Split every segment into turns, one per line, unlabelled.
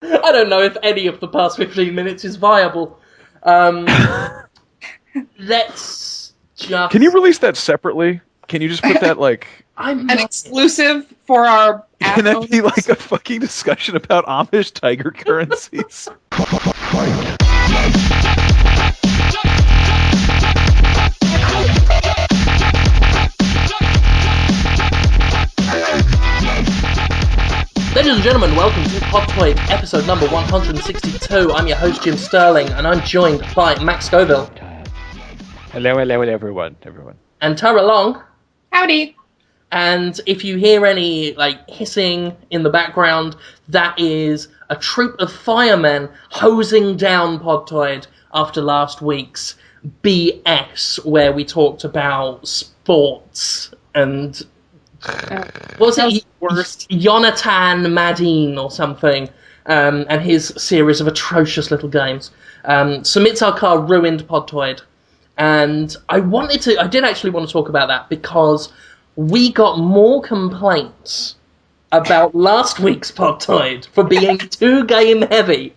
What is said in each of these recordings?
I don't know if any of the past 15 minutes is viable. Um, let's just...
Can you release that separately? Can you just put that, like...
I'm
An
not...
exclusive for our
Can that be
iPhones.
like a fucking discussion about Amish tiger currencies?
Ladies and gentlemen, welcome to Podtoid, episode number 162. I'm your host, Jim Sterling, and I'm joined by Max Scoville.
Hello, everyone.
And Tara Long.
Howdy.
And if you hear any, hissing in the background, that is a troop of firemen hosing down Podtoid after last week's BS, where we talked about sports and... what was it?
Worst.
Jonathan Madine or something, and his series of atrocious little games. Sumitzar Kar ruined Podtoid, and I did actually want to talk about that because we got more complaints about last week's Podtoid for being too game heavy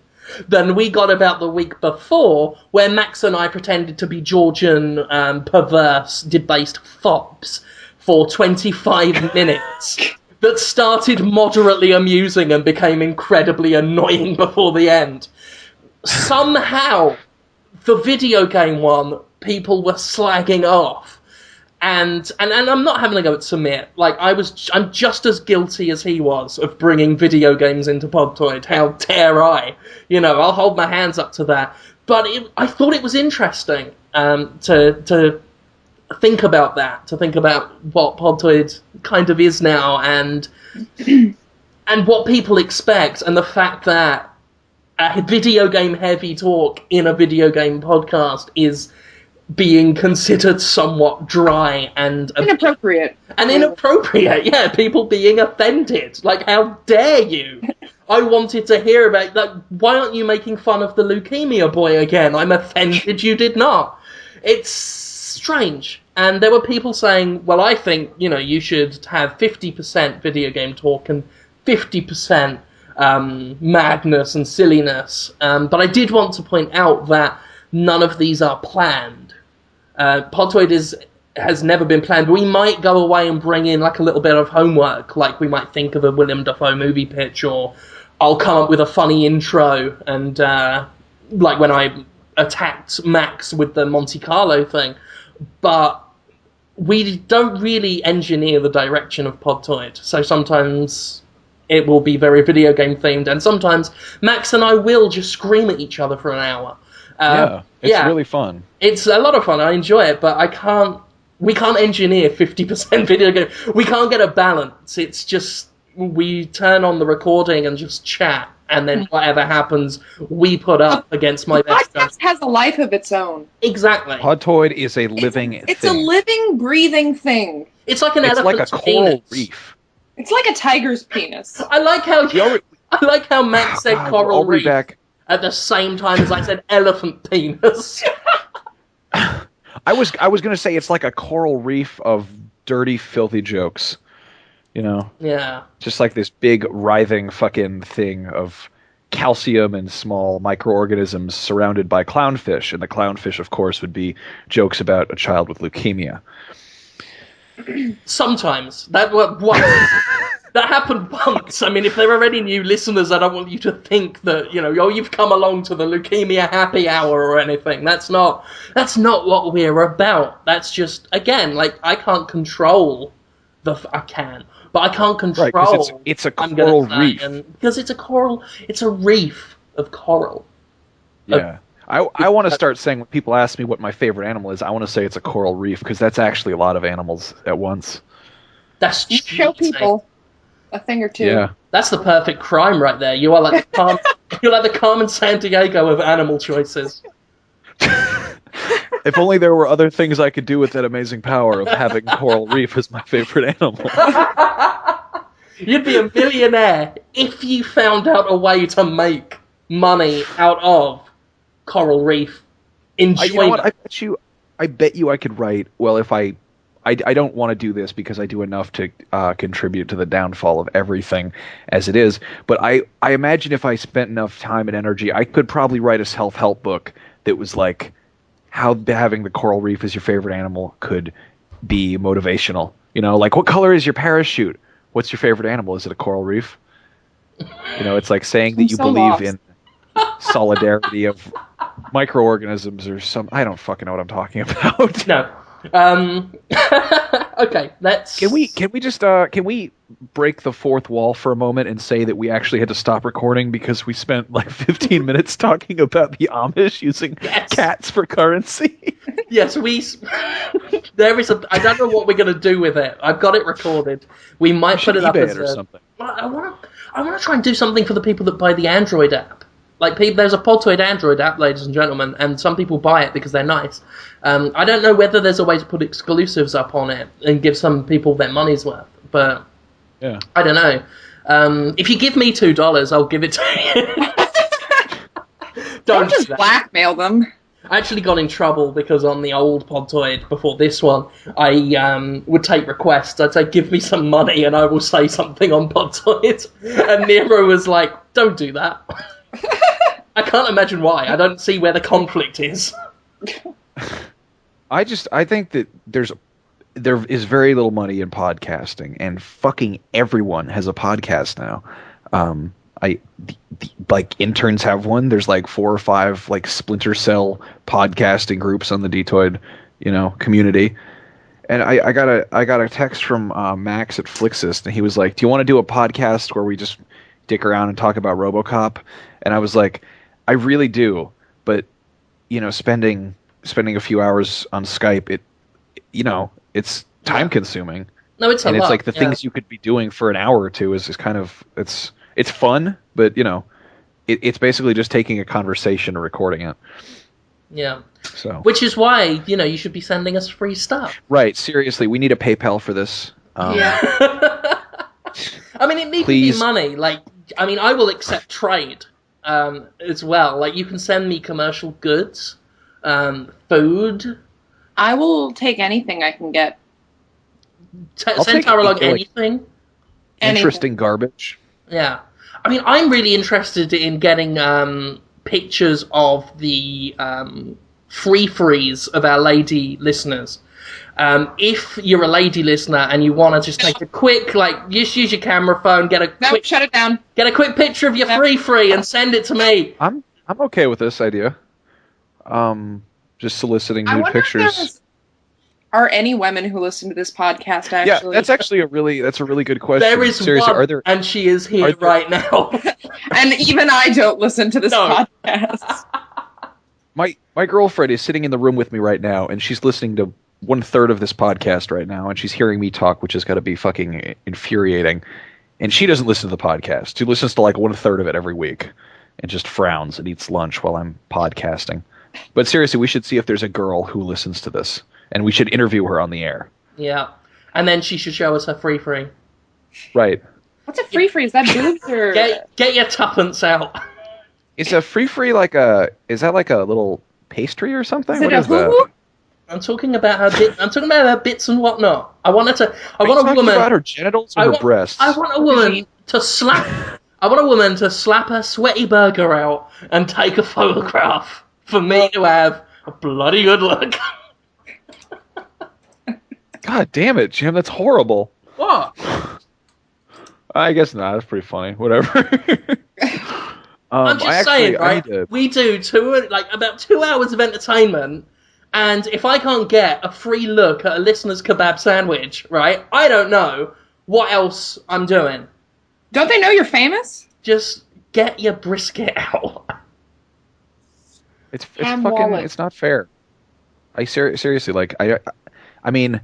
than we got about the week before, where Max and I pretended to be Georgian perverse, debased fops for 25 minutes that started moderately amusing and became incredibly annoying before the end. Somehow, the video game one, people were slagging off. And I'm not having a go at Samir. I'm just as guilty as he was of bringing video games into Podtoid. How dare I? I'll hold my hands up to that. But I thought it was interesting to think about that, to think about what Podtoid kind of is now, and what people expect, and the fact that a video game heavy talk in a video game podcast is being considered somewhat dry and
Inappropriate.
Yeah, people being offended. How dare you? I wanted to hear about, why aren't you making fun of the leukemia boy again? I'm offended you did not. It's strange. And there were people saying, well, I think, you should have 50% video game talk and 50% madness and silliness. But I did want to point out that none of these are planned. Podtoid has never been planned. We might go away and bring in a little bit of homework, we might think of a William Dafoe movie pitch, or I'll come up with a funny intro, and when I attacked Max with the Monte Carlo thing. But we don't really engineer the direction of Podtoid, so sometimes it will be very video game themed, and sometimes Max and I will just scream at each other for an hour.
It's really fun.
It's a lot of fun. I enjoy it, but we can't engineer 50% video game. We can't get a balance. It's just we turn on the recording and just chat, and then whatever happens, we put up against my best.
Podcast has a life of its own.
Exactly.
Podtoid is a living thing.
It's a living, breathing thing.
It's like an elephant's
like a coral
penis.
reef.
It's like a tiger's penis.
I like how Max said coral reef at the same time as I said elephant penis.
I was going to say it's like a coral reef of dirty, filthy jokes.
Yeah.
Just like this big, writhing fucking thing of calcium and small microorganisms surrounded by clownfish. And the clownfish, of course, would be jokes about a child with leukemia.
Sometimes. That happened once. I mean, if there are any new listeners, I don't want you to think that, you've come along to the leukemia happy hour or anything. That's not what we're about. That's just, again, I can't control I can. But I can't control.
Right, because it's a coral reef.
Because it's a coral. It's a reef of coral.
Yeah. I want to start saying when people ask me what my favorite animal is, I want to say it's a coral reef, because that's actually a lot of animals at once.
That's
you show people a thing or two.
Yeah.
That's the perfect crime right there. You are like the Carmen Sandiego of animal choices.
If only there were other things I could do with that amazing power of having coral reef as my favorite animal.
You'd be a millionaire if you found out a way to make money out of coral reef enjoyment.
You know what? I bet you I could write, well, if I I don't want to do this because I do enough to contribute to the downfall of everything as it is. But I imagine if I spent enough time and energy, I could probably write a self-help book that was like how having the coral reef as your favorite animal could be motivational. You know, like what color is your parachute? What's your favorite animal? Is it a coral reef? You know, it's like saying that
I'm
you
so
believe
lost.
in solidarity of microorganisms or some. I don't fucking know what I'm talking about.
No. Okay, let's.
Can we just can we break the fourth wall for a moment and say that we actually had to stop recording because we spent like 15 minutes talking about the Amish using cats for currency?
Yes, there is a. I don't know what we're gonna do with it. I've got it recorded. We might put it up
eBay
as
it or something.
I want to try and do something for the people that buy the Android app. Like, there's a Podtoid Android app, ladies and gentlemen, and some people buy it because they're nice. I don't know whether there's a way to put exclusives up on it and give some people their money's worth, but
yeah,
I don't know. If you give me $2, I'll give it to you.
Don't just blackmail them.
I actually got in trouble because on the old Podtoid, before this one, I would take requests. I'd say, give me some money and I will say something on Podtoid. And Nero was like, don't do that. I can't imagine why. I don't see where the conflict is.
I think that there is very little money in podcasting, and fucking everyone has a podcast now. Like interns have one. There's like 4 or 5 like splinter cell podcasting groups on the Dtoid, community. And I got a text from Max at Flixist, and he was like, "Do you want to do a podcast where we just dick around and talk about RoboCop?" And I was like, "I really do, but spending a few hours on Skype, it's time consuming."
No, it's a
and
lot.
It's like the things you could be doing for an hour or two is kind of it's fun, but it's basically just taking a conversation and recording it.
Yeah.
So,
which is why you should be sending us free stuff.
Right. Seriously, we need a PayPal for this.
Yeah.
I mean, it needs to be money. Like, I mean, I will accept trade as well. Like, you can send me commercial goods, food.
I will take anything I can get.
Send Taralog anything.
Interesting garbage.
Yeah. I mean, I'm really interested in getting pictures of the free freeze of our lady listeners. If you're a lady listener and you want to just take a quick, just use your camera phone,
shut it down.
Get a quick picture of your free and send it to me.
I'm okay with this idea. Just soliciting nude pictures.
Are any women who listen to this podcast actually?
Yeah, that's actually a really good question.
There is
seriously,
one, and she is here right now.
And even I don't listen to this podcast.
My girlfriend is sitting in the room with me right now, and she's listening to 1/3 of this podcast right now, and she's hearing me talk, which has got to be fucking infuriating. And she doesn't listen to the podcast. She listens to 1/3 of it every week, and just frowns and eats lunch while I'm podcasting. But seriously, we should see if there's a girl who listens to this, and we should interview her on the air.
Yeah, and then she should show us her free.
Right.
What's a free? Is that boobs or?
Get your tuppence out.
Is a free is that like a little pastry or something?
Is it
what
a
is that?
hoo-hoo?
I'm talking about her bits and whatnot. I want a woman
about her genitals or her breasts.
I want a woman to slap. I want a woman to slap her sweaty burger out and take a photograph for me to have a bloody good look.
God damn it, Jim! That's horrible.
What?
I guess not. That's pretty funny. Whatever.
I'm just saying, right? We do about 2 hours of entertainment, and if I can't get a free look at a listener's kebab sandwich, right? I don't know what else I'm doing.
Don't they know you're famous?
Just get your brisket out.
It's fucking. It's not fair. Seriously, I mean,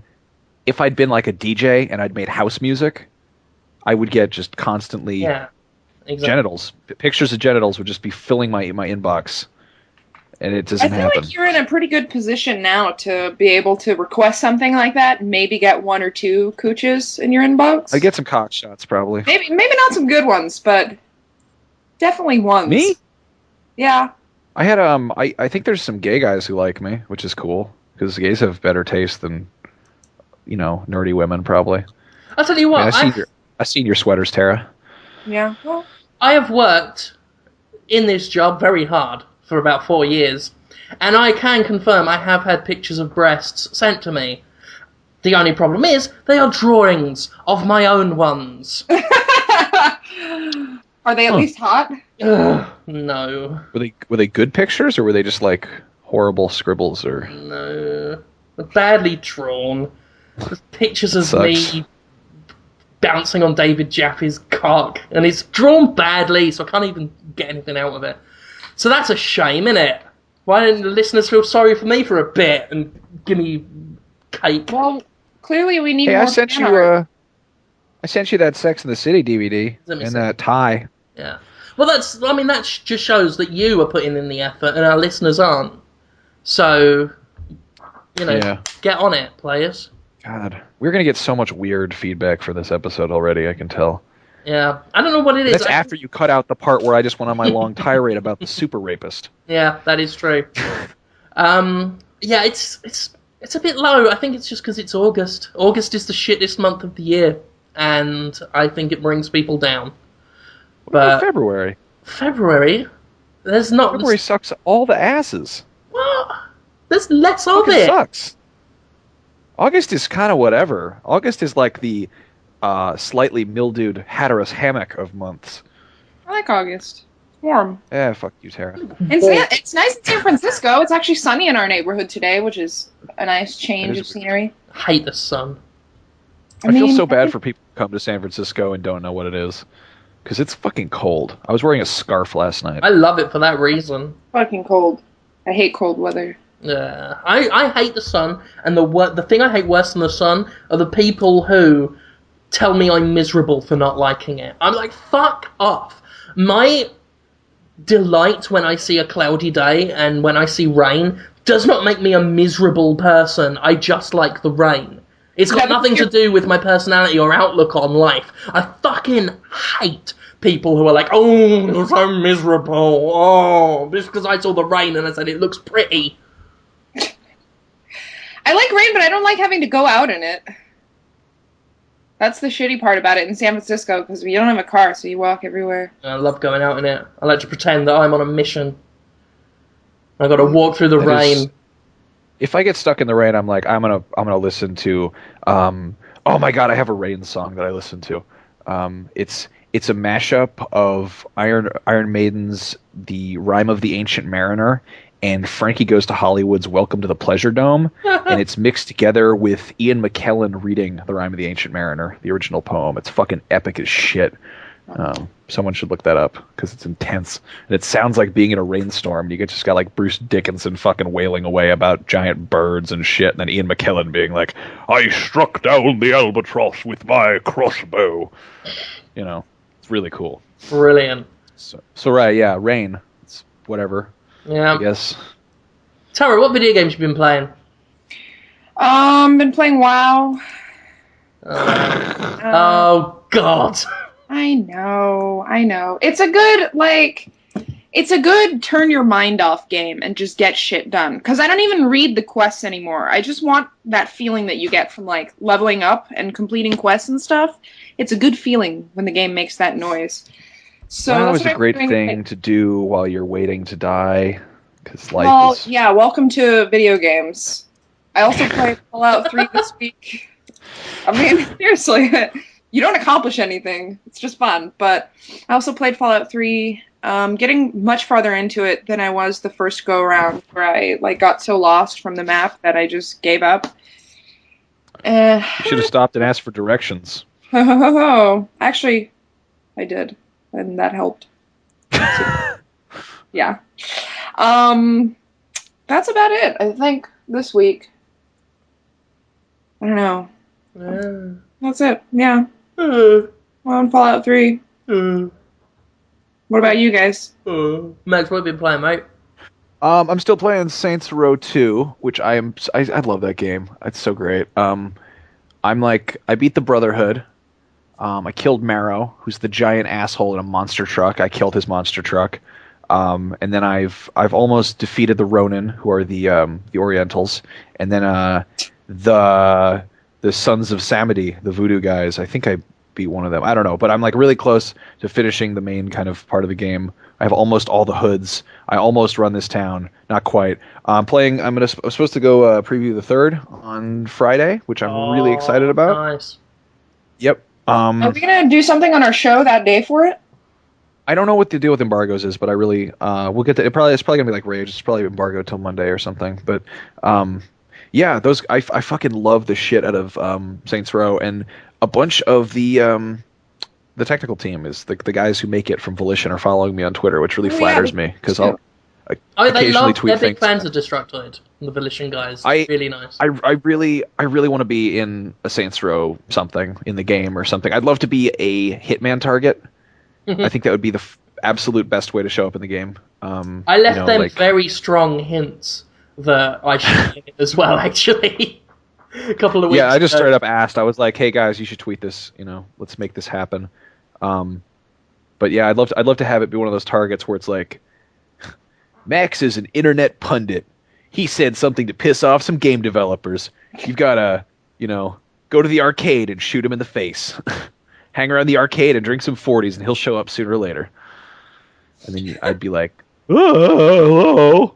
if I'd been like a DJ and I'd made house music, I would get just constantly genitals. Pictures of genitals would just be filling my inbox, and it doesn't happen.
I feel like you're in a pretty good position now to be able to request something like that. And maybe get 1 or 2 cooches in your inbox.
I'd get some cock shots probably.
Maybe not some good ones, but definitely ones.
Me?
Yeah.
I had I think there's some gay guys who like me, which is cool because gays have better taste than nerdy women probably.
I'll tell you what,
I've seen your sweaters, Tara.
Yeah. Well,
I have worked in this job very hard for about 4 years, and I can confirm I have had pictures of breasts sent to me. The only problem is, they are drawings of my own ones.
are they at least hot?
Ugh, no.
Were they good pictures, or were they just like horrible scribbles? Or
No. Badly drawn. Just pictures of
Sucks.
me bouncing on David Jaffe's cock, and it's drawn badly, so I can't even get anything out of it. So that's a shame, innit? Why don't the listeners feel sorry for me for a bit and give me cake?
Well, clearly we need
hey,
more
I sent
fan art.
I sent you that Sex and the City DVD
Let me
and
see.
that tie.
Yeah. Well, that just shows that you are putting in the effort and our listeners aren't. So,
Yeah.
get on it, players.
God, we're gonna get so much weird feedback for this episode already. I can tell.
Yeah. I don't know what it is.
That's after you cut out the part where I just went on my long tirade about the super rapist.
Yeah, that is true. Yeah, it's a bit low. I think it's just because it's August. August is the shittest month of the year, and I think it brings people down.
What
But
about February?
February, there's not.
February sucks all the asses.
What? There's less of
Fucking
it.
sucks. August is kind of whatever. August is like the slightly mildewed Hatteras hammock of months.
I like August. It's warm.
Yeah, fuck you, Tara.
It's nice in San Francisco. It's actually sunny in our neighborhood today, which is a nice change of scenery.
I hate the sun.
I feel so bad for people who come to San Francisco and don't know what it is. Because it's fucking cold. I was wearing a scarf last night.
I love it for that reason.
Fucking cold. I hate cold weather.
Yeah, I hate the sun, and the thing I hate worse than the sun are the people who tell me I'm miserable for not liking it. I'm like, fuck off. My delight when I see a cloudy day and when I see rain does not make me a miserable person. I just like the rain. It's got nothing to do with my personality or outlook on life. I fucking hate people who are like, oh, you're so miserable. Oh, just because I saw the rain and I said it looks pretty.
I like rain, but I don't like having to go out in it. That's the shitty part about it in San Francisco, because you don't have a car, so you walk everywhere.
I love going out in it. I like to pretend that I'm on a mission. I got to walk through the rain.
If I get stuck in the rain, I'm like, I'm gonna listen to. Oh my god, I have a rain song that I listen to. It's a mashup of Iron Maiden's "The Rime of the Ancient Mariner" and Frankie Goes to Hollywood's "Welcome to the Pleasure Dome," and it's mixed together with Ian McKellen reading "The Rime of the Ancient Mariner," the original poem. It's fucking epic as shit. Someone should look that up because it's intense, and it sounds like being in a rainstorm. You just got like Bruce Dickinson fucking wailing away about giant birds and shit, and then Ian McKellen being like, "I struck down the albatross with my crossbow." It's really cool.
Brilliant.
So right, yeah, rain. It's whatever.
Yeah.
I guess.
Tara, what video games you been playing?
Been playing WoW.
Oh God.
I know. It's a good turn your mind off game and just get shit done. Because I don't even read the quests anymore. I just want that feeling that you get from like leveling up and completing quests and stuff. It's a good feeling when the game makes that noise. So
WoW
that's
is
what
a
I'm
great
doing.
thing to do while you're waiting to die. Because life
Well,
is.
yeah, welcome to video games. I also played Fallout 3 this week. I mean, seriously, you don't accomplish anything. It's just fun. But I also played Fallout 3, getting much farther into it than I was the first go-around, where I got so lost from the map that I just gave up.
You should have stopped and asked for directions.
Actually, I did, and that helped. Yeah. That's about it, I think, this week. I don't know.
Yeah.
That's it, yeah. Well, on Fallout 3. What about you guys?
Max, what have you been playing, mate?
I'm still playing Saints Row 2, which I love that game. It's so great. I beat the Brotherhood. I killed Marrow, who's the giant asshole in a monster truck. I killed his monster truck. And then I've almost defeated the Ronin, who are the Orientals. And then the the Sons of Samedi, the voodoo guys. I think I beat one of them. I don't know, but I'm like really close to finishing the main kind of part of the game. I have almost all the hoods. I almost run this town. Not quite. I'm supposed to go preview the third on Friday, which I'm really excited about.
Nice.
Yep.
Are we gonna do something on our show that day for it?
I don't know what the deal with embargoes is, but I really we'll get to it. It's probably gonna be like Rage. It's probably embargo till Monday or something. But yeah, those I fucking love the shit out of Saints Row, and a bunch of the technical team is the guys who make it from Volition are following me on Twitter, which really flatters me because I'll occasionally tweet
they're big
things.
fans of Destructoid, the Volition guys. Really nice.
I really want to be in a Saints Row something in the game or something. I'd love to be a Hitman target. I think that would be the absolute best way to show up in the game.
I left them very strong hints that I should be in it as well, actually. A couple of weeks
I just
ago.
straight up asked. I was like, "Hey guys, you should tweet this. Let's make this happen." But yeah, I'd love to have it be one of those targets where it's like, Max is an internet pundit. He said something to piss off some game developers. You've got to, go to the arcade and shoot him in the face. Hang around the arcade and drink some 40s, and he'll show up sooner or later. And then I'd be like, oh, hello.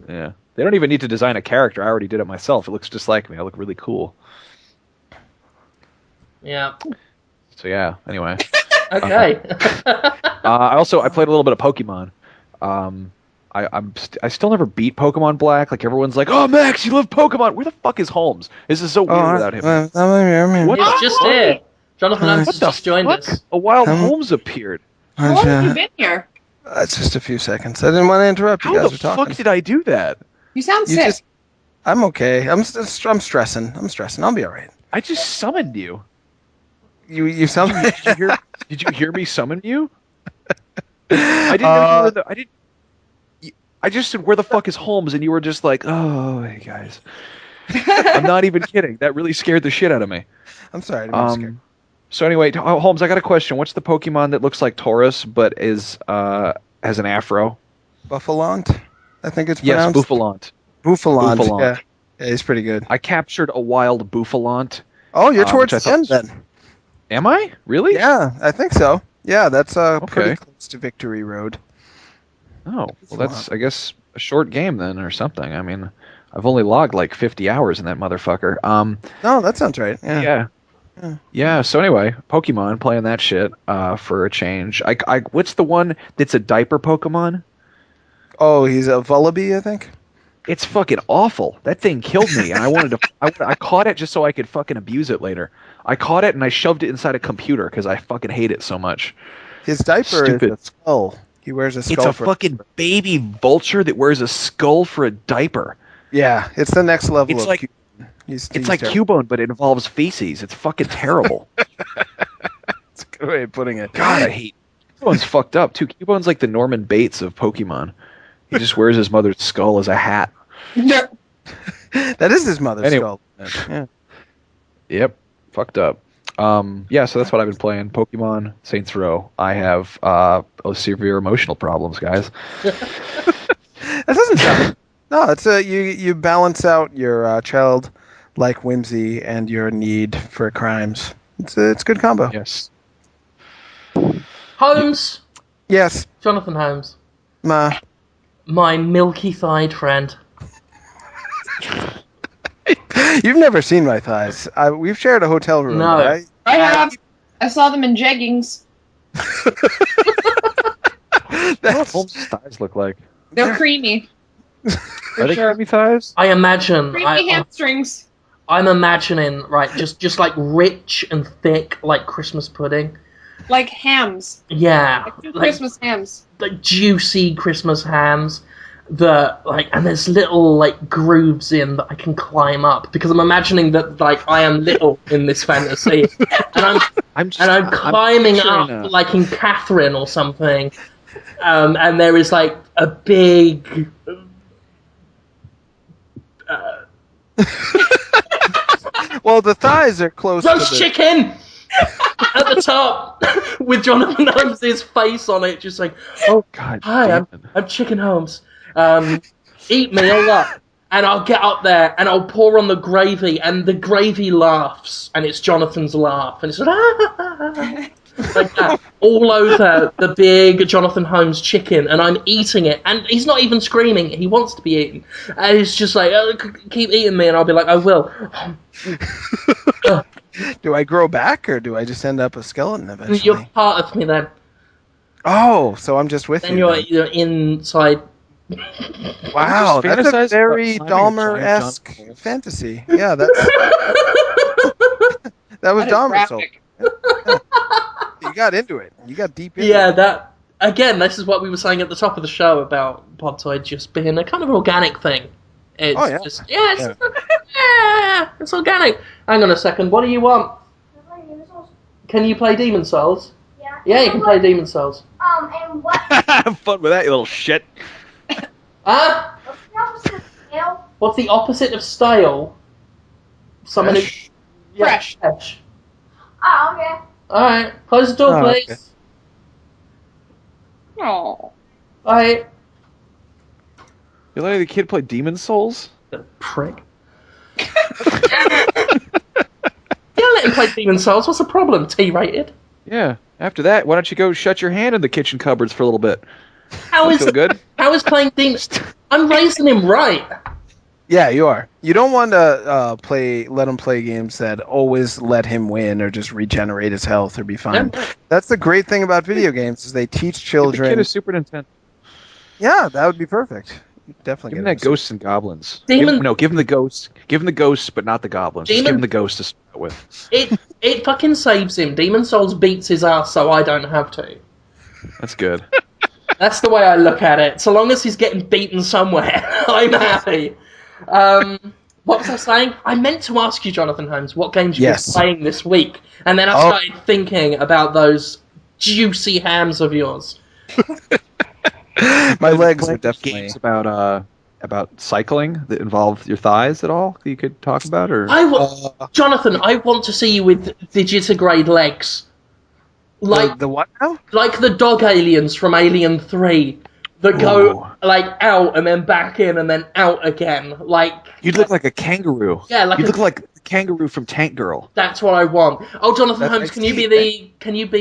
Yeah. They don't even need to design a character. I already did it myself. It looks just like me. I look really cool.
Yeah.
So yeah, anyway.
Okay.
I played a little bit of Pokemon. I still never beat Pokemon Black. Like everyone's like, "Oh, Max, you love Pokemon. Where the fuck is Holmes? This is so weird without him."
What? It's just here. Jonathan Anderson just joined us.
A wild Holmes appeared.
How long have you been here?
Just a few seconds. I didn't want to interrupt you guys.
How the fuck did I do that?
You sound sick.
I'm okay. I'm stressing. I'll be all right.
I just summoned you.
You sound.
Did you hear me summon you? I didn't know you were I just said, "Where the fuck is Holmes?" And you were just like, "Oh, hey guys." I'm not even kidding. That really scared the shit out of me.
I'm sorry. I didn't get scared.
So anyway, Holmes, I got a question. What's the Pokemon that looks like Taurus but has an afro?
Buffalont, I think it's pronounced.
Yes, Buffalant.
Buffalant. Yeah, he's pretty good.
I captured a wild Buffalant.
Oh, you're towards the end then.
Am I? Really?
Yeah, I think so. Yeah, that's pretty close to Victory Road.
Oh, well, that's, I guess, a short game then or something. I mean, I've only logged like 50 hours in that motherfucker.
No, that sounds right.
Yeah, so anyway, Pokemon, playing that shit for a change. What's the one that's a diaper Pokemon?
Oh, he's a Vullaby, I think.
It's fucking awful. That thing killed me, and I wanted to. I caught it just so I could fucking abuse it later. I caught it and I shoved it inside a computer because I fucking hate it so much.
His diaper is a skull. He wears a skull.
It's a fucking baby vulture that wears a skull for a diaper.
Yeah, it's the next level.
It's
of
like it's like Cubone, but it involves feces. It's fucking terrible.
That's a good way of putting it.
God, I hate Cubone's fucked up too. Cubone's like the Norman Bates of Pokemon. He just wears his mother's skull as a hat.
No. That is his mother's skull. Yeah.
Yep. Fucked up. Yeah, so that's what I've been playing. Pokemon, Saints Row. I have severe emotional problems, guys.
That doesn't sound. No, it's you balance out your childlike whimsy and your need for crimes. It's a good combo.
Yes.
Holmes.
Yes.
Jonathan Holmes.
My
milky-thighed friend.
You've never seen my thighs. We've shared a hotel room.
No.
I have. I saw them in jeggings.
What Holmes' thighs look like?
They're creamy.
Are they creamy thighs?
I imagine.
Creamy hamstrings.
I'm imagining, right, just like rich and thick, like Christmas pudding.
Like hams.
Yeah.
Like Christmas hams.
Like juicy Christmas hams. And there's little like grooves in that I can climb up because I'm imagining that like I am little in this fantasy, and I'm climbing up like in Catherine or something, and there is like a big.
Well, the thighs are close.
Roast chicken at the top with Jonathan Holmes' face on it, just like, "Oh
God,
hi, I'm Chicken Holmes. Eat me all up." And I'll get up there and I'll pour on the gravy, and the gravy laughs, and it's Jonathan's laugh, and it's like that all over the big Jonathan Holmes chicken, and I'm eating it, and he's not even screaming; he wants to be eaten, and he's just like, oh, "Keep eating me," and I'll be like, "I will."
Do I grow back, or do I just end up a skeleton eventually?
You're part of me then.
Oh, so I'm just with
Then
you.
you're inside.
Wow,
Just
that's a
fantasize
very
about climbing a giant
Dahmer-esque
Jonathan Holmes.
fantasy. Yeah, that was
That is
Dahmer. So
graphic.
you got into it. You got deep into
Yeah,
it.
that again. This is what we were saying at the top of the show about Podtoid just being a kind of organic thing. It's just it's organic. Hang on a second. What do you want? Can you play Demon Souls?
Yeah.
Yeah, you can play Demon Souls.
And what?
Have fun with that, you little shit.
Huh?
What's the opposite of stale?
What's the opposite of stale? Someone who
Fresh.
Fresh.
fresh.
Oh, okay.
All right, close the door,
Oh,
please.
okay.
Oh.
All right.
You letting the kid play Demon Souls?
The prick. Yeah, let him play Demon Souls. What's the problem? T-rated.
Yeah. After that, why don't you go shut your hand in the kitchen cupboards for a little bit?
How is
Feel good?
How is playing Demon? I'm raising him right.
Yeah, you are. You don't want to let him play games that always let him win or just regenerate his health or be fine.
Yeah.
That's the great thing about video games is they teach
Give the
children.
kid a Super Nintendo.
Yeah, that would be perfect. Definitely.
Give him
get
that Ghosts and Goblins.
Demon-
Give him the ghosts. Give him the ghosts, but not the goblins. Just
Demon-
give him the ghosts to start with.
It fucking saves him. Demon Souls beats his ass, so I don't have to.
That's good.
That's the way I look at it. So long as he's getting beaten somewhere, I'm happy. What was I saying? I meant to ask you, Jonathan Holmes, what games you were playing this week, and then I started thinking about those juicy hams of yours.
My legs
Playing
are definitely.
games about cycling that involve your thighs at all that you could talk about, or
Jonathan, I want to see you with digitigrade legs. Like
the what now?
Like the dog aliens from Alien 3 that go like out and then back in and then out again. Like
you'd look like a kangaroo.
Yeah, like
you'd look like the kangaroo from Tank Girl.
That's what I want. Oh, Jonathan
That's
Holmes, can you be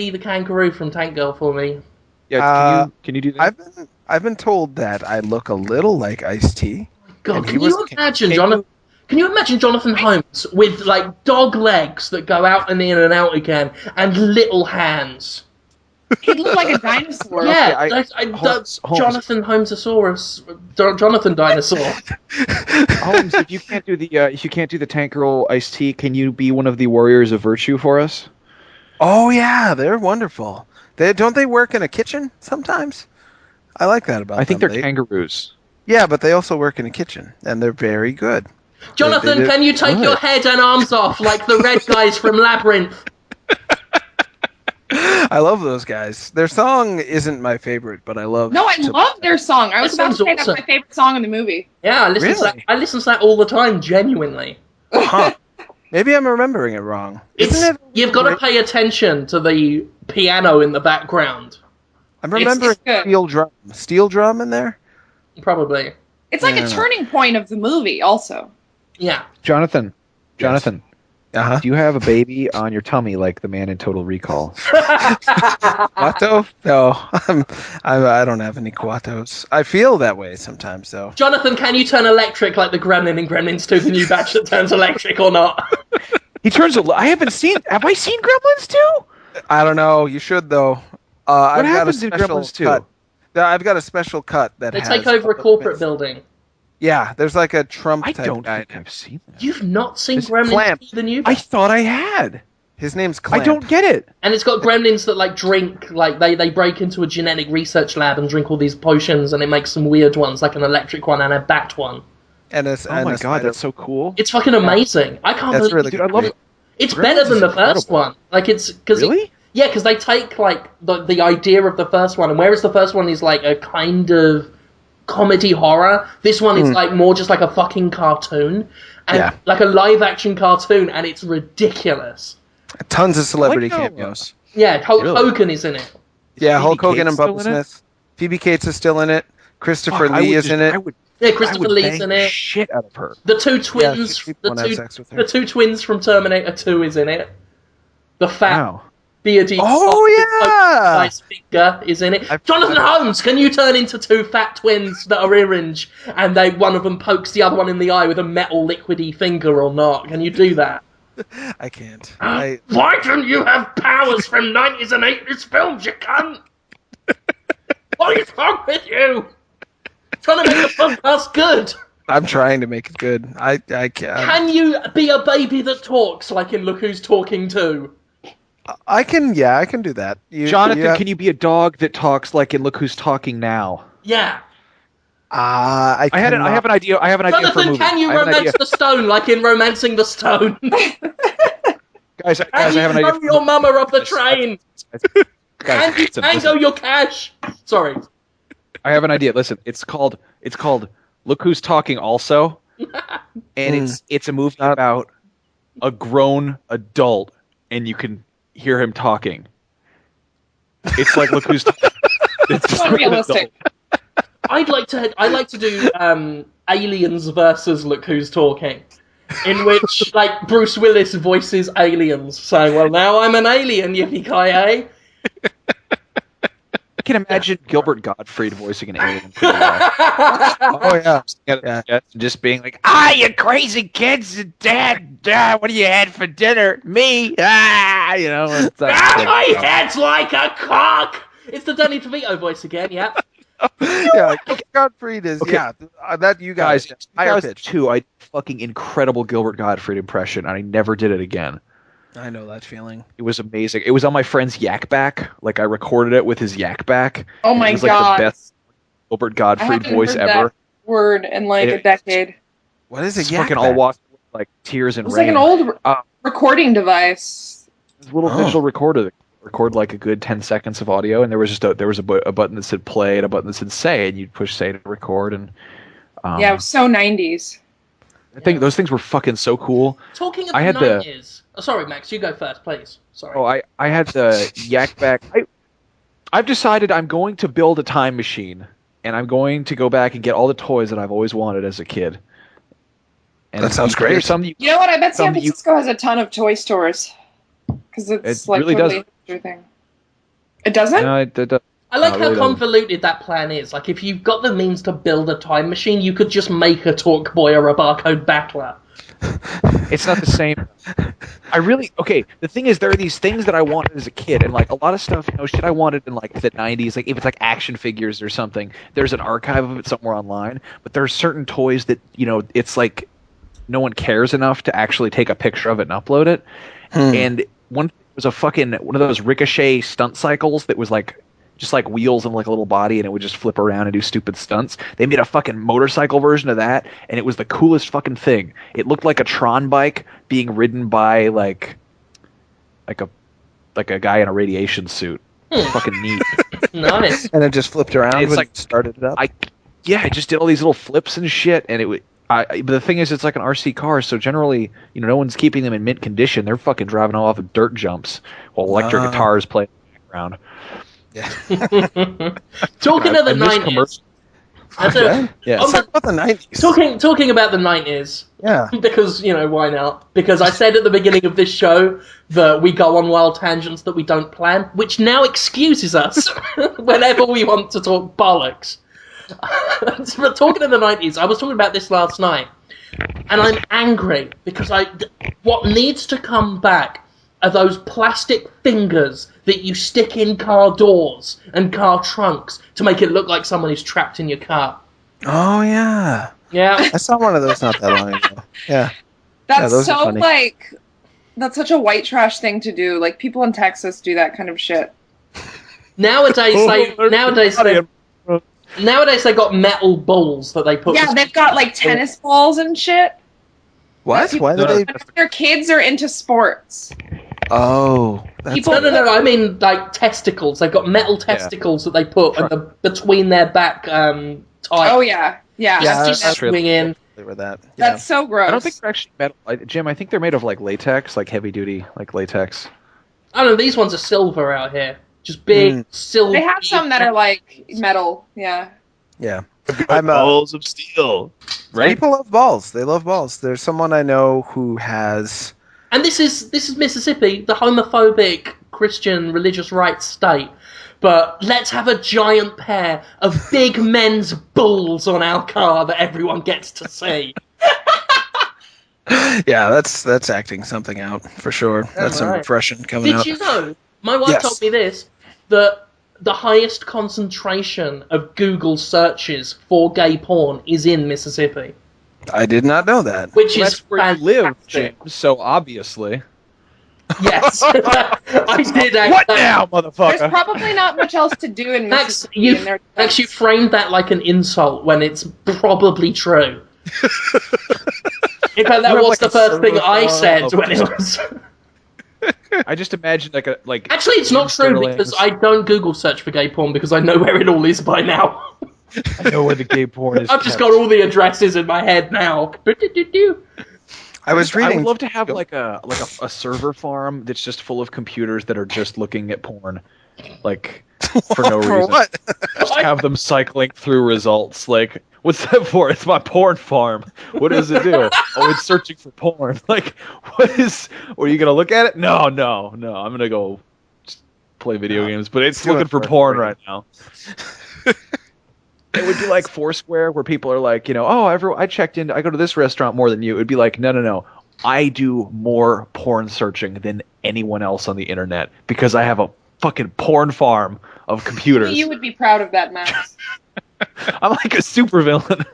the kangaroo from Tank Girl for me?
Yeah, can you do that?
I've been told that I look a little like Ice-T.
God, can you imagine Jonathan? Can you imagine Jonathan Holmes with like dog legs that go out and in and out again, and little hands?
He'd look like a dinosaur.
Yeah, Jonathan Holmesaurus, Jonathan Dinosaur.
Holmes, if you can't do the Tank Girl Ice-T, can you be one of the Warriors of Virtue for us?
Oh yeah, they're wonderful. Don't they work in a kitchen sometimes? I like that about them.
I think they're kangaroos.
Yeah, but they also work in a kitchen, and they're very good.
Jonathan, can you take your head and arms off like the red guys from Labyrinth?
I love those guys. Their song isn't my favorite, but I love.
No, I love their song. I was about to say that's my favorite song in the movie.
Yeah, I listen to that all the time, genuinely.
Huh. Maybe I'm remembering it wrong.
You've got to pay attention to the piano in the background.
I'm remembering steel drum in there.
Probably.
It's like a turning point of the movie, also.
Yeah.
Jonathan.
Uh-huh.
Do you have a baby on your tummy like the man in Total Recall?
Quato? No, I don't have any Quatos. I feel that way sometimes, though.
Jonathan, can you turn electric like the gremlin in Gremlins 2, the new batch that turns electric or not?
He turns. I haven't seen. Have I seen Gremlins 2?
I don't know. You should though.
What happens in Gremlins 2?
I've got a special cut that
they take over a corporate building.
Yeah, there's like a Trump
I
type
don't
guy.
think I've seen that.
You've not seen
It's
Gremlins
Clamp.
2, the new
I
batch?
thought I had.
His name's Clamp.
I don't get it.
And it's got gremlins that like drink, like they break into a genetic research lab and drink all these potions, and it makes some weird ones, like an electric one and a bat one.
And
Oh my god, that's so cool.
It's fucking amazing. I can't
That's
believe
really
Dude, I love it.
It's
Gremlins
better than
is
the first
incredible.
one. Like it's because
Really?
because they take like the idea of the first one, and whereas the first one is like a kind of comedy horror, this one is like more just like a fucking cartoon, and like a live action cartoon, and it's ridiculous.
Tons of celebrity
Like,
cameos.
Yeah, Hulk
Really?
Hogan is in it.
Yeah,
Phoebe
Hulk Hogan
Cates
and
still
Bubba
in it?
Smith. Phoebe Cates is still in it. Christopher
Fuck,
Lee is in it.
Yeah,
I
Christopher
would
Lee's
bang
in
the
it.
shit out of her.
The two
Yeah,
twins,
people
the
wanna have sex with her.
two twins from Terminator 2 is in it. The fat,
Wow.
beardy,
Oh, yeah!
nice finger is in it.
I've-
Jonathan Holmes, can you turn into two fat twins that are orange, and one of them pokes the other one in the eye with a metal liquidy finger or not? Can you do that?
I can't.
Why don't you have powers from 90s and 80s films, you cunt? What is wrong with you? Trying to make the podcast good.
I'm trying to make it good. I can't.
Can you be a baby that talks, like in Look Who's Talking Too?
I can. Yeah, I can do that.
Jonathan, can you be a dog that talks like in Look Who's Talking Now?
Yeah.
I
have an idea. I have an idea for a
Jonathan,
movie.
can you
I have an idea.
romance the stone, like in Romancing the Stone?
Guys, I
Can
have an
you
idea.
throw your mama off the train? Can you
listen,
tango your cash? Sorry.
I have an idea. Listen, it's called Look Who's Talking Also, and it's a movie about a grown adult, and you can hear him talking. It's like Look Who's Talking. It's
unrealistic.
I'd like to do Aliens versus Look Who's Talking, in which like Bruce Willis voices aliens, saying, "Well, now I'm an alien, yippee-ki-yay."
I can imagine Gilbert Gottfried voicing an alien pretty well.
Oh yeah.
Just being like, you crazy kids, Dad, what do you had for dinner? Me, you know. It's like,
My head's like a cock. It's the Danny DeVito voice again. Yeah.
Yeah. Gottfried is that you guys. Higher pitch.
2002, I did a fucking incredible Gilbert Gottfried impression, and I never did it again.
I know that feeling.
It was amazing. It was on my friend's Yak Back. Like I recorded it with his Yak Back.
Oh my
It was
god.
like the best Gilbert Gottfried voice
heard
ever.
That word in like a decade.
What is
It's
it?
fucking all walked with like tears and
It was
rain.
like an old recording device.
It was a little digital recorder that record like a good 10 seconds of audio, and there was a button that said play and a button that said say, and you'd push say to record. And
Yeah, it was so 90s.
I think those things were fucking so cool.
Talking of
I
the
had the-
90s. Oh, sorry, Max, you go first, please. Sorry.
Oh, I had the Yak Back. I've decided I'm going to build a time machine, and I'm going to go back and get all the toys that I've always wanted as a kid. And
That sounds great.
there's some
You know what? I bet San
Some you-
Francisco has a ton of toy stores. Because it's
It
like
really
totally a hipster thing. It doesn't?
No, it
I like
No, it
how
really doesn't.
convoluted that plan is. Like, if you've got the means to build a time machine, you could just make a Talk Boy or a Barcode Battler.
It's not the same. The thing is, there are these things that I wanted as a kid, and like a lot of stuff, shit I wanted in like the 90s, like if it's like action figures or something, there's an archive of it somewhere online, but there are certain toys that, it's like no one cares enough to actually take a picture of it and upload it. And one was one of those Ricochet stunt cycles that was like just like wheels and like a little body, and it would just flip around and do stupid stunts. They made a fucking motorcycle version of that, and it was the coolest fucking thing. It looked like a Tron bike being ridden by like a guy in a radiation suit. Fucking neat.
Nice.
And it just flipped around
It's
when
like-
it started it up.
I just did all these little flips and shit, and but the thing is, it's like an RC car, so generally, no one's keeping them in mint condition. They're fucking driving off of dirt jumps while electric guitars play in the background.
Talking of the
And this
90s.
commercial-
Yeah.
Let's talk about the 90s.
Talking about the 90s.
Yeah.
Because, why not? Because I said at the beginning of this show that we go on wild tangents that we don't plan, which now excuses us whenever we want to talk bollocks. But talking of the 90s, I was talking about this last night, and I'm angry because what needs to come back are those plastic fingers that you stick in car doors and car trunks to make it look like someone is trapped in your car.
Oh yeah.
Yeah.
I saw one of those not that long ago. Yeah.
That's
those are
so
funny.
that's such a white trash thing to do. Like people in Texas do that kind of shit.
Nowadays they got metal balls that they put.
Yeah, they've got like tennis balls and shit.
What? Why did they?
But their kids are into sports.
Oh, that's
People-
No. I mean like testicles. They've got metal testicles that they put between their back type.
Oh yeah.
Yeah,
that's
just
true.
swing in.
with that.
That's so gross.
I don't think they're actually metal. Jim, I think they're made of like latex, like heavy duty, like latex.
I don't know. These ones are silver out here. Just big silver.
they have some that are like metal. Yeah.
Yeah.
Balls of steel. Right?
People love balls. They love balls. There's someone I know who has.
And this is Mississippi, the homophobic Christian religious rights state. But let's have a giant pair of big men's balls on our car that everyone gets to see.
Yeah, that's acting something out for sure. That's some
right.
repression coming out.
Did you know? My wife
Yes.
told me this, that the highest concentration of Google searches for gay porn is in Mississippi.
I did not know that.
Which
Well,
is
that's where you live,
fantastic.
James, so obviously.
Yes. I did actually.
What now,
There's
motherfucker?
probably not much else to do in
Max,
Mississippi. in their
Max, you framed that like an insult when it's probably true. In fact, that
You have,
was
like,
the
a
first thing
server
I
farm
said
of-
when it was...
I just imagined like
Actually, it's not true
Sterling's-
because I don't Google search for gay porn because I know where it all is by now.
I know where the gay porn is.
I've just
kept.
got all the addresses in my head now.
I was
I
reading.
would love to have like a server farm that's just full of computers that are just looking at porn, like for no
For
reason.
what?
Just have them cycling through results. Like, what's that for? It's my porn farm. What does it do? Oh, it's searching for porn. Like, what is? Are you gonna look at it? No. I'm gonna go just play video games, but it's
Do it
looking for
for
porn
free.
right now. It would be like Foursquare, where people are like, I checked in. I go to this restaurant more than you. It'd be like, no. I do more porn searching than anyone else on the internet because I have a fucking porn farm of computers.
You would be proud of that, Max.
I'm like a supervillain.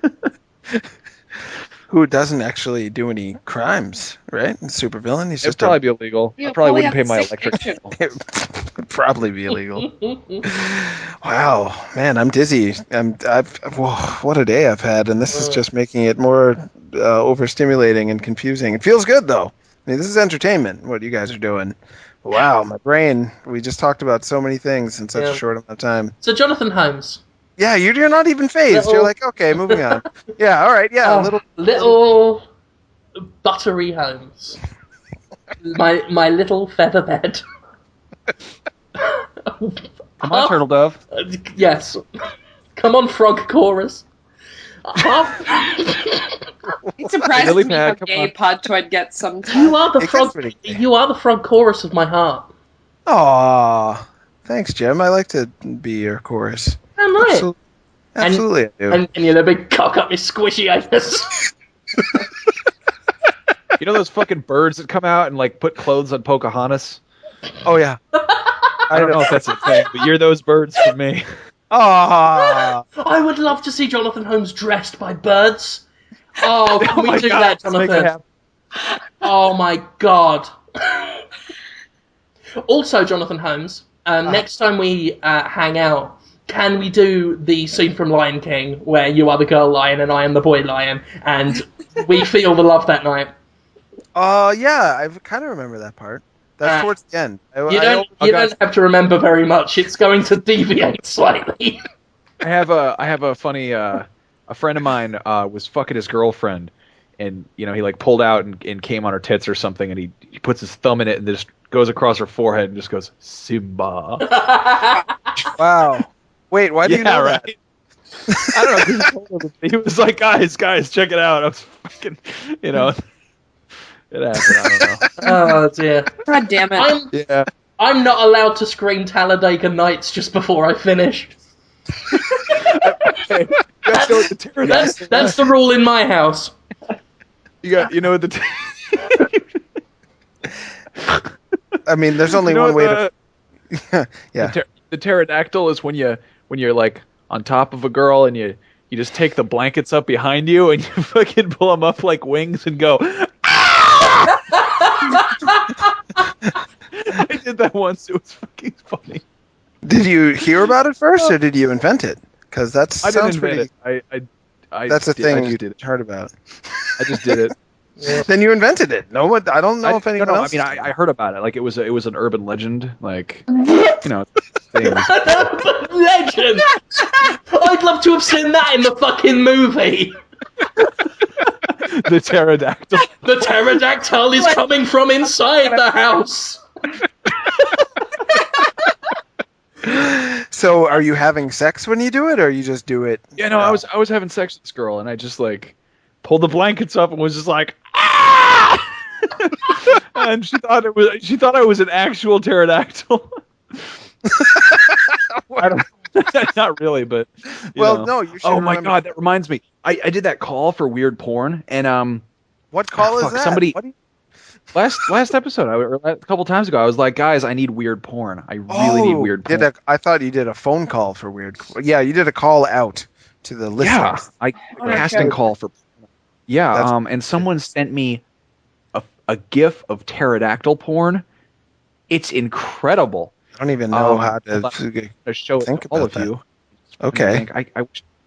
Who doesn't actually do any crimes, right? Supervillain. He's
It'd
just
probably be illegal.
You
I probably
probably
wouldn't pay
have
my
to say
electric
fiction.
bill.
It would probably be illegal. Wow, man, I'm dizzy. Whoa, what a day I've had, and this is just making it more overstimulating and confusing. It feels good though. I mean, this is entertainment. What you guys are doing. Wow, my brain. We just talked about so many things in such
Yeah.
a short amount of time.
So Jonathan Holmes.
Yeah, you're not even phased.
Little-
You're like, okay, moving on. Yeah, all right. Yeah,
Little buttery Holmes. My little feather bed.
Come on, Turtle Dove.
Yes. Come on, frog chorus.
It surprises
Lily
me how
pad, come
gay
on.
Podtoid gets sometimes.
You are the
It
frog.
gets pretty gay.
You are the frog chorus of my heart.
Aw, thanks, Jim. I like to be your chorus.
Damn right.
Absolutely, I do.
And you're the big cock up your squishy anus.
You know those fucking birds that come out and like put clothes on Pocahontas?
Oh yeah.
I don't know if that's a thing, but you're those birds for me.
Ah,
I would love to see Jonathan Holmes dressed by birds. Oh, can we
my
do
God,
that,
let's make it
Jonathan?
happen.
Oh my god. Also, Jonathan Holmes, next time we hang out, can we do the scene from Lion King where you are the girl lion and I am the boy lion, and we feel the love that night?
yeah, I kind of remember that part. That's towards the end.
You don't have to remember very much. It's going to deviate slightly.
I have a funny a friend of mine was fucking his girlfriend, and he like pulled out and came on her tits or something, and he puts his thumb in it and just goes across her forehead and just goes Simba.
Wow. Wait, why do you know that?
right? I don't know. 'Cause he told her he was like, guys, check it out. I was fucking, it happened. I don't know.
Oh dear.
God damn it.
Yeah.
I'm not allowed to scream Talladega Nights just before I finish.
Hey, you gotta go with the pterodactyl.
That's the rule in my house.
I mean, there's only
You know
one way
the-
to. Yeah.
The pterodactyl is when you're like on top of a girl and you just take the blankets up behind you and you fucking pull them up like wings and go. I did that once. It was fucking funny.
Did you hear about it first, or did you invent it? Because that
I didn't
sounds
invent
pretty.
it. I
That's a
did- I
thing
just
you
did it.
heard about.
I just did it.
Then you invented it. No, what? I don't know if anyone
no,
else.
I mean, I heard about it. Like it was an urban legend. Like thing.
Legend! I'd love to have seen that in the fucking movie.
The pterodactyl.
The pterodactyl is coming from inside the house.
So, are you having sex when you do it, or you just do it?
Yeah, no, I was having sex with this girl, and I just like pulled the blankets up and was just like, ah! And she thought I was an actual pterodactyl. I don't, not really, but
Well,
know.
no, you should.
Oh my
remember.
god, that reminds me. I did that call for weird porn, and
What call is that?
somebody
What do you-
last episode, or a couple times ago, I was like, guys, I need weird porn. I really need weird porn.
I thought you did a phone call for weird. Yeah, you did a call out to the listeners.
Yeah,
Oh,
a casting
okay.
call for. Yeah,
That's-
and someone sent me a GIF of pterodactyl porn. It's incredible.
I don't even know how
hold on,
to.
I'm gonna show it
think
to all
about
of you.
Okay.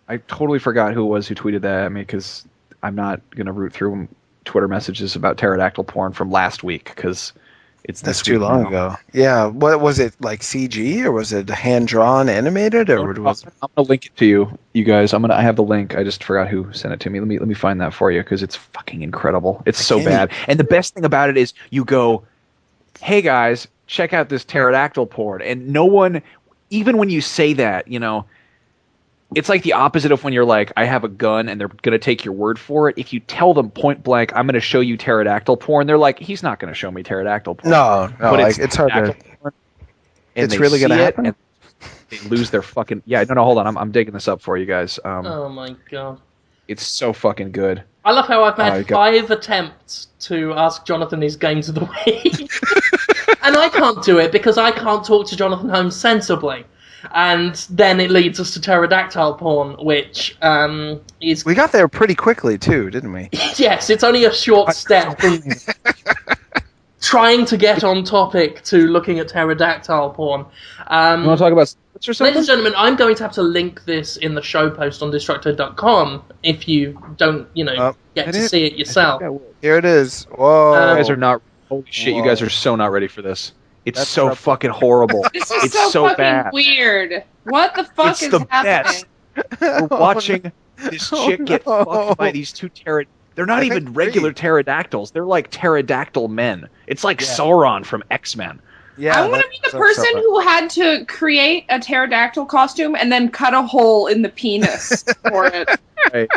I totally forgot who it was who tweeted that at me because I'm not gonna root through Twitter messages about pterodactyl porn from last week because it's
That's
this
too
week
long
now.
ago. Yeah. What was it like? CG or was it hand drawn, animated, or was?
I'm gonna link it to you guys. I have the link. I just forgot who sent it to me. Let me find that for you because it's fucking incredible. It's so bad. And the best thing about it is you go, hey guys, check out this pterodactyl porn, and no one, even when you say that, it's like the opposite of when you're like, I have a gun and they're going to take your word for it. If you tell them point blank, I'm going to show you pterodactyl porn, they're like, he's not going to show me pterodactyl porn.
No,
but
it's hard to.
porn, and
It's
they
really
see
gonna
it,
happen?
and they lose their fucking... Yeah, no, hold on. I'm digging this up for you guys.
Oh my god.
It's so fucking good.
I love how I've
Oh,
made 5 attempts to ask Jonathan his games of the week. And I can't do it because I can't talk to Jonathan Holmes sensibly. And then it leads us to pterodactyl porn, which is...
We got there pretty quickly too, didn't we?
Yes, it's only a short step from trying to get on topic to looking at pterodactyl porn.
You want to talk about splits or something?
Ladies and gentlemen, I'm going to have to link this in the show post on Destructo.com if you don't, get to see it yourself.
Here it is. Whoa!
You guys are not... Holy shit, you guys are so not ready for this. It's
That's
so
rough.
fucking horrible.
This is
It's so
fucking
bad.
weird. What the fuck
It's
is
the
happening?
best. We're watching this chick get fucked by these two They're not
I
even
think
regular
3.
pterodactyls. They're like pterodactyl men. It's like
Yeah.
Sauron from X-Men.
Yeah,
I want to be the
that's
person
so-
who had to create a pterodactyl costume and then cut a hole in the penis for it.
Right.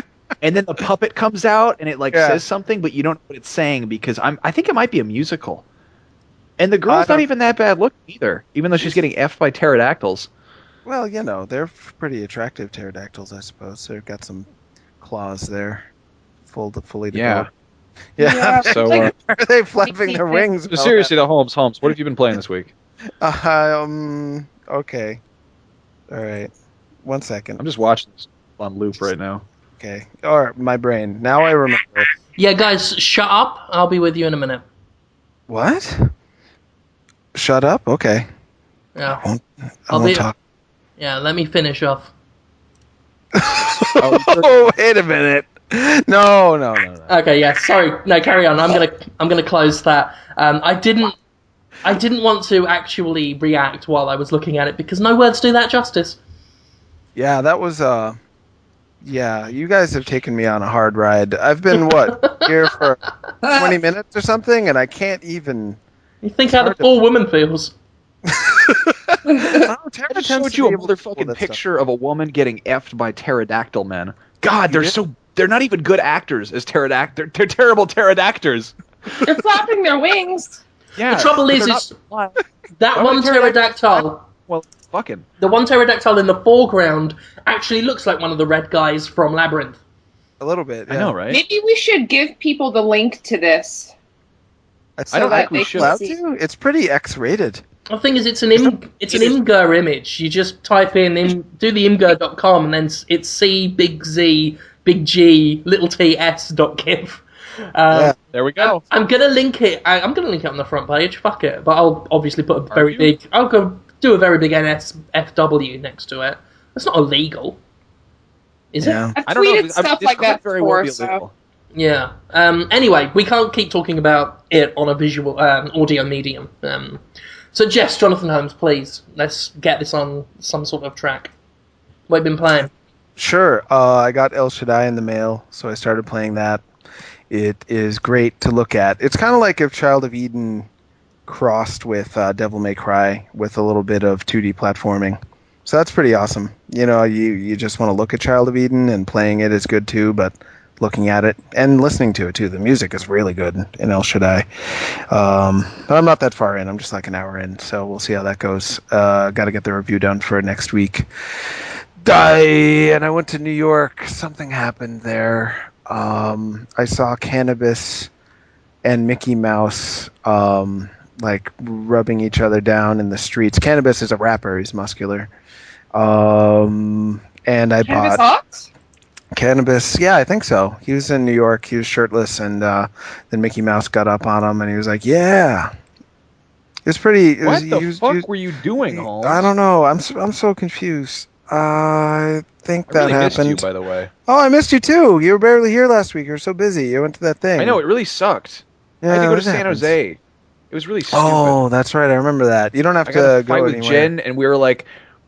And then the puppet comes out and it
Yeah.
says something, but you don't know what it's saying because I think it might be a musical. And the girl's
don't-
not even that bad looking either, even though she's getting effed by pterodactyls.
Well, they're pretty attractive pterodactyls, I suppose. They've got some claws there, fully
Yeah.
developed. Yeah.
So,
like-
Are they flapping their wings?
so seriously, the Holmes, what have you been playing this week?
Okay. All right. 1 second.
I'm just watching this on loop right now.
Okay. All right, my brain. Now I remember.
Yeah, guys, shut up. I'll be with you in a minute.
What? Shut up. Okay.
Yeah,
I
I'll
won't
be-
talk.
yeah. Let me finish off.
Oh, wait a minute. No.
Okay, yeah. Sorry. No, carry on. I'm gonna close that. I didn't want to actually react while I was looking at it because no words do that justice.
Yeah, that was yeah, you guys have taken me on a hard ride. I've been here for 20 minutes or something and I can't even
You think how the
hard to-
poor woman feels?
I just showed you a motherfucking picture of a woman getting effed by pterodactyl men. God, they're not even good actors as pterodactyl. They're terrible pterodactyls.
They're flapping their wings.
Yeah.
The trouble
but
is,
they're
is
not-
that
Why
one
would pterodactyls-
pterodactyl,
well, fucking.
the one pterodactyl in the foreground actually looks like one of the red guys from Labyrinth.
A little bit. Yeah.
I know, right?
Maybe we should give people the link to this.
It's
I don't
so
think
that
we
they
should.
can
allowed
see.
to. It's pretty X-rated.
The thing is, it's an Imgur image. You just type do the imgur.com and then it's C big Z big G little T S .gif.
Yeah.
There we go.
I'm gonna link it. I'm gonna link it on the front page. Fuck it, but I'll obviously put a very
you?
big. I'll go do a very big NSFW next to it. That's not illegal, is it?
Yeah.
I've
I don't know.
tweeted stuff
this
like
could
that
very well
before,
be
so
illegal.
Yeah. Anyway, we can't keep talking about it on a visual audio medium. So, Jess, Jonathan Holmes, please, let's get this on some sort of track. What have you been playing?
Sure. I got El Shaddai in the mail, so I started playing that. It is great to look at. It's kind of like if Child of Eden crossed with Devil May Cry with a little bit of 2D platforming. So that's pretty awesome. You just want to look at Child of Eden, and playing it is good too, but looking at it and listening to it too. The music is really good in El Shaddai. But I'm not that far in. I'm just like an hour in, so we'll see how that goes. Got to get the review done for next week. And I went to New York. Something happened there. I saw Cannabis and Mickey Mouse like rubbing each other down in the streets. Cannabis is a rapper. He's muscular. And I
Cannabis
bought
Ox?
Cannabis. Yeah, I think so. He was in New York. He was shirtless, and then Mickey Mouse got up on him, and he was like, "Yeah." It was pretty.
What the fuck were you doing, Holmes?
I don't know. I'm so confused. I think
I
that
really
happened.
missed you, by the way.
Oh, I missed you too. You were barely here last week. You were so busy. You went to that thing.
I know, it really sucked.
Yeah,
I had to go to
it
San
happens.
Jose. It was really stupid.
Oh, that's right. I remember that. You don't have
I got in
to
a fight
go
with
anywhere.
Jen, and we were like,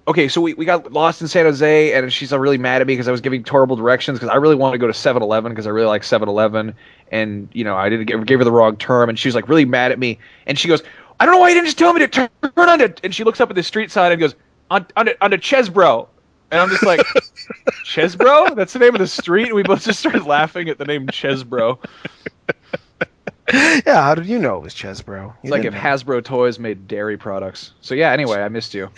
okay, so we got lost in San Jose, and she's really mad at me because I was giving horrible directions because I really wanted to go to 7-Eleven because I really like 7-Eleven, and I didn't gave her the wrong term, and she was like really mad at me, and she goes, I don't know why you didn't just tell me to turn on it, and she looks up at the street sign and goes, on to Chesbro. And I'm just like, Chesbro? That's the name of the street? And we both just started laughing at the name Chesbro.
Yeah, how did you know it was Chesbro?
It's like if Hasbro Toys made dairy products. So yeah, anyway, I missed you.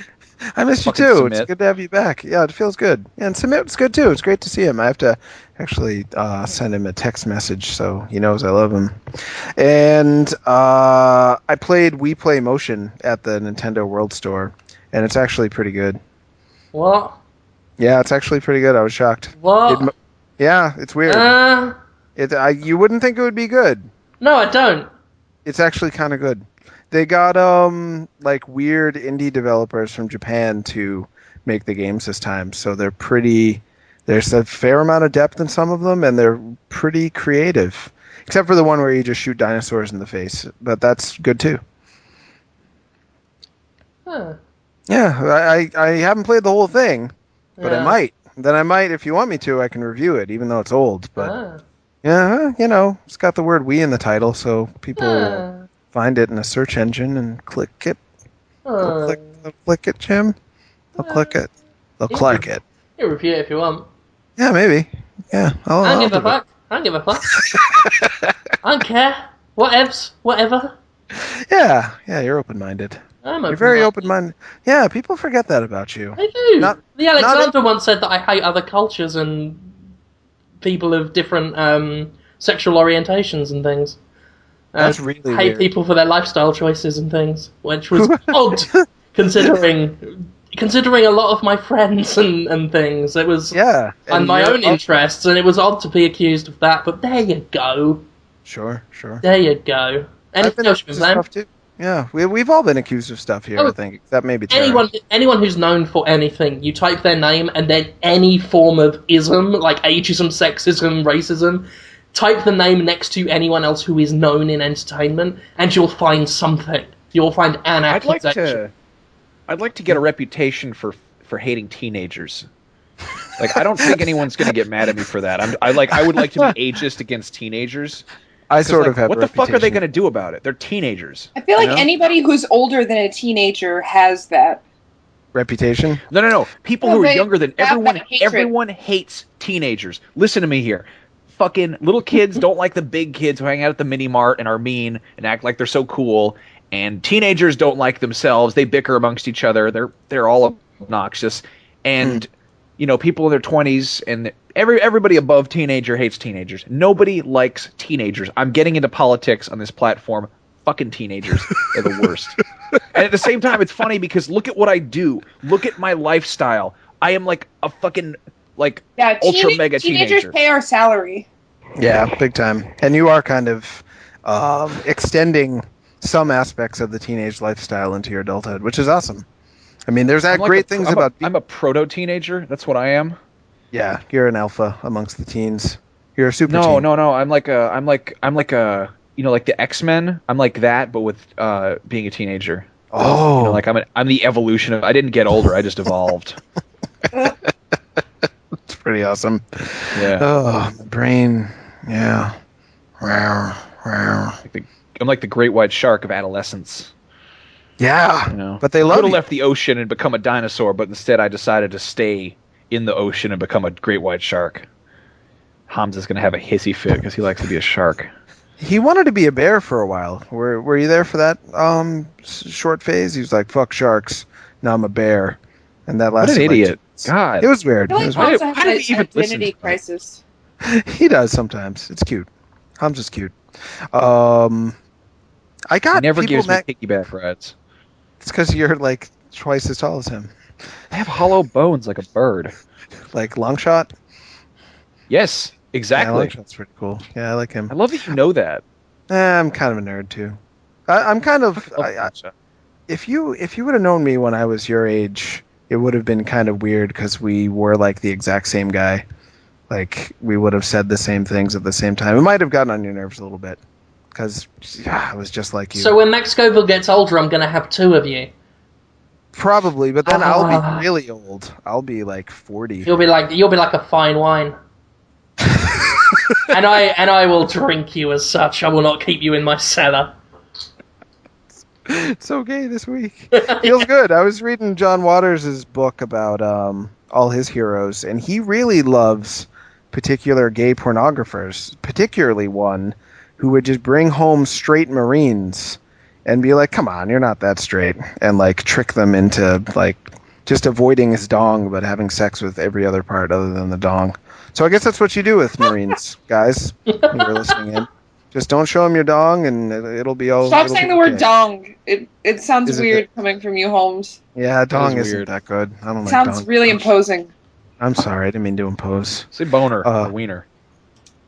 I missed you
Fucking
too.
Submit.
It's good to have you back. Yeah, it feels good. Yeah, and Submit's good too. It's great to see him. I have to actually send him a text message so he knows I love him. And I played We Play Motion at the Nintendo World Store, and it's actually pretty good.
What?
Yeah, it's actually pretty good. I was shocked.
What?
Yeah, it's weird. You wouldn't think it would be good.
No, I don't.
It's actually kind of good. They got like weird indie developers from Japan to make the games this time, so they're pretty. There's a fair amount of depth in some of them, and they're pretty creative. Except for the one where you just shoot dinosaurs in the face, but that's good too.
Huh.
Yeah, I haven't played the whole thing, but I
Yeah.
might. Then I might, if you want me to, I can review it, even though it's old. But
Ah.
yeah, it's got the word "we" in the title, so people will
Ah.
find it in a search engine and click it.
Ah.
They'll click it, Jim. They'll click it. They'll
Yeah.
click it.
You review it if you want.
Yeah, maybe. Yeah,
I
I'll
don't give a
do it.
fuck. I don't give a fuck. I don't care. Whatevs. Whatever.
Yeah, you're open-minded.
I'm
You're very
open-minded.
open-minded. Yeah, people forget that about you.
I do.
Not-
the Alexander once said that I hate other cultures and people of different sexual orientations and things.
That's really
hate
weird.
people for their lifestyle choices and things, which was odd, considering a lot of my friends and things. It was
Yeah.
and my
you're
own interests, and it was odd to be accused of that. But there you go.
Sure.
There you go.
I've
Anything
been
else you
accused
can
of
say?
stuff too. Yeah, we've all been accused of stuff here,
Oh,
I think. Except maybe Tara.
Anyone who's known for anything, you type their name and then any form of ism, like ageism, sexism, racism, type the name next to anyone else who is known in entertainment, and you'll find something. You'll find an
I'd like
accusation.
to get a reputation for hating teenagers. Like, I don't think anyone's going to get mad at me for that. I would like to be ageist against teenagers.
I sort of have
What
a
the fuck are they
reputation.
going to do about it? They're teenagers.
I feel like
Yeah.
anybody who's older than a teenager has that.
Reputation?
No. People
No,
who are
they
younger than
have
everyone.
that hatred.
Everyone hates teenagers. Listen to me here. Fucking little kids don't like the big kids who hang out at the mini mart and are mean and act like they're so cool. And teenagers don't like themselves. They bicker amongst each other. They're all obnoxious. And people in their 20s and everybody above teenager hates teenagers. Nobody likes teenagers. I'm getting into politics on this platform. Fucking teenagers. They're the worst. And at the same time, it's funny because look at what I do. Look at my lifestyle. I am like a fucking
Yeah,
ultra mega
teenagers
teenager.
pay our salary.
Yeah, big time. And you are kind of extending some aspects of the teenage lifestyle into your adulthood, which is awesome. I mean, there's
I'm like
great things about...
I'm a proto teenager. That's what I am.
Yeah, you're an alpha amongst the teens. You're a super
No.
teen.
I'm like a like the X-Men. I'm like that, but with being a teenager.
Oh.
I'm the evolution of. I didn't get older. I just evolved.
It's pretty awesome.
Yeah.
Oh, my brain. Yeah. Wow.
I'm like the great white shark of adolescence.
Yeah,
You know,
but they
I
love
could have
you.
left the ocean and become a dinosaur, but instead I decided to stay in the ocean and become a great white shark. Hamza's gonna have a hissy fit because he likes to be a shark.
He wanted to be a bear for a while. Were you there for that short phase? He was like, "Fuck sharks." Now I'm a bear, and that
What an
lasted like 2
idiot!
months.
God,
It was weird.
I feel
It
like
was weird.
Hamza
Why did
has
we
an
even listen to
identity
that?
crisis.
He does sometimes. It's cute. Hamza's cute. Um, I
he
got
never
people
gives me
next.
piggyback rides.
It's because you're like twice as tall as him.
I have hollow bones like a bird.
Like long shot.
Yes,
Yeah, long
exactly.
shot's pretty cool. Yeah, I like him.
I love that you know that.
I'm kind of a nerd too. I'm kind of.
I love Longshot.
If you would have known me when I was your age, it would have been kind of weird because we were like the exact same guy. Like we would have said the same things at the same time. It might have gotten on your nerves a little bit because I was just like you.
So when Max Scoville gets older, I'm going to have two of you.
Probably, but then I'll
Ah.
be really old. I'll be like 40.
You'll be like a fine wine. and I will drink you as such. I will not keep you in my cellar.
It's okay this week. Feels good. I was reading John Waters' book about all his heroes, and he really loves particular gay pornographers, particularly one who would just bring home straight Marines and be like, "Come on, you're not that straight," and like trick them into like just avoiding his dong but having sex with every other part other than the dong. So I guess that's what you do with Marines, guys. Who are listening in. Just don't show them your dong, and it'll be all.
Stop
it'll
saying
be
the word
okay.
dong. It sounds
Is it
weird coming from you, Holmes.
Yeah, dong
is
isn't
weird.
that good. I don't
It
like
sounds
dong.
really imposing.
I'm sorry, I didn't mean to impose.
Say boner
Uh,
or wiener.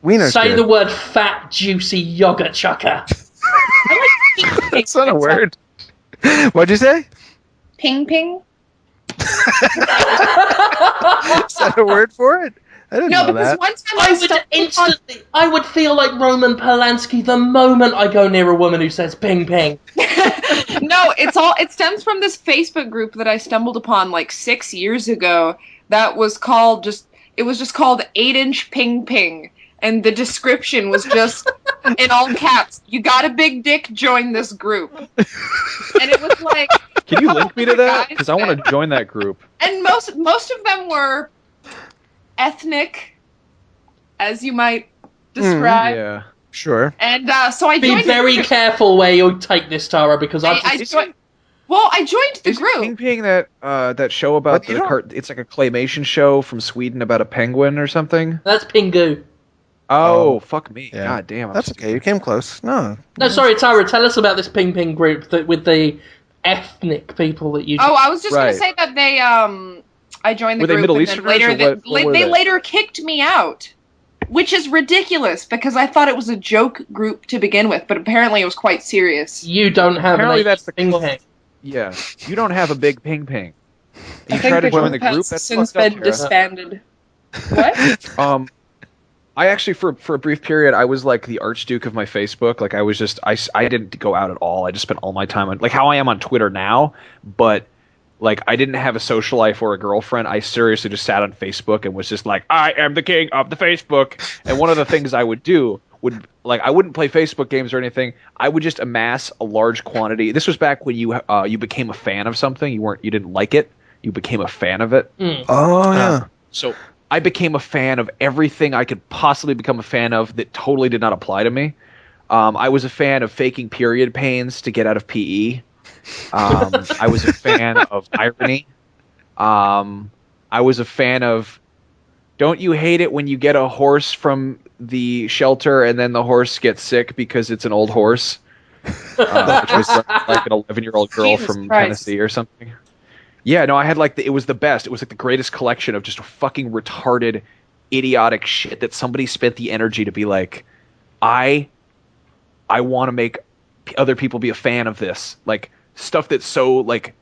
Wiener's
Say
good.
the word fat, juicy yogurt chucker.
I like ping ping.
That's not a word.
What'd you say?
Ping ping.
Is that a word for it? I didn't
No,
know
because
that.
one time
I
I
would
stumbled upon
instantly, I would feel like Roman Polanski the moment I go near a woman who says ping ping.
No, it stems from this Facebook group that I stumbled upon like 6 years ago that was called it was just called 8-inch ping ping. And the description was just in all caps, "You got a big dick, join this group." And it was like
Can you link me to that?
guys
Because I want to join that group.
and most of them were ethnic, as you might describe.
Yeah.
Sure.
And so I
Be
joined
very
the group.
careful where you take this, Tara, because
I joined the
Is
group.
Ping Ping that show about
But you
the
don't-
cart? It's like a claymation show from Sweden about a penguin or something.
That's Pingu.
Oh, fuck me!
Yeah.
God damn, I'm
That's okay. You came close. No.
No, sorry, Tara, tell us about this ping ping group with the ethnic people that you.
Oh, I was just
Right.
gonna say that they I joined the
Were they
group
Middle
and then
Easterners
later
or what were
they
they?
later kicked me out. Which is ridiculous because I thought it was a joke group to begin with, but apparently it was quite serious.
You don't have
Apparently
an
that's the
ping
close-
ping.
Yeah, you don't have a big Ping Ping.
I
You
think
try to
the
join the
group
group.
has
That's
since
fucked up,
been
Tara.
disbanded. What?
I actually, for a brief period, I was like the Archduke of my Facebook. Like I was just, I didn't go out at all. I just spent all my time on, like how I am on Twitter now, but like I didn't have a social life or a girlfriend. I seriously just sat on Facebook and was just like, I am the king of the Facebook. And one of the things I would do would, like, I wouldn't play Facebook games or anything. I would just amass a large quantity. This was back when you became a fan of something. You didn't like it. You became a fan of it.
Oh yeah.
So I became a fan of everything I could possibly become a fan of that totally did not apply to me. I was a fan of faking period pains to get out of PE. I was a fan of irony. I was a fan of, don't you hate it when you get a horse from the shelter and then the horse gets sick because it's an old horse? Which was like an 11-year-old girl
Jesus
from
Christ.
Tennessee or something. Yeah, no, I had like it was the best. It was like the greatest collection of just fucking retarded, idiotic shit that somebody spent the energy to be like, I want to make other people be a fan of this. Like stuff that's so like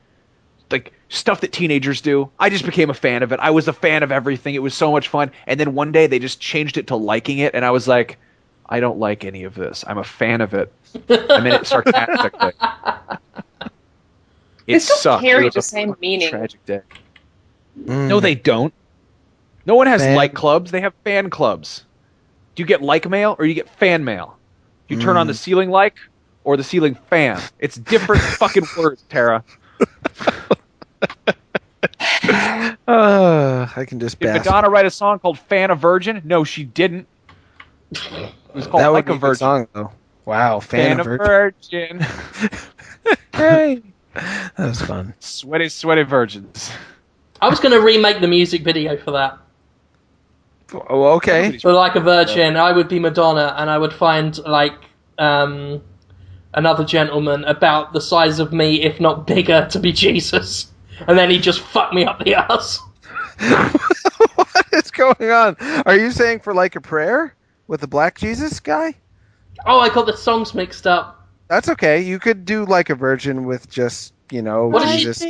stuff that teenagers do. I just became a fan of it. I was a fan of everything. It was so much fun. And then one day they just changed it to liking it, and I was like, I don't like any of this. I'm a fan of it. I meant it sarcastically.
They still
sucked. It
carry
was
the
a
same
fucking
meaning.
tragic day.
Mm.
No, they don't. No one has
Fan-
like clubs. They have fan clubs. Do you get like mail or do you get fan mail? Do you turn on the ceiling like or the ceiling fan. It's different fucking words, Tara.
I can just
Did
bask.
Madonna write a song called Fan a Virgin? No, she didn't. It was called
That would
Like
be
a
a good
Virgin.
song, though. Wow,
Fan a Virgin.
Hey, that was fun.
Sweaty, sweaty virgins.
I was going to remake the music video for that.
Oh, okay.
For Like a Virgin, I would be Madonna, and I would find, like, another gentleman about the size of me, if not bigger, to be Jesus. And then he'd just fuck me up the ass.
What is going on? Are you saying for Like a Prayer with the Black Jesus guy?
Oh, I got the songs mixed up.
That's okay. You could do Like a Virgin with just,
What did
Jesus.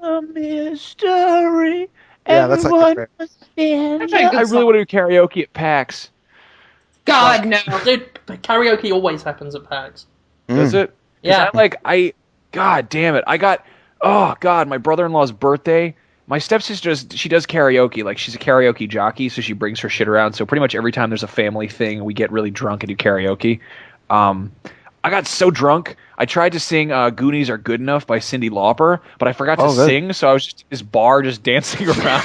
A mystery.
Yeah, that's Like a Prayer.
I really want to do karaoke at PAX.
God, no.
Dude, karaoke always happens at PAX.
Does it? 'Cause
Yeah.
God damn it. Oh God, my brother-in-law's birthday. My stepsister she does karaoke. Like, she's a karaoke jockey, so she brings her shit around. So pretty much every time there's a family thing, we get really drunk and do karaoke. I got so drunk, I tried to sing Goonies Are Good Enough by Cyndi Lauper, but I forgot to sing, so I was just in this bar just dancing around.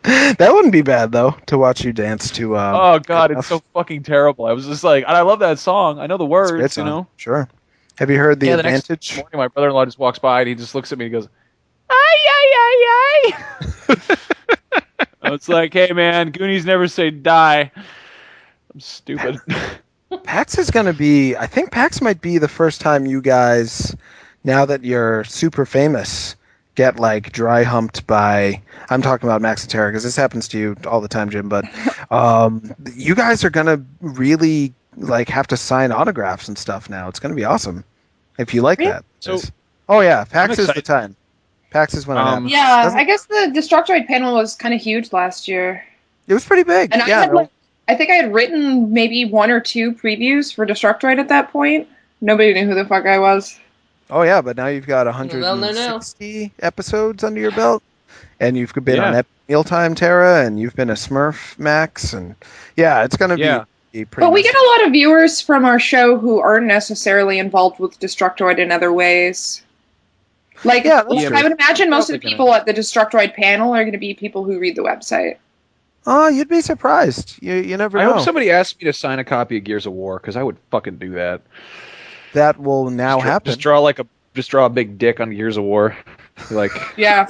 That wouldn't be bad, though, to watch you dance to.
Oh God, it's so fucking terrible. I was just like, and I love that song. I know the
It's a great
words,
song.
you know.
Sure. Have you heard The
The next
Advantage?
morning, my brother-in-law just walks by and he just looks at me and goes, "Ay ay ay ay." I was like, "Hey man, Goonies never say die." I'm stupid.
PAX is going to be. I think PAX might be the first time you guys, now that you're super famous, get like dry humped by. I'm talking about Max and Tara because this happens to you all the time, Jim. But you guys are going to really like have to sign autographs and stuff now. It's going to be awesome if you like that.
So-
oh yeah, PAX is the
excited.
time. PAX is when it happens.
Yeah,
Doesn't-
I guess the Destructoid panel was kind of huge last year.
It was pretty big.
And
yeah,
I think I had written maybe 1 or 2 previews for Destructoid at that point. Nobody knew who the fuck I was.
Oh yeah, but now you've got
They'll know now.
160 episodes under your belt, and you've been on
Yeah.
Mealtime Tara, and you've been a Smurf Max, and yeah, it's gonna
Yeah.
be pretty.
But we
much-
get a lot of viewers from our show who aren't necessarily involved with Destructoid in other ways. Like,
Yeah, that's
I would imagine most of the
Probably
people at the Destructoid panel are going to be people who read the website.
Oh, you'd be surprised. You never
I
know.
hope somebody asked me to sign a copy of Gears of War because I would fucking do that.
That will now
Just
happen.
Just draw a big dick on Gears of War. Like,
Yeah,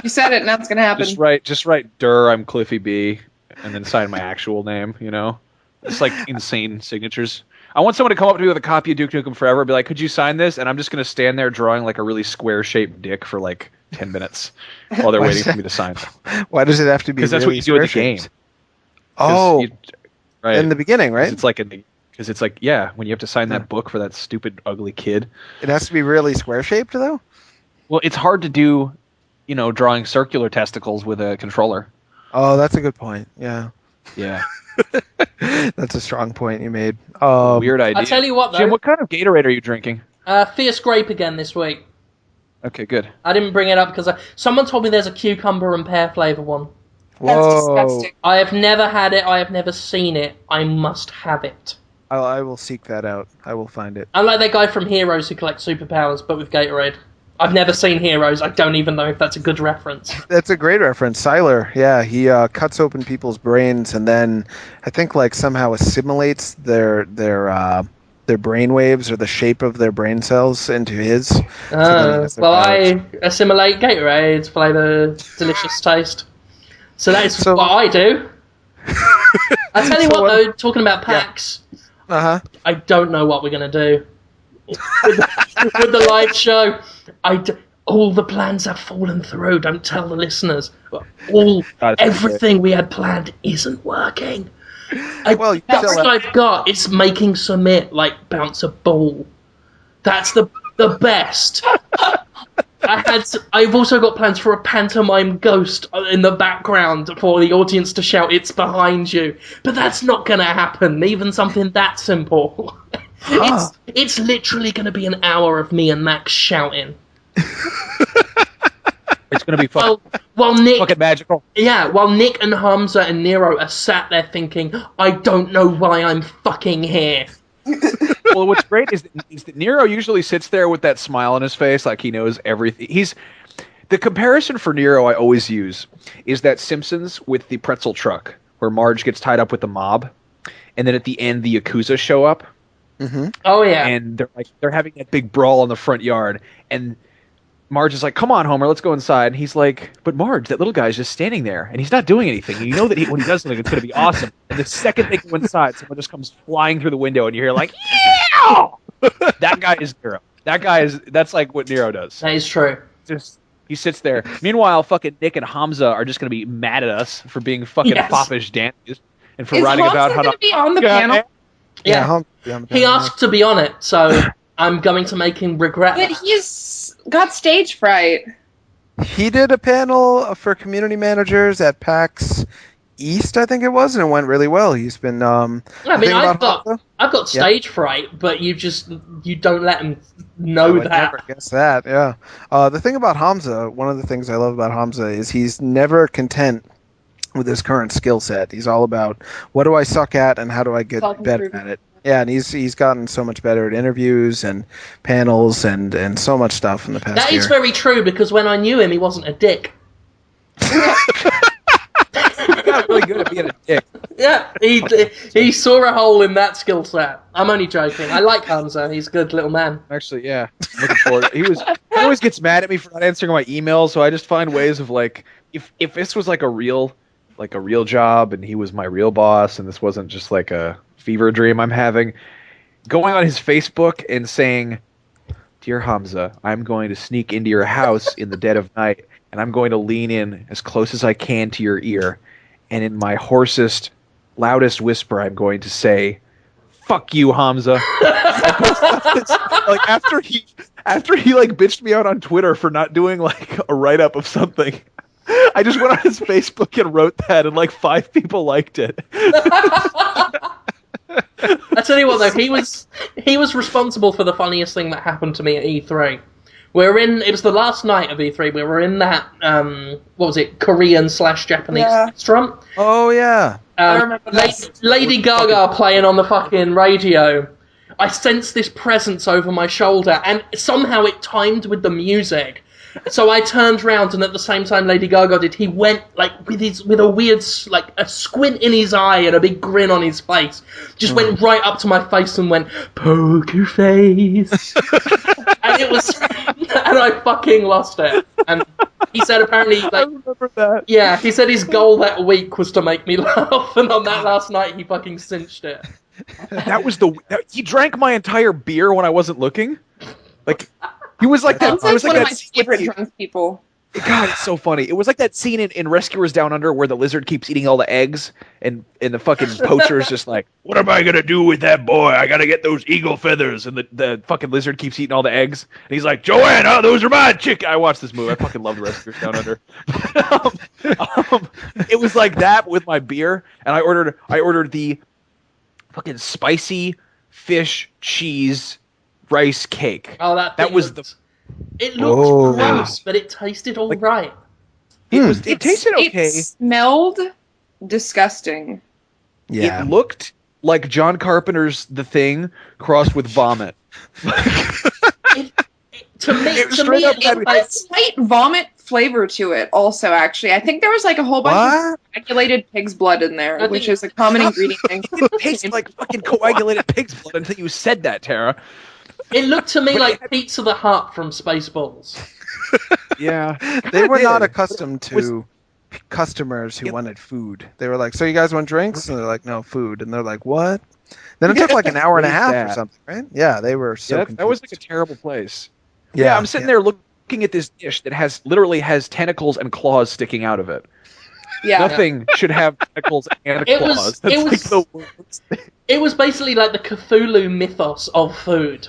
you said it, now it's going to happen.
just write "Durr, I'm Cliffy B," and then sign my actual name. You know, it's like insane signatures. I want someone to come up to me with a copy of Duke Nukem Forever, and be like, "Could you sign this?" And I'm just gonna stand there drawing like a really square-shaped dick for like 10 minutes while they're waiting for me to sign.
Why does it have to be?
Because that's
really
what you do in the game.
square-shaped? Oh,
right.
in the beginning, right?
Because it's like, yeah, when you have to sign that book for that stupid ugly kid.
It has to be really square-shaped, though.
Well, it's hard to do, drawing circular testicles with a controller.
Oh, that's a good point. Yeah,
Yeah.
that's a strong point you made.
Weird idea.
I'll tell you what, though.
Jim, what kind of Gatorade are you drinking?
Fierce Grape again this week.
Okay, good.
I didn't bring it up because someone told me there's a cucumber and pear flavour one.
That's
Whoa.
disgusting.
I have never had it. I have never seen it. I must have it.
I will seek that out. I will find it.
I'm like that guy from Heroes who collects superpowers, but with Gatorade. I've never seen Heroes. I don't even know if that's a good reference.
That's a great reference. Siler, yeah, he cuts open people's brains and then I think like somehow assimilates their brain waves or the shape of their brain cells into his.
Well, I assimilate Gatorade's flavour, delicious taste. So that is what I do. I tell you what, though, talking about PAX, I don't know what we're going to do with the live show. All the plans have fallen through. Don't tell the listeners. Everything we had planned isn't working.
Well,
That's what I've got. It's making submit like bounce a ball. That's the best. I've also got plans for a pantomime ghost in the background for the audience to shout, "It's behind you." But that's not going to happen. Even something that simple. It's literally going to be an hour of me and Max shouting.
It's going to be fucking magical.
Yeah, while Nick and Hamza and Nero are sat there thinking, "I don't know why I'm fucking here."
Well, what's great is that Nero usually sits there with that smile on his face, like he knows everything. The comparison for Nero I always use is that Simpsons with the pretzel truck, where Marge gets tied up with the mob, and then at the end the Yakuza show up,
Oh yeah.
and they're having that big brawl in the front yard, and Marge is like, "Come on, Homer, let's go inside." And he's like, "But Marge, that little guy's just standing there, and he's not doing anything. You know that when he does something, it's going to be awesome." And the second they go inside, someone just comes flying through the window, and you hear like, "Yeah!" That guy is Nero. That's like what Nero does.
That is true.
Just he sits there. Meanwhile, fucking Nick and Hamza are just going to be mad at us for being fucking foppish dandies and for
Is
writing
Hamza
about how
gonna be on the panel?
Yeah. He asked to be on it, so I'm going to make him regret
But
that.
he's got stage fright.
He did a panel for community managers at PAX East, I think it was, and it went really well. He's been.
I mean, I've got stage fright, but you don't let him know
I would
that.
never guess that. Yeah. The thing about Hamza, one of the things I love about Hamza is he's never content with his current skill set. He's all about what do I suck at and how do I get better at it. Yeah, and he's gotten so much better at interviews and panels and so much stuff in the past
That
year.
is very true, because when I knew him, he wasn't a dick.
He got really good at being a dick.
Yeah, he saw a hole in that skill set. I'm only joking. I like Hamza. He's a good little man.
Actually, yeah, I'm looking forward. He always gets mad at me for not answering my emails, so I just find ways of like, if this was like a real job and he was my real boss and this wasn't just like a fever dream I'm having, going on his Facebook and saying, "Dear Hamza, I'm going to sneak into your house in the dead of night and I'm going to lean in as close as I can to your ear, and in my hoarsest, loudest whisper I'm going to say, 'Fuck you, Hamza.'" Like after he like bitched me out on Twitter for not doing like a write up of something, I just went on his Facebook and wrote that, and like 5 people liked it.
I tell you what, though, he was responsible for the funniest thing that happened to me at E3. It was the last night of E3. We were in that what was it, Korean/Japanese restaurant.
Oh yeah.
I remember that.
Lady Gaga playing on the fucking radio. I sensed this presence over my shoulder, and somehow it timed with the music. So I turned round, and at the same time Lady Gaga did, he went like with a weird like a squint in his eye and a big grin on his face. Just went right up to my face and went, "Poker face," and it was, and I fucking lost it. And he said apparently,
I remember that.
yeah, he said his goal that week was to make me laugh, and on that last night he fucking cinched it.
That was he drank my entire beer when I wasn't looking. Like he was like that.
Sounds like one of my
scene
favorite drunk people.
God, it's so funny. It was like that scene in Rescuers Down Under where the lizard keeps eating all the eggs, and the fucking poacher is just like, "What am I gonna do with that boy? I gotta get those eagle feathers." And the fucking lizard keeps eating all the eggs, and he's like, "Joanna, those are my chicken." I watched this movie. I fucking loved Rescuers Down Under. It was like that with my beer, and I ordered the fucking spicy fish cheese rice cake.
Oh, that
was
It looked gross, but it tasted all right.
It tasted okay.
It smelled disgusting.
Yeah.
It looked like John Carpenter's The Thing crossed with vomit.
To me,
It had a slight vomit flavor to it also, actually. I think there was like a whole bunch of coagulated pig's blood in there, which is a common ingredient.
It tasted like fucking coagulated pig's blood until you said that, Tara.
It looked to me like Pizza the Hut from Spaceballs.
Yeah.
They were not accustomed to customers who wanted food. They were like, "So you guys want drinks?" And they're like, "No, food." And they're like, "What?" Then it took like an hour and a half or something, right? Yeah, they were so confused.
That was like a terrible place.
Yeah,
I'm sitting there looking at this dish that literally has tentacles and claws sticking out of it.
Yeah.
Nothing should have tentacles and claws. That's like the worst thing.
It was basically like the Cthulhu mythos of food.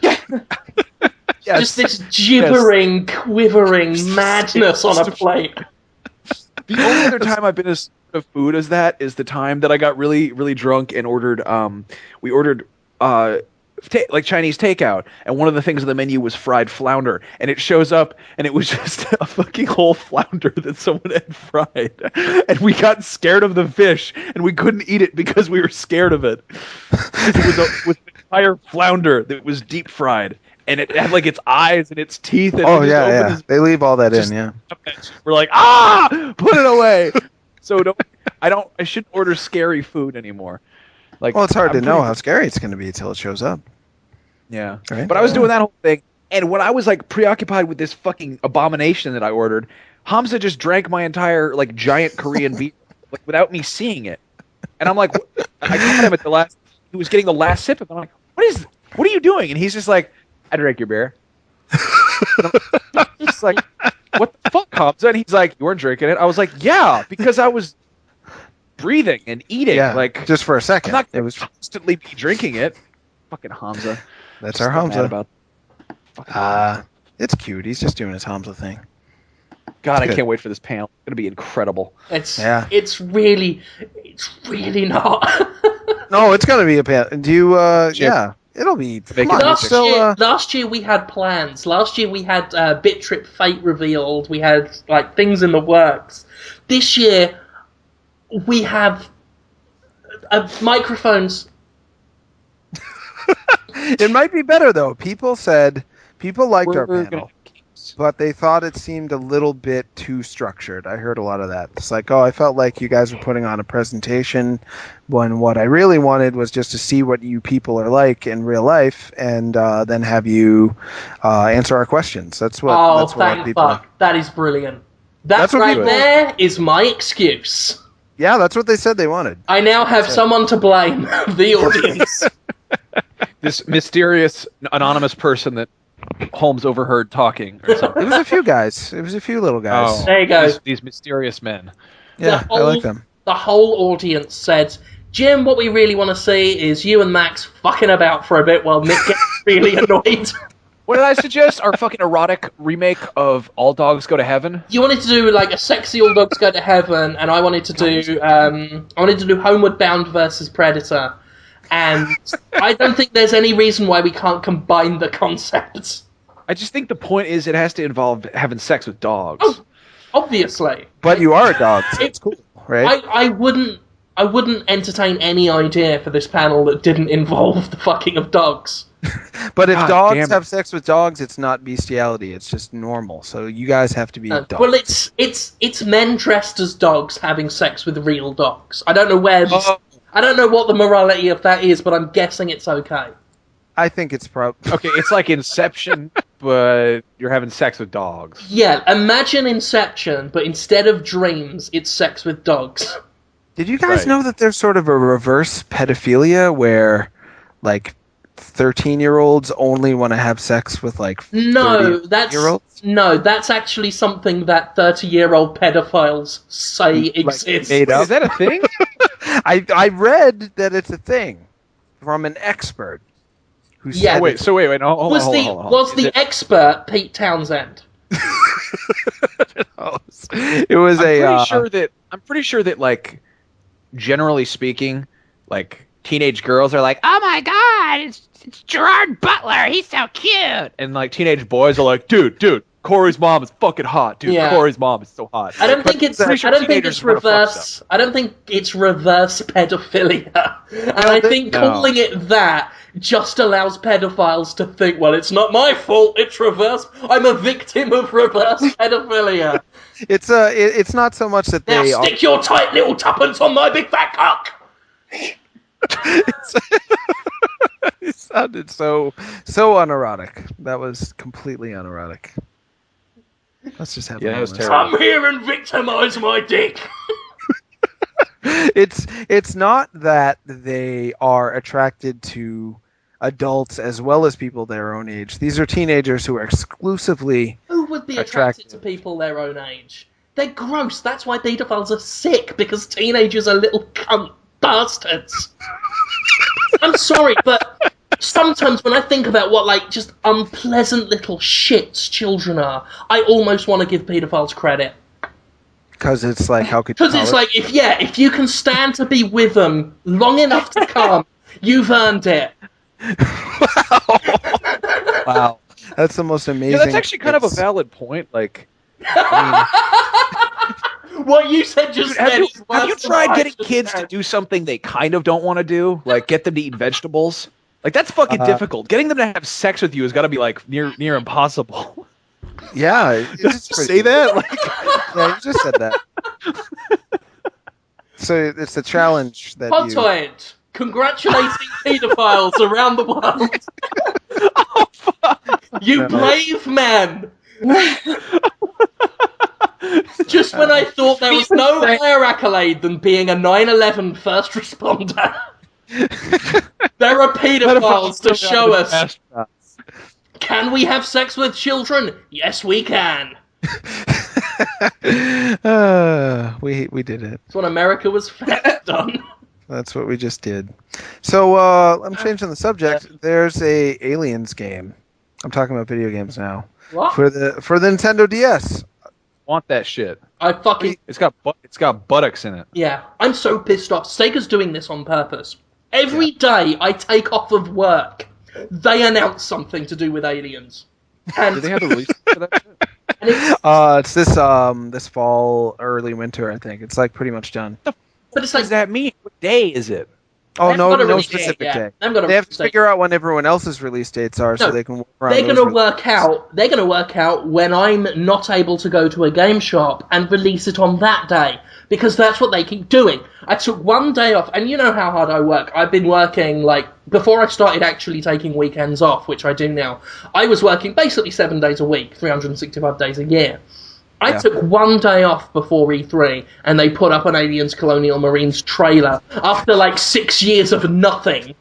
Just this gibbering, quivering madness on a plate.
The only other time I've been as of food as that is the time that I got really, really drunk and ordered. We ordered like Chinese takeout, and one of the things on the menu was fried flounder, and it shows up, and it was just a fucking whole flounder that someone had fried, and we got scared of the fish, and we couldn't eat it because we were scared of it. It was entire flounder that was deep fried, and it had like its eyes and its teeth. And
Oh
we just
yeah,
opened
yeah.
his-
They leave all that
just-
in. Yeah.
We're like, ah, put it away. So I shouldn't order scary food anymore. Like,
Well, it's hard
I'm
to know
pretty-
how scary it's going to be until it shows up.
Yeah.
Right?
But I was doing that whole thing, and when I was like preoccupied with this fucking abomination that I ordered, Hamza just drank my entire like giant Korean beer like without me seeing it. And I'm like, I caught him at the last. He was getting the last sip of it. I'm like, what are you doing? And he's just like, I drank your beer. It's like, what the fuck, Hamza? And he's like, you weren't drinking it. I was like, yeah, because I was breathing and eating.
Yeah,
Like,
just for a
I'm
second.
not
It
going
was.
to constantly be drinking it. Fucking Hamza.
That's
Just
our
so mad
Hamza.
about.
It's cute. He's just doing his Hamza thing.
God, I
good.
can't wait for this panel. It's going to be incredible.
It's really not.
No, it's going to be a pan. Do you? Yeah, it'll be.
Make
Come
it
on,
last,
still,
year, last year we had plans. Last year we had Bit Trip Fate revealed. We had like things in the works. This year we have microphones.
It might be better though. People liked our
We're
panel,
gonna-
but they thought it seemed a little bit too structured. I heard a lot of that. It's like, oh, I felt like you guys were putting on a presentation when what I really wanted was just to see what you people are like in real life, and then have you answer our questions. That's what.
Oh,
that's what a lot of
thank
people.
fuck! That is brilliant. That
That's what
right
people-
there is my excuse.
Yeah, that's what they said they wanted.
I now have someone to blame. The audience.
This mysterious anonymous person that Holmes overheard talking or something.
It was a few guys. It was a few little guys.
Oh,
There you go.
These mysterious men.
Yeah,
The
I like
whole-
them.
The whole audience said, Jim, what we really want to see is you and Max fucking about for a bit while Nick gets really annoyed.
What did I suggest? Our fucking erotic remake of All Dogs Go to Heaven?
You wanted to do like a sexy All Dogs Go to Heaven, and I wanted to do Homeward Bound versus Predator. And I don't think there's any reason why we can't combine the concepts.
I just think the point is it has to involve having sex with dogs.
Oh, obviously.
But you are a dog, so it's cool, right?
I wouldn't entertain any idea for this panel that didn't involve the fucking of dogs.
But if
God damn
dogs
it.
have sex with dogs, it's not bestiality. It's just normal. So you guys have to be dogs.
Well, it's men dressed as dogs having sex with real dogs. I don't know where. I don't know what the morality of that is, but I'm guessing it's okay.
I think it's probably.
Okay, it's like Inception, but you're having sex with dogs.
Yeah, imagine Inception, but instead of dreams, it's sex with dogs.
Did you guys
Right.
know that there's sort of a reverse pedophilia where, like, 13-year-olds only want to have sex with like
No,
30-year-olds?
that's actually something that 30-year-old pedophiles say exists.
made
Wait,
up?
is that a thing?
I read that it's a thing from an expert who
Yeah.
said
wait, no, hold
Was
on,
the
hold on.
was
Is
the
it-
expert Pete Townsend?
it was
I'm pretty sure that like generally speaking, like teenage girls are like, "Oh my god, it's Gerard Butler. He's so cute." And like teenage boys are like, "Dude, Corey's mom is fucking hot. Dude,
Yeah.
Corey's mom is so hot."
I don't think it's.
pretty sure
I don't think
teenagers
it's
wanna fuck
reverse. I don't think it's reverse pedophilia, and I think
no.
calling it that just allows pedophiles to think, well, it's not my fault. It's reverse. I'm a victim of reverse pedophilia.
it's not so much that
Now
they
stick your tight little tuppence on my big fat cock.
it sounded so unerotic. That was completely unerotic. Let's just have
Yeah,
a
that was
moment.
terrible.
Come here and victimize my dick.
It's not that they are attracted to adults as well as people their own age. These are teenagers who are exclusively
Who would be attracted to
Attractive.
people their own age? They're gross. That's why pedophiles are sick, because teenagers are little cunt bastards. I'm sorry, but sometimes when I think about what, like, just unpleasant little shits children are, I almost want to give pedophiles credit.
because it's like, how could you
Because it's like, if you can stand to be with them long enough to come, you've earned it.
Wow.
that's the most amazing.
Yeah, that's actually kind of a
it's-
valid point. Like,
What you said just
have
then
you,
is
have you
worse than
tried
what I
getting
just
kids
said.
to do something they kind of don't want to do? Like, get them to eat vegetables? Like that's fucking difficult. Getting them to have sex with you has got to be like near impossible.
Yeah, it's just
Say that? Like,
Yeah, you just said that. So it's a challenge that you.
Podtoid, congratulating paedophiles around the world.
oh fuck!
You
No.
brave man. Just when I thought there was no higher accolade than being a 9/11 first responder, there are paedophiles to show us. Can we have sex with children? Yes, we can.
We did it.
That's what America was done.
That's what we just did. So I'm changing the subject. There's a Aliens game. I'm talking about video games now.
What?
For the Nintendo DS.
Want that shit?
I fucking
It's got buttocks in it.
yeah. I'm so pissed off. Sega's doing this on purpose. Every day I take off of work, they announce something to do with aliens. And
Do they have a release for that shit?
and it's,
It's this fall, early winter, I think. It's like pretty much done.
but it's
What
like
does that mean? What day is it?
Oh
They
no,
haven't got a
no
release date
specific
yet.
day.
They haven't got a
They have
release
to
date.
figure out when everyone else's release dates are, so
No,
they can work around
They're
those
gonna work out. They're gonna work out when I'm not able to go to a game shop and release it on that day, because that's what they keep doing. I took one day off, and you know how hard I work. I've been working like before I started actually taking weekends off, which I do now. I was working basically 7 days a week, 365 days a year. I took one day off before E3, and they put up an Aliens Colonial Marines trailer after like 6 years of nothing.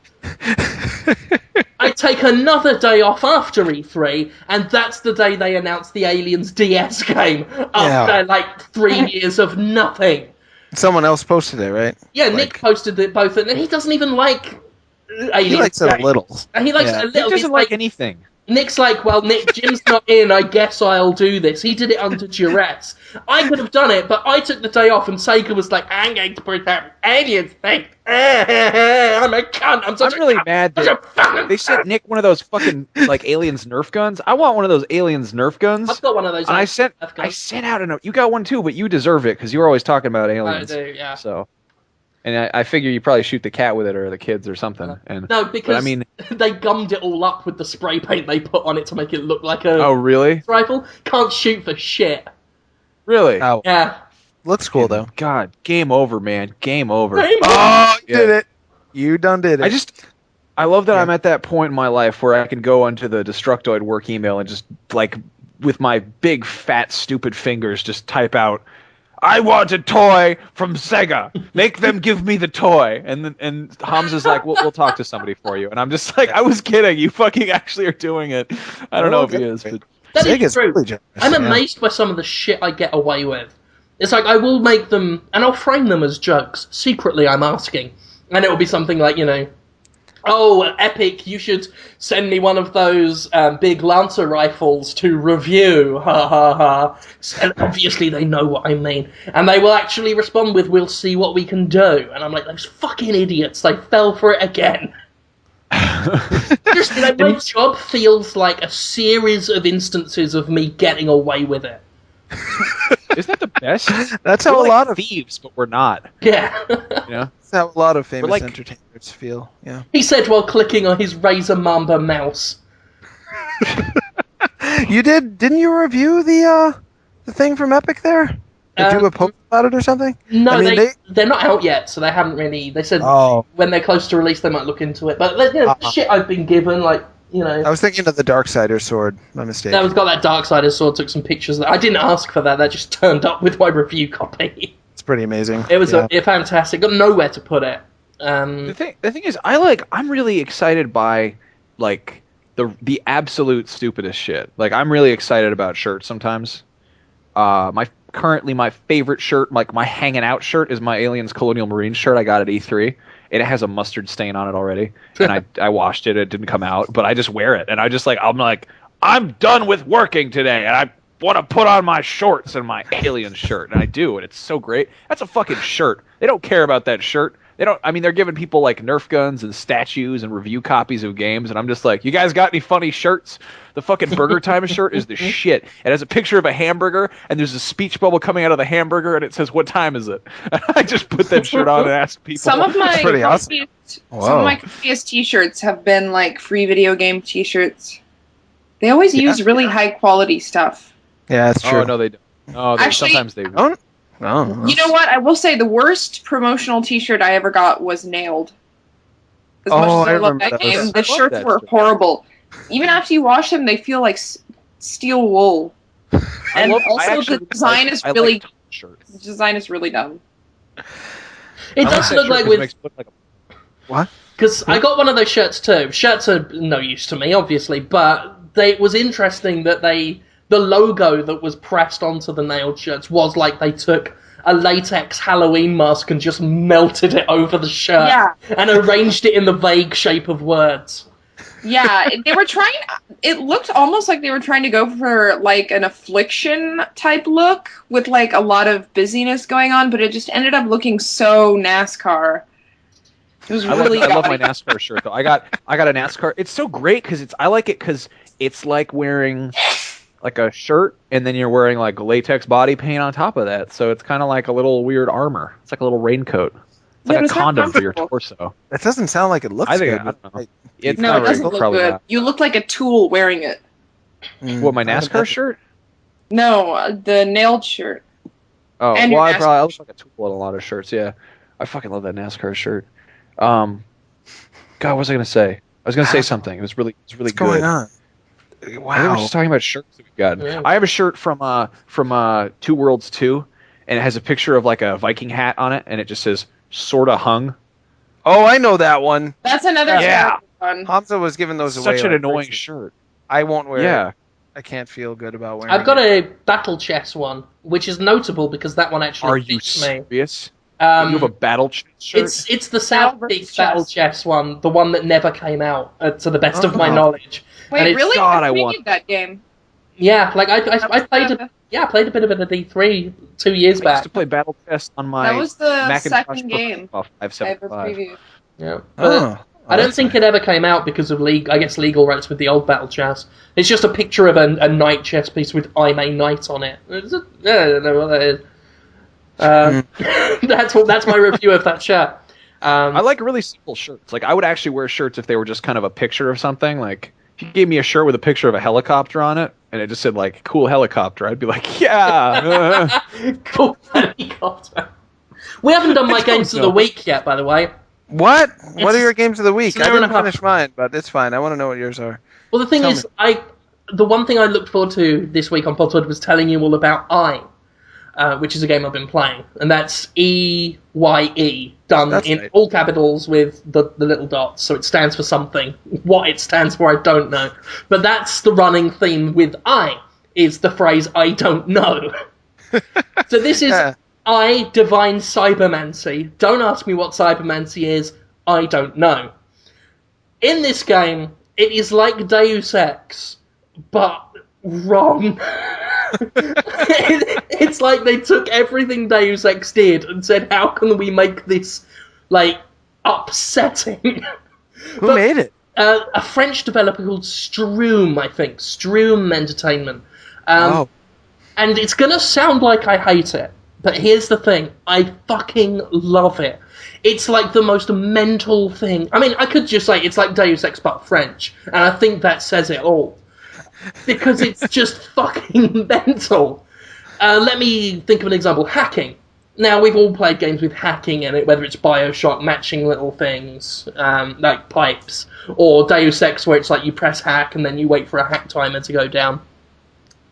I take another day off after E3, and that's the day they announced the Aliens DS game after like 3 years of nothing.
Someone else posted it, right?
Yeah, Nick posted it both, and he doesn't even like Aliens.
He likes it a
games.
little.
And he likes
Yeah.
it a
Nick
little.
doesn't
He's
like anything.
Nick's like, well, Nick, Jim's not in, I guess I'll do this. He did it under duress. I could have done it, but I took the day off, and Sega was like, I'm going to put that Aliens thing. I'm a cunt. I'm
really mad that they sent Nick one of those fucking like Aliens Nerf guns. I want one of those Aliens Nerf guns.
I've got one of those.
And I sent out a. You got one too, but you deserve it because you were always talking about aliens.
I do, yeah.
So, and I figure you probably shoot the cat with it or the kids or something. And
No, because
I mean,
they gummed it all up with the spray paint they put on it to make it look like a
oh really?
rifle. Can't shoot for shit.
Really?
Oh,
Yeah.
looks cool though.
God, game over, man. Game over.
Game
Oh, you
Yeah.
did it. You done did it.
I love that I'm at that point in my life where I can go onto the Destructoid work email and just like with my big fat stupid fingers just type out, I want a toy from Sega. Make them give me the toy. And Hamza's like, we'll talk to somebody for you. And I'm just like, I was kidding. You fucking actually are doing it. I don't know if he is, but
That is
Sega's
true.
really generous,
I'm
yeah.
amazed by some of the shit I get away with. It's like I will make them, and I'll frame them as jokes. Secretly, I'm asking. And it will be something like, oh, Epic, you should send me one of those big Lancer rifles to review. Ha ha ha. And obviously they know what I mean. And they will actually respond with, we'll see what we can do. And I'm like, those fucking idiots, they fell for it again. Just, my job feels like a series of instances of me getting away with it.
isn't that the best?
That's
We're
how a
like
lot of
thieves, but we're not.
Yeah.
You know?
that's how a lot of famous
like-
entertainers feel. Yeah.
He said while clicking on his Razer Mamba mouse.
You didn't you review the thing from Epic there? Or do a post about it or something?
No,
I mean,
they're not out yet, so they haven't really. They said
Oh.
when they're close to release, they might look into it. But the shit I've been given, like
I was thinking of the Darksider sword. My mistake.
that was got that Darksider sword. Took some pictures. I didn't ask for that. That just turned up with my review copy.
It's pretty amazing.
It was
yeah.
fantastic. Got nowhere to put it.
The thing is, I'm really excited by like the absolute stupidest shit. Like I'm really excited about shirts sometimes. Currently my favorite shirt, like my hanging out shirt, is my Aliens Colonial Marines shirt I got at E3. And it has a mustard stain on it already. And I washed it, it didn't come out, but I just wear it. And I'm done with working today, and I want to put on my shorts and my alien shirt. And I do, and it's so great. That's a fucking shirt. They don't care about that shirt. They don't. I mean, they're giving people like Nerf guns and statues and review copies of games, and I'm just like, you guys got any funny shirts? The fucking Burger Time shirt is the shit. It has a picture of a hamburger, and there's a speech bubble coming out of the hamburger, and it says, "What time is it?" I just put that shirt on and asked people.
Some of my
pretty awesome.
some of my previous T-shirts have been like free video game T-shirts. They always use really high quality stuff.
Yeah, that's true.
Oh no, they don't. No,
Actually,
sometimes they
don't. Oh,
You know what? I will say the worst promotional T-shirt I ever got was Nailed. As much as I love
remember
that
those.
game,
I
the
love
shirts
that
were
shirt.
horrible. Even after you wash them, they feel like steel wool. And also the design is really
shirts.
the design is really dumb.
It does look like with
What?
because I got one of those shirts too. Shirts are no use to me, obviously, but it was interesting that the logo that was pressed onto the nailed shirts was like they took a latex Halloween mask and just melted it over the shirt and arranged it in the vague shape of words.
Yeah, they were trying. It looked almost like they were trying to go for like an affliction type look with like a lot of busyness going on, but it just ended up looking so NASCAR. It was really.
I love my NASCAR shirt though. I got a NASCAR. It's so great because I like it because it's like wearing like a shirt and then you're wearing like latex body paint on top of that. So it's kind of like a little weird armor. It's like a little raincoat. It's like a condom for your torso.
That doesn't sound like it looks
I think
good.
I don't know.
It doesn't look good.
Not.
You look like a tool wearing it.
What, my NASCAR shirt?
No, the nailed shirt.
Oh,
And
well,
your
I look like a tool in a lot of shirts. Yeah, I fucking love that NASCAR shirt. God, what was I gonna say? I was gonna say something. It was really good.
What's going on?
I think
Wow.
we're just talking about shirts that we've gotten.
Yeah.
I have a shirt from Two Worlds 2, and it has a picture of like a Viking hat on it, and it just says "sorta hung."
Oh, I know that one.
That's another terrible one.
Hamza was giving those away.
Such an
like
annoying
crazy.
shirt.
I won't wear
Yeah.
it. I can't feel good about wearing
I've got
it.
a battle chess one, which is notable because that one actually
Are you
fits me.
serious? You have a battle chest shirt?
It's the South
Battle
Peak
versus
battle
chess.
chess one, the one that never came out, to the best of my
Oh.
knowledge. And
Wait,
it's-
really?
God, I
I
want-
played that game.
Yeah, like I played
the-
I played a bit of it at E3 2 years
I used
back.
to play battle chess on my
That was the
Macintosh
second game I ever
575.
previewed.
Yeah, but I don't think it ever came out because of legal rights with the old battle chess. It's just a picture of a knight chess piece with "I'm a knight" on it. I don't know what that is. That's my review of that shirt.
I like really simple shirts. Like I would actually wear shirts if they were just kind of a picture of something. Like if you gave me a shirt with a picture of a helicopter on it and it just said like "cool helicopter," I'd be like, yeah.
Cool helicopter. We haven't done my games of the week yet, by the way.
What? What
It's-
are your games of the week?
it's an
I
hour and
didn't
a half.
finish mine, but it's fine. I want to know what yours are.
Well, the thing
Tell
is, the one thing I looked forward to this week on Podtoid was telling you all about E.Y.E, which is a game I've been playing, and that's E.Y.E, done
That's
in
right.
all capitals with the little dots, so it stands for something. What it stands for, I don't know. But that's the running theme with E.Y.E, is the phrase, "I don't know." So this is
Yeah.
I divine cybermancy. Don't ask me what cybermancy is, I don't know. In this game, it is like Deus Ex, but wrong. It's like they took everything Deus Ex did and said, how can we make this, like, upsetting?
Who made it?
A French developer called Stroom, I think. Stroom Entertainment. And it's gonna sound like I hate it, but here's the thing. I fucking love it. It's like the most mental thing. I mean, I could just say it's like Deus Ex but French, and I think that says it all. Because it's just fucking mental. Let me think of an example. Hacking. Now, we've all played games with hacking in it, whether it's Bioshock, matching little things, like pipes, or Deus Ex, where it's like you press hack and then you wait for a hack timer to go down.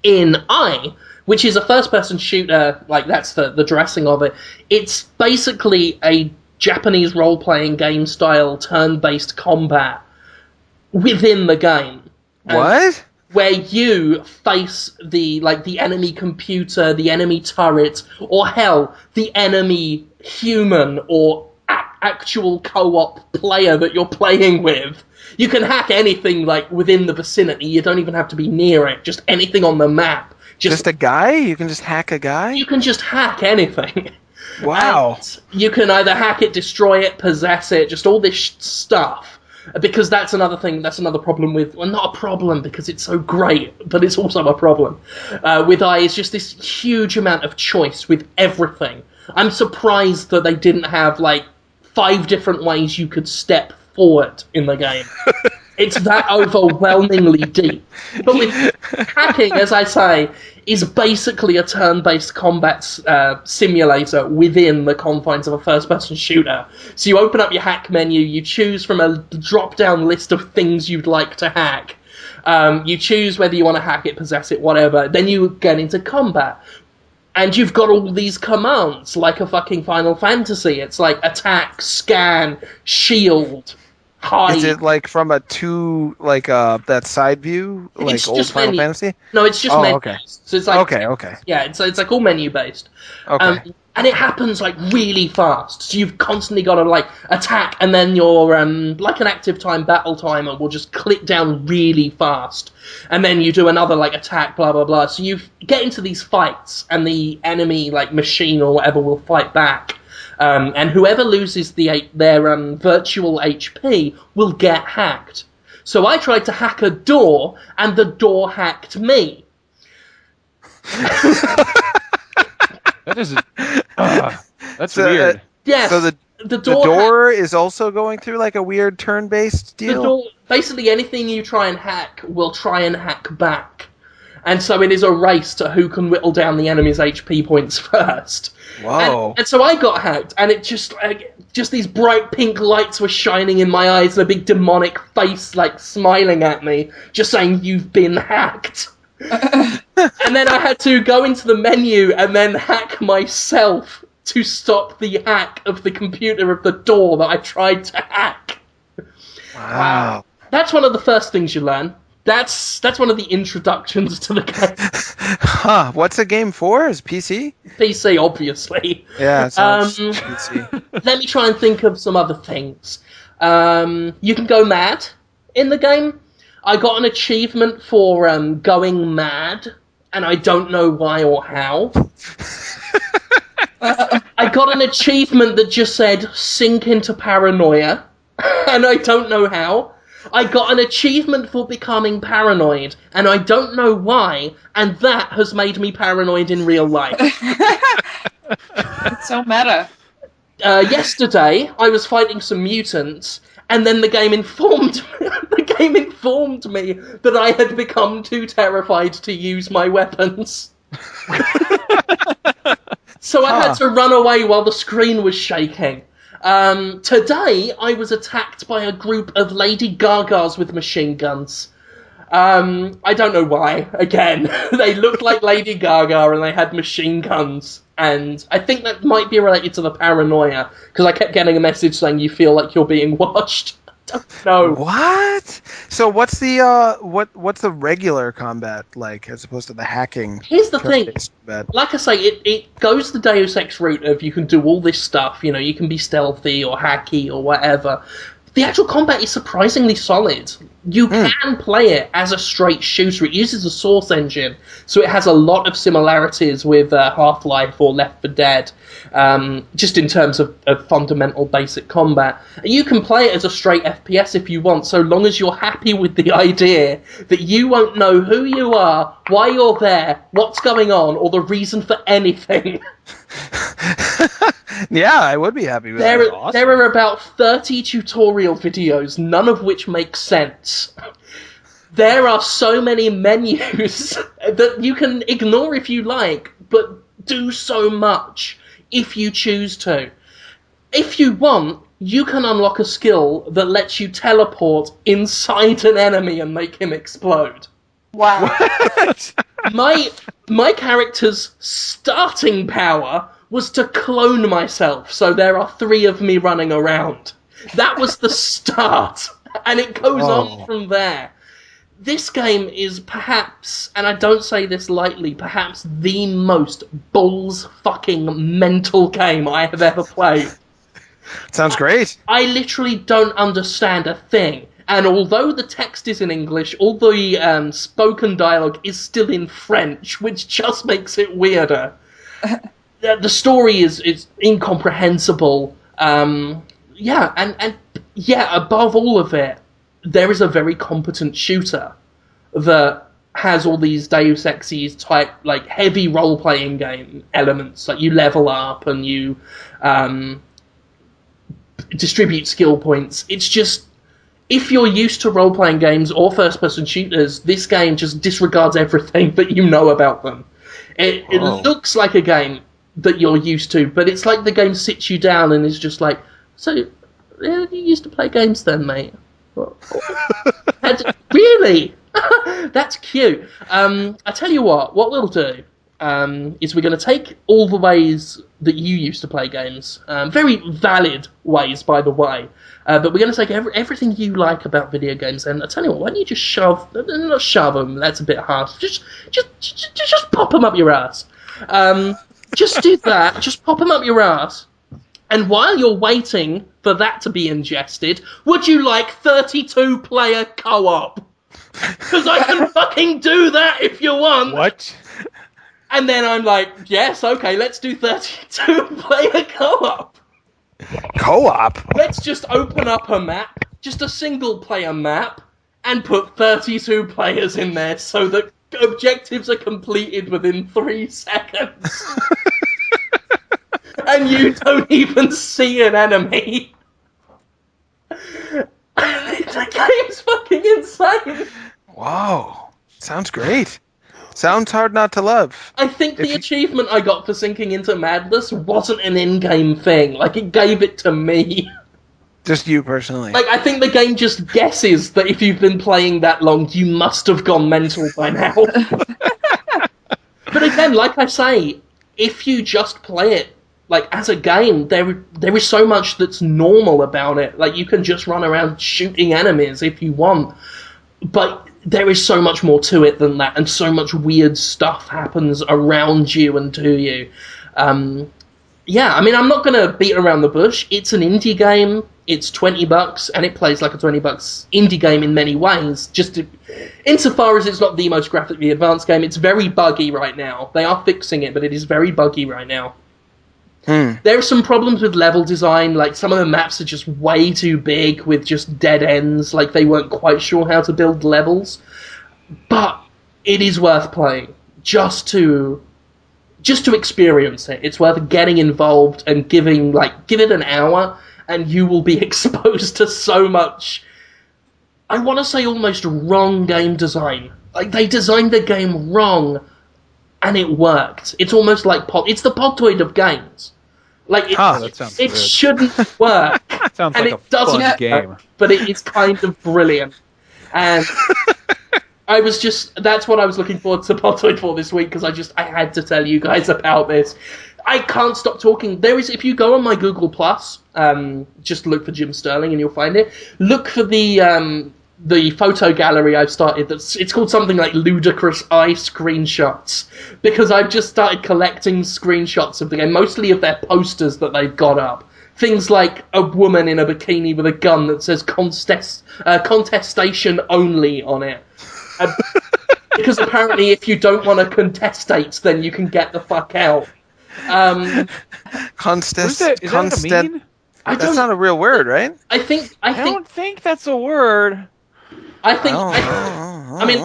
In E.Y.E, which is a first-person shooter, like that's the dressing of it, it's basically a Japanese role-playing game style turn-based combat within the game.
What?
Where you face the enemy computer, the enemy turret, or hell, the enemy human or actual co-op player that you're playing with. You can hack anything like within the vicinity. You don't even have to be near it. Just anything on the map.
Just a guy? You can just hack a guy?
You can just hack anything.
Wow.
And you can either hack it, destroy it, possess it, just all this stuff. Because that's another thing, that's another problem with, well, not a problem because it's so great, but it's also a problem. With E.Y.E. is just this huge amount of choice with everything. I'm surprised that they didn't have, like, 5 different ways you could step forward in the game. It's that overwhelmingly deep. But with hacking, as I say, is basically a turn-based combat simulator within the confines of a first-person shooter. So you open up your hack menu, you choose from a drop-down list of things you'd like to hack. You choose whether you want to hack it, possess it, whatever. Then you get into combat. And you've got all these commands, like a fucking Final Fantasy. It's like attack, scan, shield, hide.
Is it like from a that side view, like
It's
old
just
Final
menu.
Fantasy?
No, it's just
Oh,
menu.
okay.
So it's like
Okay.
yeah, it's like all menu based.
Okay.
And it happens like really fast. So you've constantly got to like attack, and then your like an active time battle timer will just click down really fast, and then you do another like attack, blah blah blah. So you get into these fights, and the enemy like machine or whatever will fight back. And whoever loses their virtual HP will get hacked. So I tried to hack a door, and the door hacked me.
That is... that's weird.
Yes,
So the
the
The door is also going through like a weird turn-based
the
deal?
door, basically anything you try and hack will try and hack back. And so it is a race to who can whittle down the enemy's HP points first.
Whoa.
And so I got hacked, and it just these bright pink lights were shining in my eyes, and a big demonic face like smiling at me, just saying, "You've been hacked." And then I had to go into the menu and then hack myself to stop the hack of the computer of the door that I tried to hack.
Wow.
That's one of the first things you learn. That's one of the introductions to the game.
Huh. What's the game for? Is PC?
PC, obviously.
Yeah, it sounds PC.
Let me try and think of some other things. You can go mad in the game. I got an achievement for going mad, and I don't know why or how. I got an achievement that just said, sink into paranoia, and I don't know how. I got an achievement for becoming paranoid, and I don't know why, and that has made me paranoid in real life.
It's so meta.
Yesterday, I was fighting some mutants, and then the game informed me that I had become too terrified to use my weapons. So I had to run away while the screen was shaking. Today, I was attacked by a group of Lady Gagas with machine guns. I don't know why. Again, they looked like Lady Gaga and they had machine guns. And I think that might be related to the paranoia, because I kept getting a message saying you feel like you're being watched. I don't know.
What? So what's the what's the regular combat like as opposed to the hacking?
Here's the thing.
turn-based combat?
Like I say, it goes the Deus Ex route of you can do all this stuff, you know, you can be stealthy or hacky or whatever. The actual combat is surprisingly solid. You can play it as a straight shooter. It uses a Source engine, so it has a lot of similarities with Half-Life or Left 4 Dead, just in terms of fundamental basic combat. And you can play it as a straight FPS if you want, so long as you're happy with the idea that you won't know who you are, why you're there, what's going on, or the reason for anything.
Yeah, I would be happy with that.
awesome.
There are about 30 tutorial videos, none of which make sense. There are so many menus that you can ignore if you like, but do so much if you choose to. If you want, you can unlock a skill that lets you teleport inside an enemy and make him explode.
Wow.
My character's starting power was to clone myself, so there are 3 of me running around. That was the start, and it goes on from there. This game is perhaps, and I don't say this lightly, perhaps the most balls-fucking mental game I have ever played.
Sounds great.
I literally don't understand a thing. And although the text is in English, all the spoken dialogue is still in French, which just makes it weirder. the story is incomprehensible. Yeah, and above all of it, there is a very competent shooter that has all these Deus Exes type, like, heavy role-playing game elements. Like, you level up and you distribute skill points. It's just, if you're used to role-playing games or first-person shooters, this game just disregards everything that you know about them. It looks like a game that you're used to, but it's like the game sits you down and is just like, so, you used to play games then, mate? Really? That's cute. I tell you what we'll do is we're going to take all the ways that you used to play games, very valid ways, by the way, but we're going to take everything you like about video games, and I tell you what, why don't you just not shove them, that's a bit harsh, just pop them up your ass. Just do that, just pop them up your ass. And while you're waiting for that to be ingested, would you like 32-player co-op? Because I can fucking do that if you want.
What?
And then I'm like, yes, okay, let's do 32-player co-op.
Co-op?
Let's just open up a map, just a single-player map, and put 32 players in there so that objectives are completed within 3 seconds. And you don't even see an enemy. The game's fucking insane.
Wow. Sounds great. Sounds hard not to love.
I think the achievement I got for Sinking into Madness wasn't an in-game thing. Like, it gave it to me.
Just you personally.
Like, I think the game just guesses that if you've been playing that long, you must have gone mental by now. But again, like I say, if you just play it, like, as a game, there is so much that's normal about it. Like, you can just run around shooting enemies if you want. But there is so much more to it than that, and so much weird stuff happens around you and to you. Yeah, I mean, I'm not going to beat around the bush. It's an indie game. It's $20, and it plays like a $20 indie game in many ways. Insofar as it's not the most graphically advanced game, it's very buggy right now. They are fixing it, but it is very buggy right now. There are some problems with level design, like some of the maps are just way too big with just dead ends, like they weren't quite sure how to build levels. But it is worth playing, just to experience it. It's worth getting involved and give it an hour, and you will be exposed to so much, I want to say almost wrong game design. Like, they designed the game wrong, and it worked. It's almost like it's the Podtoid of games. Like, it shouldn't work.
Sounds
and
like
it
a
doesn't
fun
work,
game.
but it is kind of brilliant. And that's what I was looking forward to Podtoid for this week, because I had to tell you guys about this. I can't stop talking. If you go on my Google Plus, just look for Jim Sterling and you'll find it. Look for the photo gallery I've started. It's called something like Ludicrous Eye Screenshots, because I've just started collecting screenshots of the game, mostly of their posters that they've got up. Things like a woman in a bikini with a gun that says contestation only on it. Because apparently if you don't want to contestate, then you can get the fuck out.
Is that a meme?
That's not a real word, right?
I
don't think that's a word.
I mean,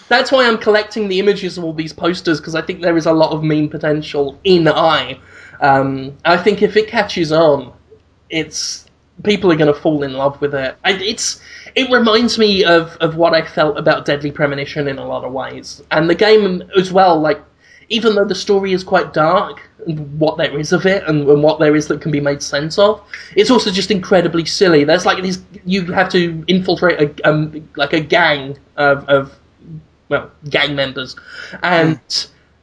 that's why I'm collecting the images of all these posters, because I think there is a lot of meme potential in E.Y.E. I think if it catches on, people are going to fall in love with it. It reminds me of what I felt about Deadly Premonition in a lot of ways. And the game as well, like, even though the story is quite dark, and what there is of it, and what there is that can be made sense of, it's also just incredibly silly. There's like these, you have to infiltrate a gang of gang members, and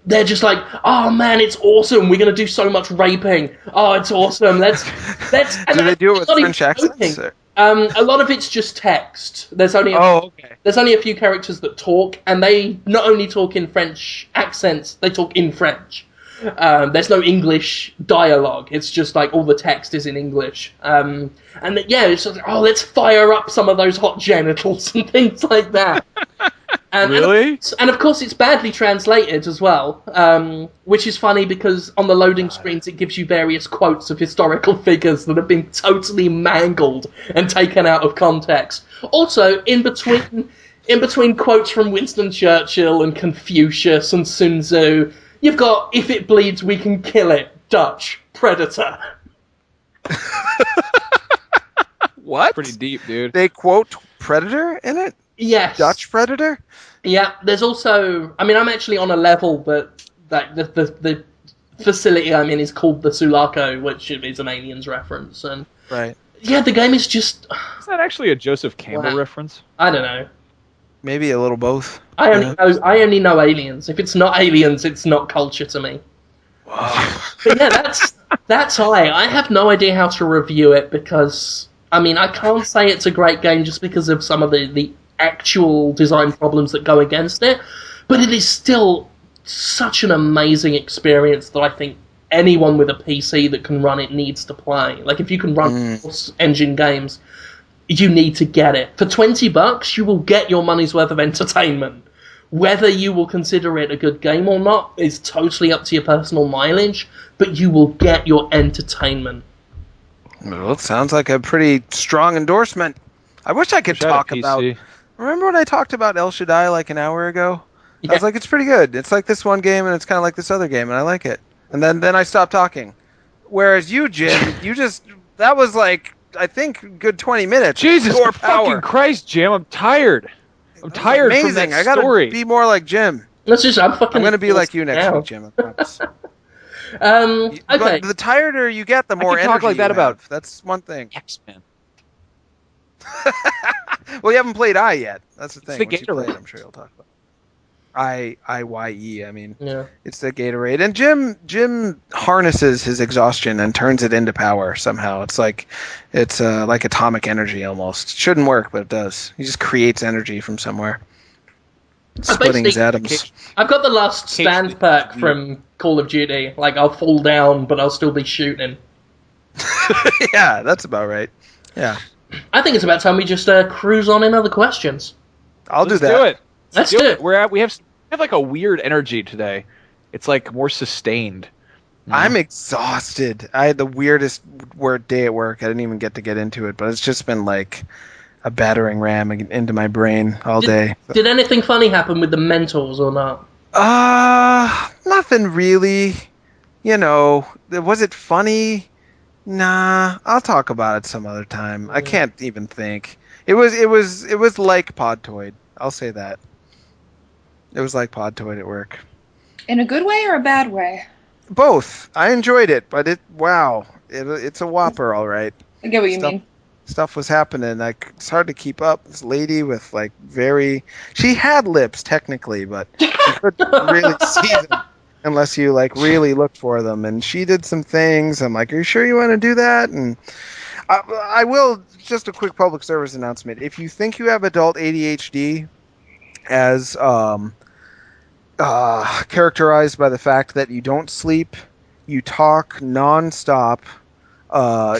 they're just like, oh man, it's awesome, we're going to do so much raping, oh, it's awesome, let's
do they do it with French accents?
A lot of it's just text. There's only a few characters that talk, and they not only talk in French accents, they talk in French. There's no English dialogue. It's just like all the text is in English. It's just like, oh, let's fire up some of those hot genitals and things like that.
Really?
And of course, it's badly translated as well, which is funny because on the loading screens it gives you various quotes of historical figures that have been totally mangled and taken out of context. Also, in between quotes from Winston Churchill and Confucius and Sun Tzu, you've got "If it bleeds, we can kill it." Dutch predator.
What?
Pretty deep, dude.
They quote Predator in it?
Yes.
Dutch Predator?
Yeah, there's also... I mean, I'm actually on a level, but the facility I'm in is called the Sulaco, which is an Aliens reference. And
Right.
yeah, the game is just...
Is that actually a Joseph Campbell
Wow.
reference?
I don't know.
Maybe a little both.
I only know Aliens. If it's not Aliens, it's not culture to me. But yeah, that's I have no idea how to review it because... I mean, I can't say it's a great game just because of some of the actual design problems that go against it, but it is still such an amazing experience that I think anyone with a PC that can run it needs to play. Like, if you can run engine games, you need to get it. For $20, you will get your money's worth of entertainment. Whether you will consider it a good game or not is totally up to your personal mileage, but you will get your entertainment.
Well, it sounds like a pretty strong endorsement. I wish I could talk about... Remember when I talked about El Shaddai like an hour ago?
Yeah.
I was like, it's pretty good. It's like this one game, and it's kind of like this other game, and I like it. And then I stopped talking. Whereas you, Jim, that was like, I think, a good 20 minutes.
Jesus fucking Christ, Jim, I'm tired. I'm tired from that story.
I gotta be more like Jim.
I'm going
to be like you next week, Jim, I promise.
Okay.
But the tireder you get, the more energy
talk like that
you
about
have. That's one thing.
X-Men.
Well, you haven't played I yet. That's the thing.
It's the
Once you play
Gatorade.
it, I'm sure you'll talk about it. E.Y.E. I mean,
Yeah.
it's the Gatorade. And Jim harnesses his exhaustion and turns it into power somehow. It's like atomic energy almost. It shouldn't work, but it does. He just creates energy from somewhere. Splitting his atoms.
I've got the last stand perk from Call of Duty. Like, I'll fall down, but I'll still be shooting.
Yeah, that's about right. Yeah.
I think it's about time we just cruise on in other questions.
Let's
do it.
Let's do it.
We have like a weird energy today. It's like more sustained.
I'm exhausted. I had the weirdest day at work. I didn't even get into it, but it's just been like a battering ram into my brain all day.
Did anything funny happen with the mentors or not?
Nothing really. Was it funny? Nah, I'll talk about it some other time. I can't even think. It was like Podtoid. I'll say that. It was like Podtoid at work.
In a good way or a bad way?
Both. I enjoyed it, but it's a whopper, all right.
I get what you mean.
Stuff was happening. Like, it's hard to keep up. This lady with like she had lips technically, but you couldn't really see them unless you like really looked for them. And she did some things. I'm like, are you sure you want to do that? And I will, just a quick public service announcement. If you think you have adult ADHD, as characterized by the fact that you don't sleep, you talk nonstop,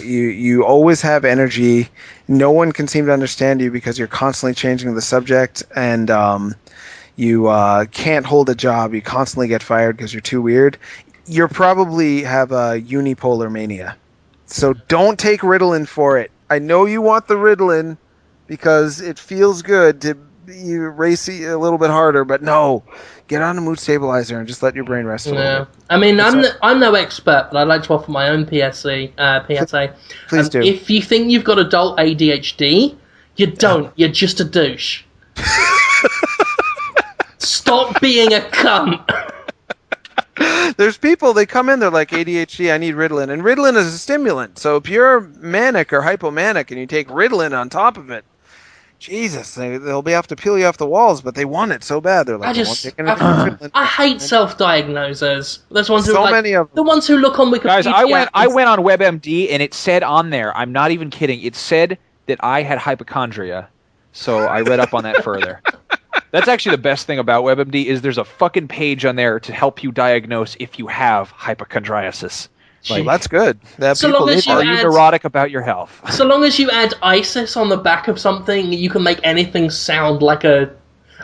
you always have energy, no one can seem to understand you because you're constantly changing the subject, and you can't hold a job, you constantly get fired because you're too weird, you probably have a unipolar mania. So don't take Ritalin for it. I know you want the Ritalin because it feels good to race a little bit harder, but no, get on a mood stabilizer and just let your brain rest a little bit.
I mean, I'm no expert, but I'd like to offer my own PSA.
Please do.
If you think you've got adult ADHD, you don't. You're just a douche. Stop being a cunt.
There's people, they come in, they're like, ADHD, I need Ritalin. And Ritalin is a stimulant. So if you're manic or hypomanic and you take Ritalin on top of it, Jesus, they'll be have to peel you off the walls, but they want it so bad. They're like,
I hate self-diagnosers. There's ones who
many of them.
The ones who look on Wikipedia.
Guys, I went on WebMD and it said on there, I'm not even kidding, it said that I had hypochondria. So I read up on that further. That's actually the best thing about WebMD is there's a fucking page on there to help you diagnose if you have hypochondriasis.
Like, that's good.
Are you neurotic about your health?
So long as you add ISIS on the back of something, you can make anything sound like a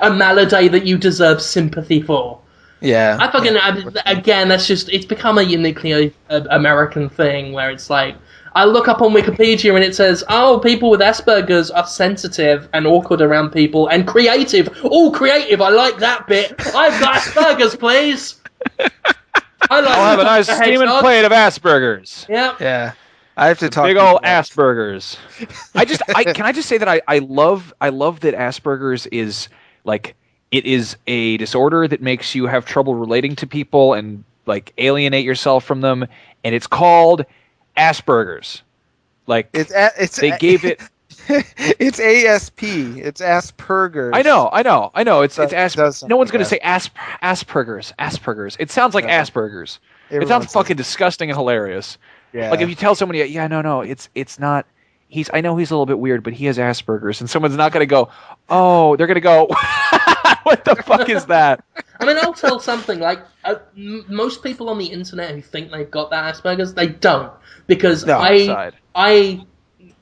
a malady that you deserve sympathy for.
Yeah.
I fucking again. That's just it's become a uniquely American thing where it's like I look up on Wikipedia and it says, "Oh, people with Asperger's are sensitive and awkward around people and creative." Oh, creative! I like that bit. I've got Asperger's, please. I like.
I'll have a nice
the
steaming
hedgehog.
plate of Asperger's.
Yep.
Yeah. I have to talk
Big
to you
old
about it.
Asperger's. Can I just say that I love that Asperger's is like it is a disorder that makes you have trouble relating to people and like alienate yourself from them, and it's called Asperger's. Like they gave it.
It's ASP. It's Asperger's.
I know. It's
does
no one's
sound
gonna
like
say Asperger's. It sounds like
Yeah.
Asperger's. It
Everyone
sounds
says
fucking disgusting and hilarious.
Yeah.
Like if you tell somebody, yeah, no, it's not. I know he's a little bit weird, but he has Asperger's, and someone's not gonna go, oh, they're gonna go, what the fuck is that?
I mean, I'll tell something like most people on the internet who think they've got that Asperger's, they don't, because
No,
I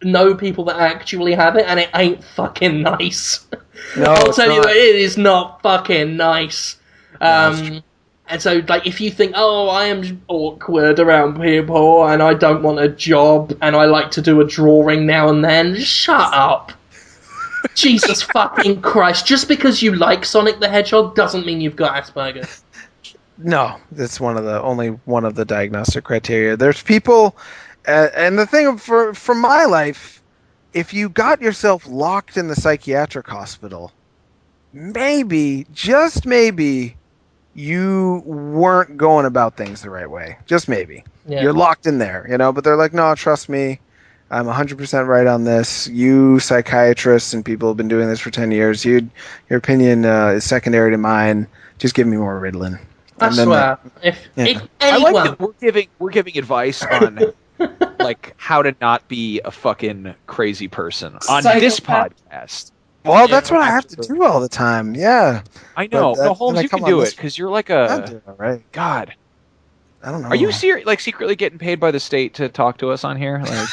know people that actually have it, and it ain't fucking nice.
No,
I'll
it's
tell you,
not.
it is not fucking nice.
that's true.
And so, like, if you think, oh, I am awkward around people, and I don't want a job, and I like to do a drawing now and then, shut up. Jesus fucking Christ. Just because you like Sonic the Hedgehog doesn't mean you've got Asperger's.
No, that's only one of the diagnostic criteria. There's people, and the thing from my life, if you got yourself locked in the psychiatric hospital, maybe, just maybe, you weren't going about things the right way. Just maybe.
Yeah.
You're locked in there, but they're like, no, trust me. I'm 100% right on this. You psychiatrists and people have been doing this for 10 years. Your opinion is secondary to mine. Just give me more Ritalin.
I
And then
swear. If
I like
anyone...
that we're giving advice on like how to not be a fucking crazy person on this
Psychopath.
podcast.
Well,
Yeah,
that's what I have to do all the time. Yeah.
I know.
But
No, Holmes,
when I
you
come
can
on
do
this-
it because you're like
I'm
a
doing all right.
god.
I don't know.
Are you secretly getting paid by the state to talk to us on here? Like,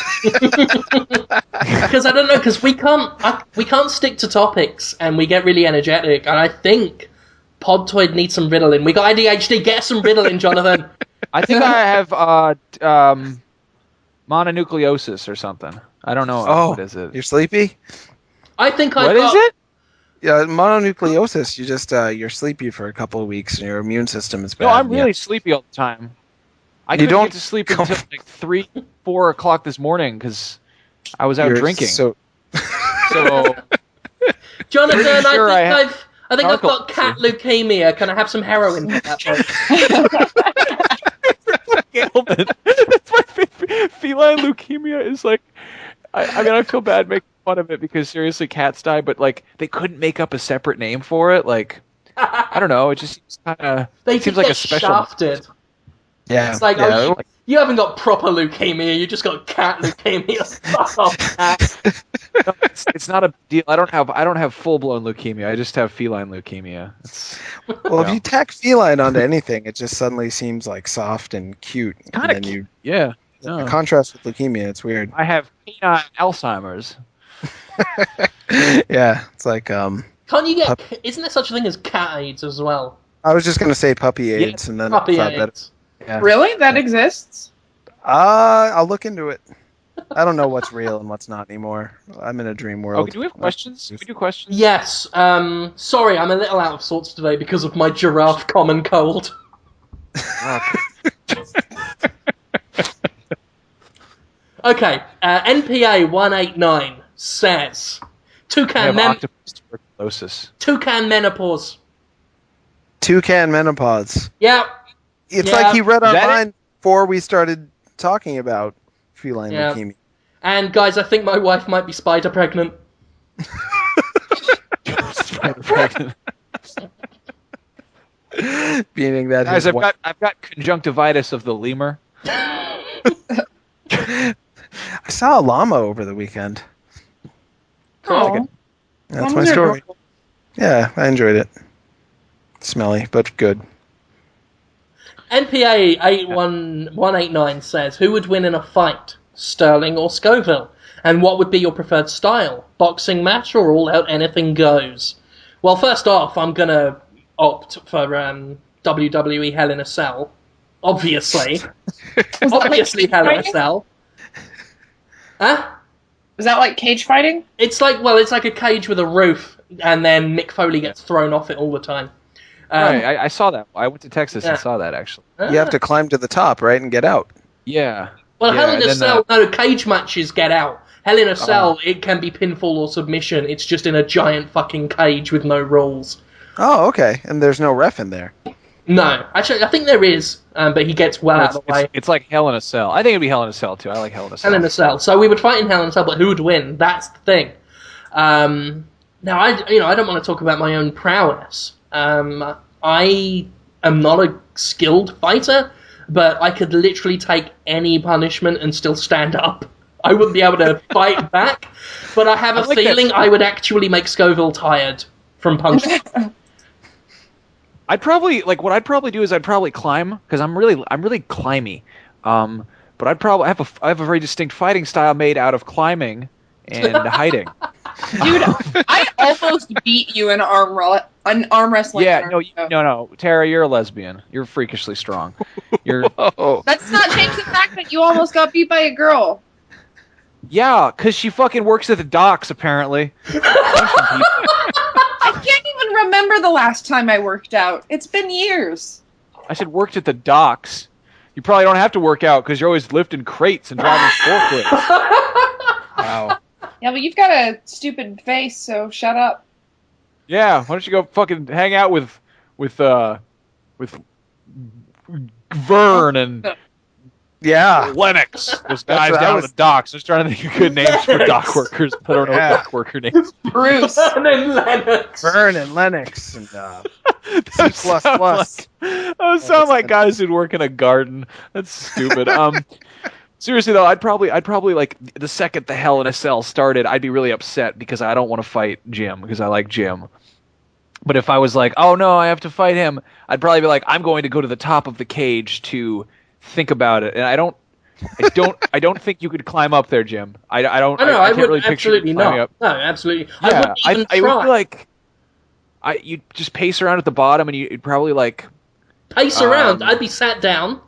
Because I don't know, because we can't stick to topics, and we get really energetic, and I think Podtoid needs some Ritalin. We got ADHD, get some Ritalin, Jonathan.
I think I have mononucleosis or something. I don't know.
Oh,
What is it?
You're sleepy?
I think
What is it?
Yeah, mononucleosis. You just you're sleepy for a couple of weeks, and your immune system is bad.
No, I'm really sleepy all the time. I couldn't
don't
get to sleep until like 3, 4 o'clock this morning because I was out
You're
drinking.
So
So
Jonathan,
Pretty sure I
I think I've got cat leukemia. Can I have some heroin for that, please?
ailment. That's my favorite. Feline leukemia is like, I mean, I feel bad making fun of it because seriously, cats die, but like they couldn't make up a separate name for it. Like, I don't know. It just seems kind of.
They
seems
get
like a special.
shafted.
yeah.
It's like,
yeah.
oh, you haven't got proper leukemia. You just got cat leukemia. Fuck off, cat.
No, it's not a deal. I don't have full blown leukemia. I just have feline leukemia.
Well, if you tack feline onto anything, it just suddenly seems like soft and cute.
Kind
and
of yeah. No.
contrast with leukemia, it's weird.
I have canine Alzheimer's.
Yeah, it's like
Can't you get? Isn't there such a thing as cat AIDS as well?
I was just gonna say puppy AIDS, and then
Puppy
I thought
AIDS.
yeah.
Really? That exists?
I'll look into it. I don't know what's real and what's not anymore. I'm in a dream world.
Okay, do we have questions? Can we do questions?
Yes. Sorry, I'm a little out of sorts today because of my giraffe common cold. Okay. NPA 189 says
I
toucan
have octopus tuberculosis.
menopause.
Toucan menopause.
Yeah.
It's
Yeah.
like he read our
Is that it?
mind before we started talking feline
Yeah.
leukemia.
And guys, I think my wife might be spider pregnant.
Meaning that
Guys,
his
I've got conjunctivitis of the lemur.
I saw a llama over the weekend.
Oh.
That's
Llamas
my
are
story.
adorable.
Yeah, I enjoyed it. Smelly, but good.
NPA 81189 says, who would win in a fight, Sterling or Scoville? And what would be your preferred style? Boxing match or all out anything goes? Well, first off, I'm gonna opt for WWE Hell in a Cell. Obviously. Obviously Hell in a Cell. Huh?
Is that like cage fighting?
It's like a cage with a roof, and then Mick Foley gets thrown off it all the time.
Right, I saw that. I went to Texas and saw that, actually.
You have to climb to the top, right, and get out.
Yeah.
Well,
Yeah,
Hell in a
and
Cell, no, cage matches get out. Hell in a Cell, it can be pinfall or submission. It's just in a giant fucking cage with no rules.
Oh, okay. And there's no ref in there.
No, actually, I think there is, but he gets well out of the way.
It's like Hell in a Cell. I think it'd be Hell in a Cell, too. I like Hell in a Cell.
Hell in a Cell. So we would fight in Hell in a Cell, but who would win? That's the thing. Now, I don't want to talk about my own prowess. I am not a skilled fighter, but I could literally take any punishment and still stand up. I wouldn't be able to fight back, but I have a feeling I would actually make Scoville tired from punching.
What I'd probably do is I'd probably climb, because I'm really climby. But I have a very distinct fighting style made out of climbing and hiding.
Dude, I almost beat you in arm wrestling.
Yeah, no, Tara, you're a lesbian. You're freakishly strong. You're.
That's not change the fact that you almost got beat by a girl.
Yeah, because she fucking works at the docks, apparently.
I can't even remember the last time I worked out. It's been years.
I said worked at the docks. You probably don't have to work out because you're always lifting crates and driving forklifts. Wow.
Yeah, but you've got a stupid face, so shut up.
Yeah, why don't you go fucking hang out with Vern and Lennox, those guys down at the docks. I'm just trying to think of good names for dock workers, but I don't know dock worker names.
Bruce.
Vern and Lennox.
Vern and Lennox and C++.
Those sound like guys who'd work in a garden. That's stupid. Seriously though, I'd probably like the second the Hell in a Cell started, I'd be really upset because I don't want to fight Jim because I like Jim. But if I was like, oh no, I have to fight him, I'd probably be like, I'm going to go to the top of the cage to think about it. And I don't think you could climb up there, Jim. I can't really picture you climbing up.
No, absolutely.
Yeah,
I wouldn't even try.
would be like, you'd just pace around at the bottom, and you'd probably like
pace around. I'd be sat down.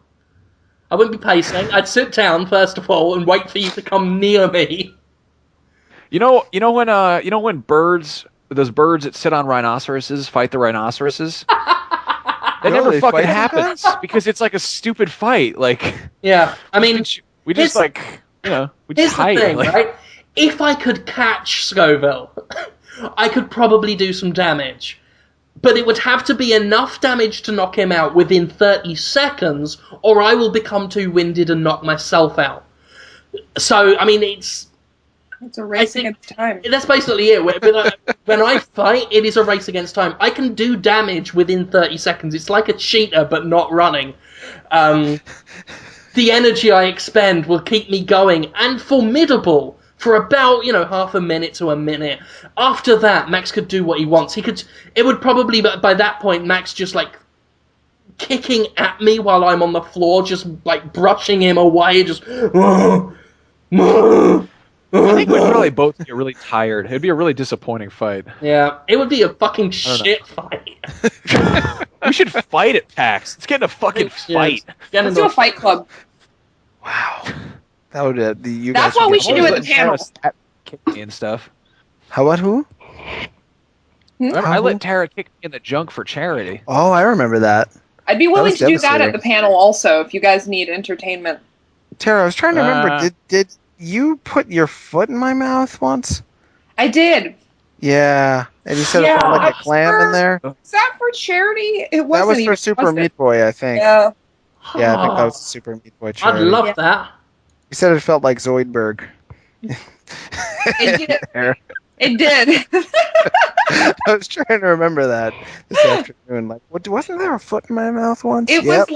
I wouldn't be pacing. I'd sit down first of all and wait for you to come near me.
You know when those birds that sit on rhinolouses fight the rhinolouses? That never fucking happens because it's like a stupid fight. Like,
yeah, I mean,
we just we just hide.
Here's the thing, right? If I could catch Scoville, I could probably do some damage. But it would have to be enough damage to knock him out within 30 seconds, or I will become too winded and knock myself out. So, I mean, it's
a race against time.
That's basically it. When I fight, it is a race against time. I can do damage within 30 seconds. It's like a cheater, but not running. The energy I expend will keep me going and formidable for about, half a minute to a minute. After that, Max could do what he wants. It would probably, by that point, Max just, kicking at me while I'm on the floor, just, brushing him away, just...
I think we'd probably both get really tired. It'd be a really disappointing fight.
Yeah, it would be a fucking shit fight.
We should fight at PAX. Let's get in a fucking fight.
Let's do a fight club.
Wow. That would you
That's
guys
what we should do at the panel.
Kick me and stuff.
Who?
I let Tara kick me in the junk for charity.
Oh, I remember that.
I'd be willing to do that
devastating.
at the panel also if you guys need entertainment.
Tara, I was trying to remember. Did you put your foot in my mouth once?
I did.
Yeah, and you said it felt like a clam in there.
Is that for charity? It wasn't.
That was for
even,
Super
was
Meat Boy, I think.
Yeah.
Yeah, I think that was the Super Meat Boy charity.
I'd love that.
You said it felt like Zoidberg.
It did. It did.
I was trying to remember that this afternoon. Wasn't there a foot in my mouth once?
It was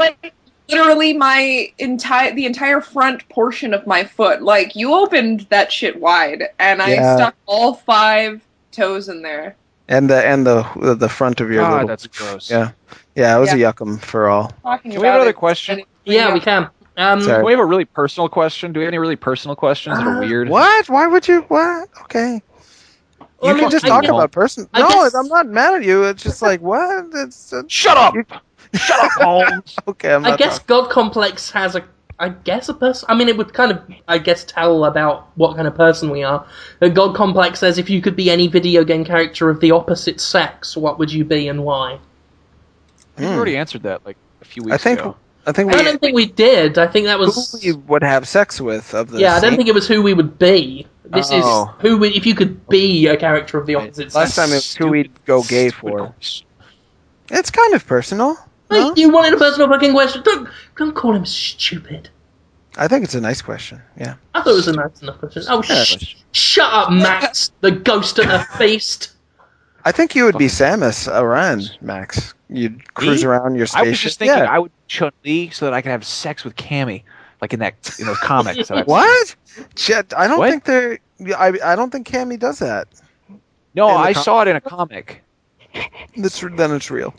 literally the entire front portion of my foot. You opened that shit wide, and I stuck all 5 toes in there.
And the front of your little.
That's gross.
Yeah, it was a yuckum for all.
Can we have another question?
Yeah, we can.
Can we have a really personal question? Do we have any really personal questions that are weird?
What? Why would you? What? Okay.
Well,
You can just
I
talk
guess-
about person.
I
No,
guess-
I'm not mad at you. It's just like what?
Shut up! Shut up, Holmes!
Okay, I'm not.
I guess God Complex has a person. I mean, it would kind of, I guess, tell about what kind of person we are. God Complex says, if you could be any video game character of the opposite sex, what would you be and why?
We've already answered that like a few
I
weeks
think.
ago.
I think
I don't think we did. I think that was...
who we would have sex with of the.
Yeah, I don't
same-
think it was who we would be. This
Oh.
is who if you could be a character of the opposite
Last
sex.
time it was who we'd go gay for. It's kind of personal. No?
Wait, you wanted a personal fucking question? Don't call him stupid.
I think it's a nice question. Yeah.
I thought it was a nice enough question. Oh,
Yeah.
shut up, Max, the ghost at the feast.
I think you would be Samus Aran, Max. You'd cruise
Me?
around your
I
spaceship.
was just thinking
Yeah.
I would Chun-Li so that I could have sex with Cammy, like in those comics. That I've seen.
What? Jet, I don't
What?
think they're. I don't think Cammy does that.
No,
In the
I saw it in a comic.
Then it's real.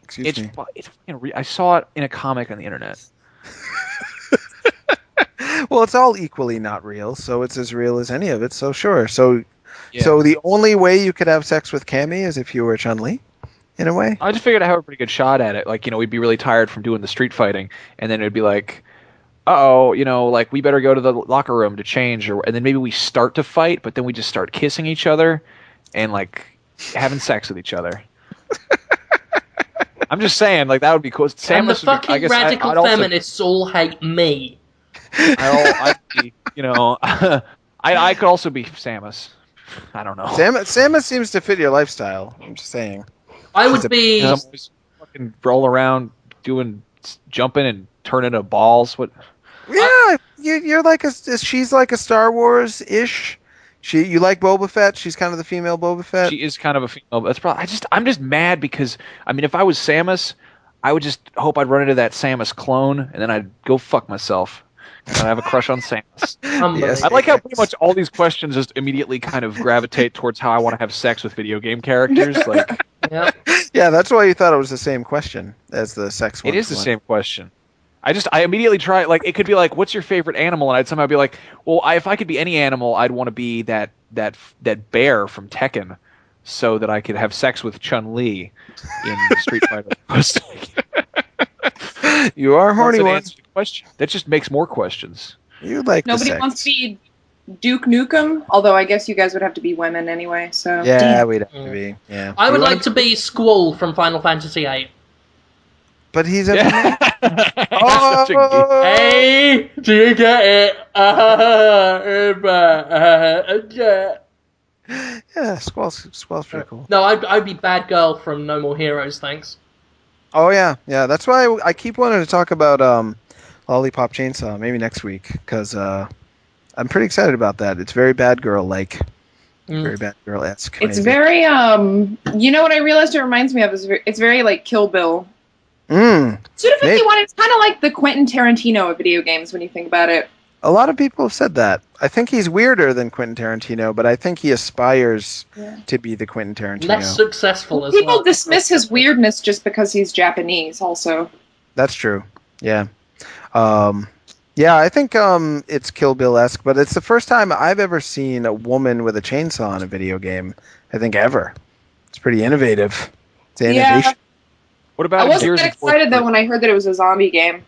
Excuse me.
It's fucking I saw it in a comic on the internet.
Well, it's all equally not real, so it's as real as any of it. So sure. So
Yeah.
so the only way you could have sex with Cammy is if you were Chun-Li, in a way.
I just figured I have a pretty good shot at it. Like, we'd be really tired from doing the street fighting, and then it'd be like, uh-oh, like we better go to the locker room to change, and then maybe we start to fight, but then we just start kissing each other and like having sex with each other. I'm just saying, like that would be cool.
And the
Samus would be, I
fucking
guess
radical
I'd also,
feminists all hate me.
I'd be, I could also be Samus. I don't know.
Samus seems to fit your lifestyle. I'm just saying.
I
She's
would
a-
be...
Always fucking roll around doing jumping and turning into balls. What?
Yeah, you're like she's like a Star Wars ish. You like Boba Fett? She's kind of the female Boba Fett.
She is kind of a female. That's probably. I'm just mad because I mean, if I was Samus, I would just hope I'd run into that Samus clone, and then I'd go fuck myself. And I'd have a crush on Samus.
Yes.
I like how pretty much all these questions just immediately kind of gravitate towards how I want to have sex with video game characters. Like,
Yeah.
Yeah, that's why you thought it was the same question as the sex one.
it is the same question. I immediately try, like, it could be like, what's your favorite animal? And I'd somehow be like, well, if I could be any animal, I'd want to be that bear from Tekken, so that I could have sex with Chun-Li in Street Fighter.
You are a horny
That's an
one.
answer to the question. That just makes more questions.
You like the
Nobody
sex.
wants to be Duke Nukem, although I guess you guys would have to be women anyway. So
Yeah,
Damn.
we'd have to be. Yeah.
I
You
would
wanna-
like to be Squall from Final Fantasy VIII.
But he's a.
Yeah.
Oh,
Such a
Hey, do you get it?
yeah, Squall's pretty cool.
No, I'd be bad girl from No More Heroes, thanks.
Oh yeah. That's why I keep wanting to talk about Lollipop Chainsaw maybe next week because I'm pretty excited about that. It's very bad girl like, very bad girl esque.
it's very You know what I realized it reminds me of is it's very like Kill Bill. Suda 51 is kind of like the Quentin Tarantino of video games when you think about it.
A lot of people have said that. I think he's weirder than Quentin Tarantino, but I think he aspires to be the Quentin Tarantino.
Less successful as
People
well.
dismiss his weirdness just because he's Japanese. Also,
That's true. Yeah. I think it's Kill Bill-esque, but it's the first time I've ever seen a woman with a chainsaw in a video game. I think ever. It's pretty innovative. It's an
Yeah.
innovation.
What
I
about
wasn't
Gears
that
of War
excited though
3?
when I heard that it was a zombie game.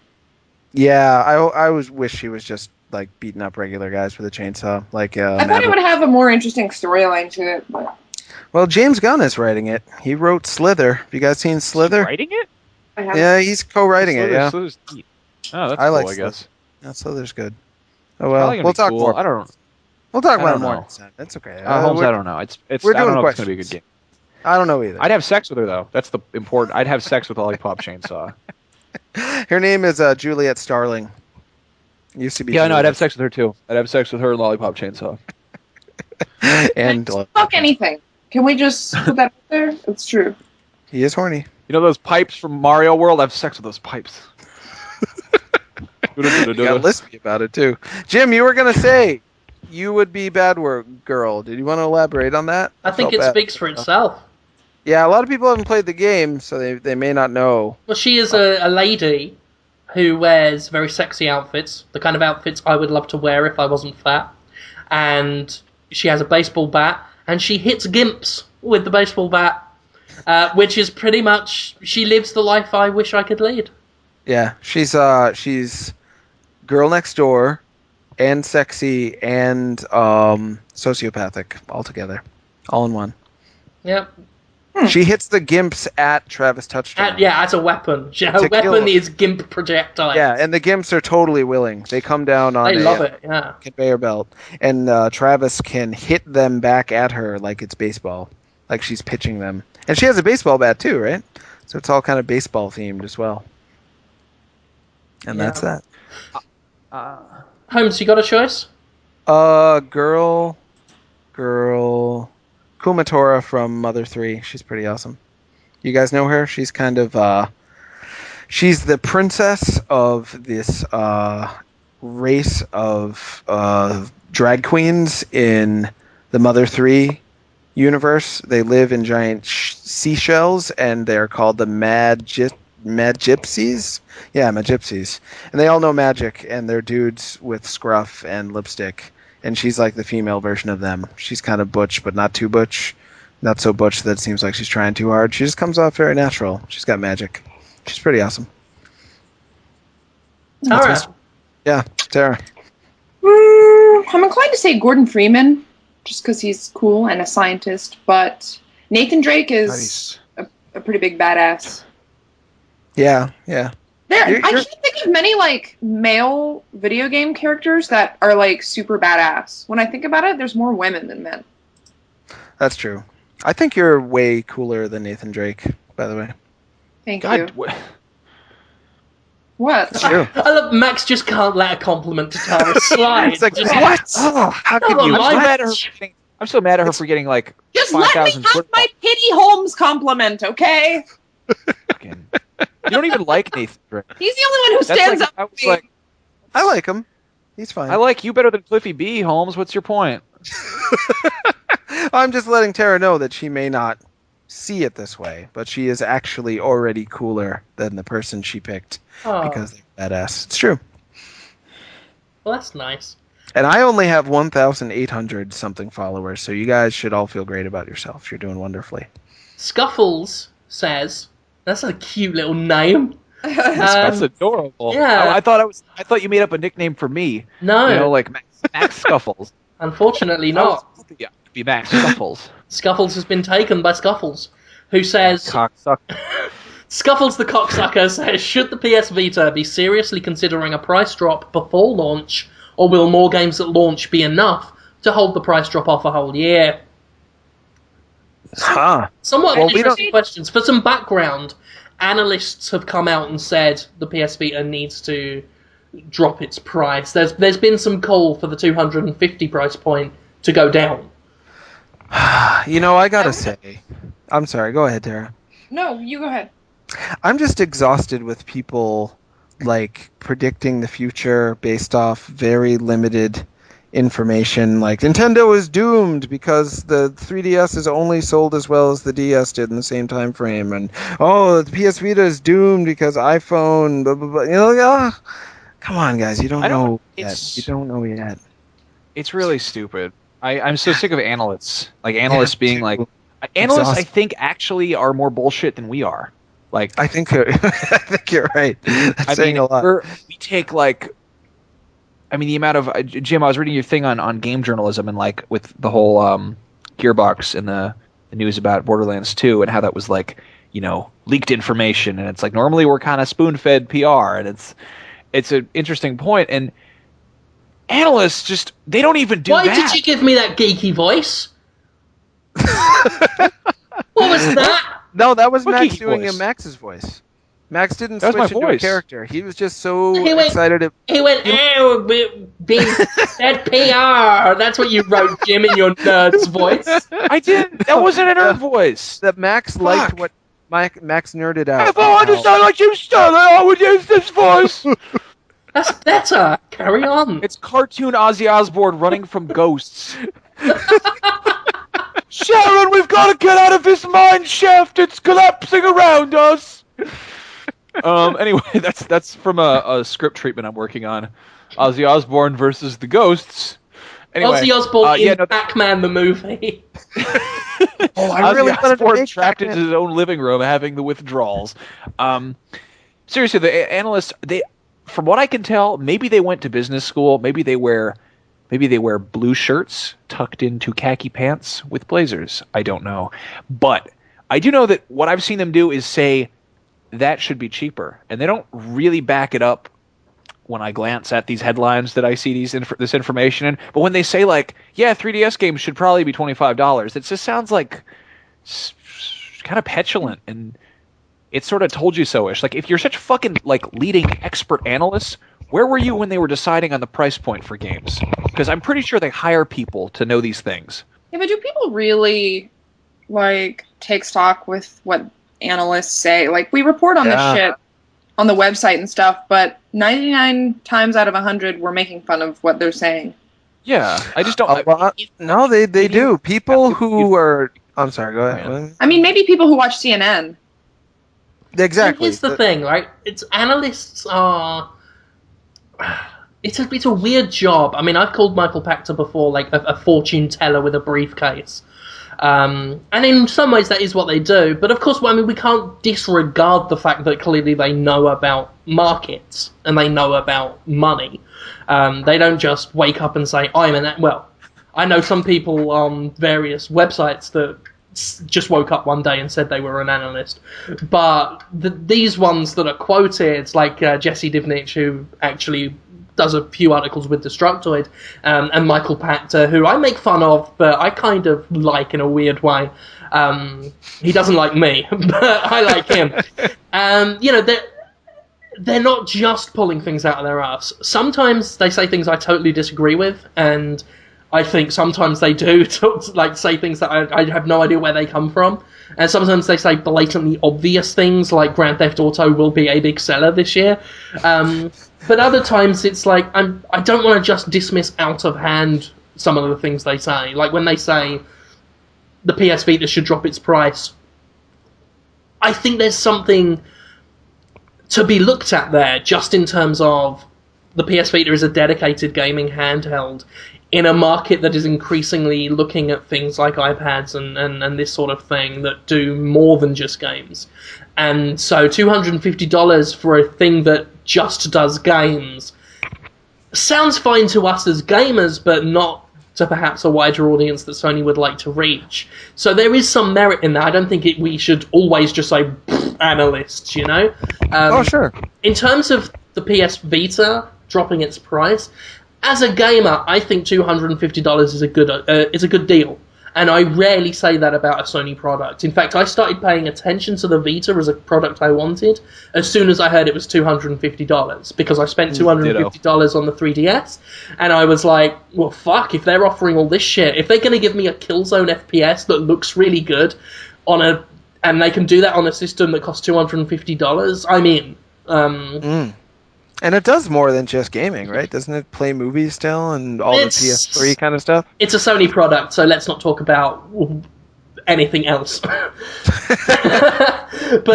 Yeah, I always wish she was just like beating up regular guys with a chainsaw. Like
I thought it
Maverick.
would have a more interesting storyline to it. But
Well, James Gunn is writing it. He wrote Slither. Have you guys seen Slither?
Writing it?
I haven't.
Yeah, he's co-writing it. Yeah,
Slither's neat. Oh, that's
I
cool,
like
I guess.
Slither's good. Oh
Probably
well,
gonna
we'll
be
talk
cool.
more.
I don't know.
We'll talk
I
about it
don't
more
know.
next time. That's okay.
Holmes,
we're-
I don't know. It's
we're
I don't
doing
know if it's gonna be a good
questions.
game.
I don't know either.
I'd have sex with her though. That's the important. I'd have sex with Lollipop Chainsaw.
Her name is Juliet Starling. Used to be.
Yeah, no, I'd
Juliet.
have sex with her too. I'd have sex with her and Lollipop Chainsaw.
And
Fuck anything. Can we just put that out there? It's true.
he is horny.
You know those pipes from Mario World? I'd have sex with those pipes.
You got lispy about it too. Jim, you were gonna say you would be bad girl. Did you want to elaborate on that?
I think
felt
it
bad.
speaks for itself.
Yeah, a lot of people haven't played the game, so they may not know.
Well, she is a lady who wears very sexy outfits, the kind of outfits I would love to wear if I wasn't fat. And she has a baseball bat, and she hits gimps with the baseball bat, which is pretty much she lives the life I wish I could lead.
Yeah, she's girl next door, and sexy, and sociopathic altogether, all in one.
Yep.
She hits the gimps at Travis Touchdown.
As a weapon. Her weapon is gimp projectile.
Yeah, and the gimps are totally willing. They come down on
a
conveyor belt, and Travis can hit them back at her like it's baseball, like she's pitching them. And she has a baseball bat too, right? So it's all kind of baseball themed as well. And that's that.
Holmes, you got a choice?
Girl, Kumatora from Mother 3. She's pretty awesome. You guys know her? She's kind of she's the princess of this race of drag queens in the Mother 3 universe. They live in giant seashells, and they're called the Mad Gypsies? Yeah, Mad Gypsies. And they all know magic, and they're dudes with scruff and lipstick. And she's like the female version of them. She's kind of butch, but not too butch. Not so butch that it seems like she's trying too hard. She just comes off very natural. She's got magic. She's pretty awesome.
Tara.
Yeah, Tara.
I'm inclined to say Gordon Freeman, just because he's cool and a scientist. But Nathan Drake is a pretty big badass.
Yeah.
I can't think of many like male video game characters that are like super badass. When I think about it, there's more women than men.
That's true. I think you're way cooler than Nathan Drake, by the way.
Thank you. What?
That's true.
I love Max just can't let a compliment to Tara slide.
It's like,
Just-
what? Oh, how could you?
I'm so mad at her for getting like
Just let me
5,000
have my Pity Holmes compliment, okay?
fucking. You don't even like Nathan Drake.
He's the only one who stands up
I
for
was
me.
like,
I like him. He's fine.
I like you better than Cliffy B, Holmes. What's your point?
I'm just letting Tara know that she may not see it this way, but she is actually already cooler than the person she picked because they're badass. It's true.
Well, that's nice.
And I only have 1,800 something followers, so you guys should all feel great about yourself. You're doing wonderfully.
Scuffles says, that's a cute little name.
That's adorable.
Yeah.
I thought you made up a nickname for me.
No.
You know, like Max Scuffles.
Unfortunately not.
Yeah, be Max Scuffles.
Scuffles has been taken by Scuffles, who says...
Cocksucker.
Scuffles the cocksucker says, should the PS Vita be seriously considering a price drop before launch, or will more games at launch be enough to hold the price drop off a whole year? Somewhat interesting questions. For some background, analysts have come out and said the PS Vita needs to drop its price. There's been some call for the 250 price point to go down.
You know, I gotta say... I'm sorry, go ahead, Tara.
No, you go ahead.
I'm just exhausted with people, like, predicting the future based off very limited information. Like, Nintendo is doomed because the 3DS is only sold as well as the DS did in the same time frame. And, the PS Vita is doomed because iPhone, blah, blah, blah. You know, come on, guys, you don't know yet. You don't know yet.
It's really stupid. I'm so sick of analysts. Like, analysts being like... Analysts,
Exhausting.
I think, actually are more bullshit than we are. Like,
I think you're right. That's saying a lot.
We take, like... I mean, the amount of... Jim, I was reading your thing on game journalism and, like, with the whole Gearbox and the news about Borderlands 2 and how that was, like, you know, leaked information. And it's like, normally we're kind of spoon-fed PR. And it's an interesting point. And analysts just... They don't even do that.
Why did you give me that geeky voice? What was that?
No, that was
What
Max
geeky
doing
voice?
Max's voice. Max didn't
That was
switch
my
into a
voice.
character. He was just so
He went-
excited.
He went, being said PR. That's what you wrote, Jim, in your nerd's voice.
I didn't. That wasn't a nerd voice.
That Max liked
Fuck.
what Max nerded out.
If I understand like you said, I would use this voice.
That's better. Carry on.
It's cartoon Ozzy Osbourne running from ghosts. Sharon, we've got to get out of this mine shaft. It's collapsing around us. Anyway, that's from a script treatment I'm working on. Ozzy Osbourne versus the ghosts. Anyway,
Ozzy Osbourne in
no,
Pac-Man the movie.
Oh, I
Ozzy
really wanted to
Osbourne
make
trapped
Pac-Man.
into his own living room having the withdrawals. Seriously, the analysts, from what I can tell, maybe they went to business school. Maybe they wear blue shirts tucked into khaki pants with blazers. I don't know. But I do know that what I've seen them do is say that should be cheaper. And they don't really back it up when I glance at these headlines that I see this information in. But when they say, like, yeah, 3DS games should probably be $25, it just sounds like kind of petulant, and it's sort of told you so-ish. Like, if you're such fucking, like, leading expert analysts, where were you when they were deciding on the price point for games? Because I'm pretty sure they hire people to know these things.
Yeah, but do people really, like, take stock with what analysts say? Like, we report on this shit on the website and stuff, but 99 times out of 100, we're making fun of what they're saying.
Yeah, I just don't...
A lot. No, they do. People who are... I'm sorry, go ahead.
I mean, maybe people who watch CNN.
Exactly.
Here's the thing, right? It's analysts are. It's a weird job. I mean, I've called Michael Pachter before like a fortune teller with a briefcase, and in some ways that is what they do. But of course, I mean, we can't disregard the fact that clearly they know about markets and they know about money. They don't just wake up and say, "I'm an..." Well, I know some people on various websites that just woke up one day and said they were an analyst, but these ones that are quoted, like Jesse Divnich, who actually does a few articles with Destructoid, and Michael Pachter, who I make fun of, but I kind of like in a weird way. He doesn't like me, but I like him. You know, they're not just pulling things out of their ass. Sometimes they say things I totally disagree with, and I think sometimes they do like say things that I have no idea where they come from. And sometimes they say blatantly obvious things, like Grand Theft Auto will be a big seller this year. But other times it's like I don't want to just dismiss out of hand some of the things they say. Like when they say the PS Vita should drop its price, I think there's something to be looked at there, just in terms of the PS Vita is a dedicated gaming handheld in a market that is increasingly looking at things like iPads and this sort of thing that do more than just games. And so $250 for a thing that just does games sounds fine to us as gamers, but not to perhaps a wider audience that Sony would like to reach. So there is some merit in that. I don't think we should always just say analysts, you know?
Sure.
In terms of the PS Vita dropping its price, as a gamer, I think $250 is a good deal, and I rarely say that about a Sony product. In fact, I started paying attention to the Vita as a product I wanted as soon as I heard it was $250, because I spent $250 on the 3DS, and I was like, well, fuck, if they're offering all this shit, if they're going to give me a Killzone FPS that looks really good and they can do that on a system that costs $250, I'm in.
And it does more than just gaming, right? Doesn't it play movies still and all the PS3 kind of stuff?
It's a Sony product, so let's not talk about anything else. But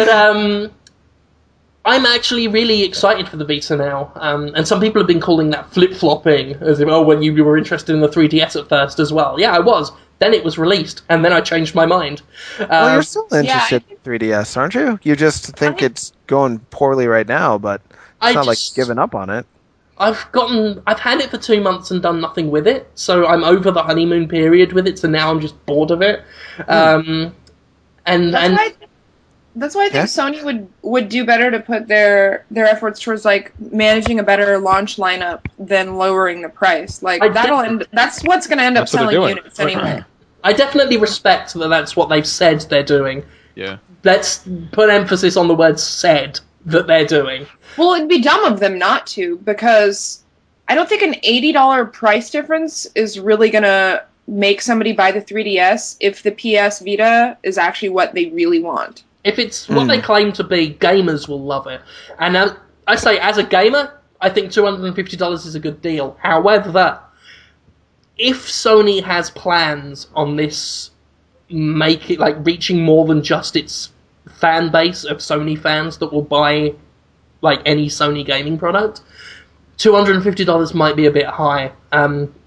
I'm actually really excited for the Vita now. And some people have been calling that flip-flopping, as if, when you were interested in the 3DS at first as well. Yeah, I was. Then it was released, and then I changed my mind.
Well, you're still interested in 3DS, aren't you? You just think it's going poorly right now, but... It's not like giving up on it.
I've had it for 2 months and done nothing with it, so I'm over the honeymoon period with it, so now I'm just bored of it. That's
why I think Sony would do better to put their efforts towards like managing a better launch lineup than lowering the price. Like that's what's going to end up selling units anyway.
I definitely respect that that's what they've said they're doing.
Yeah.
Let's put emphasis on the word "said" that they're doing.
Well, it'd be dumb of them not to, because I don't think an $80 price difference is really going to make somebody buy the 3DS if the PS Vita is actually what they really want.
If it's what they claim to be, gamers will love it. And I say, as a gamer, I think $250 is a good deal. However, if Sony has plans on this, make it like reaching more than just its fan base of Sony fans that will buy like any Sony gaming product, $250 might be a bit high.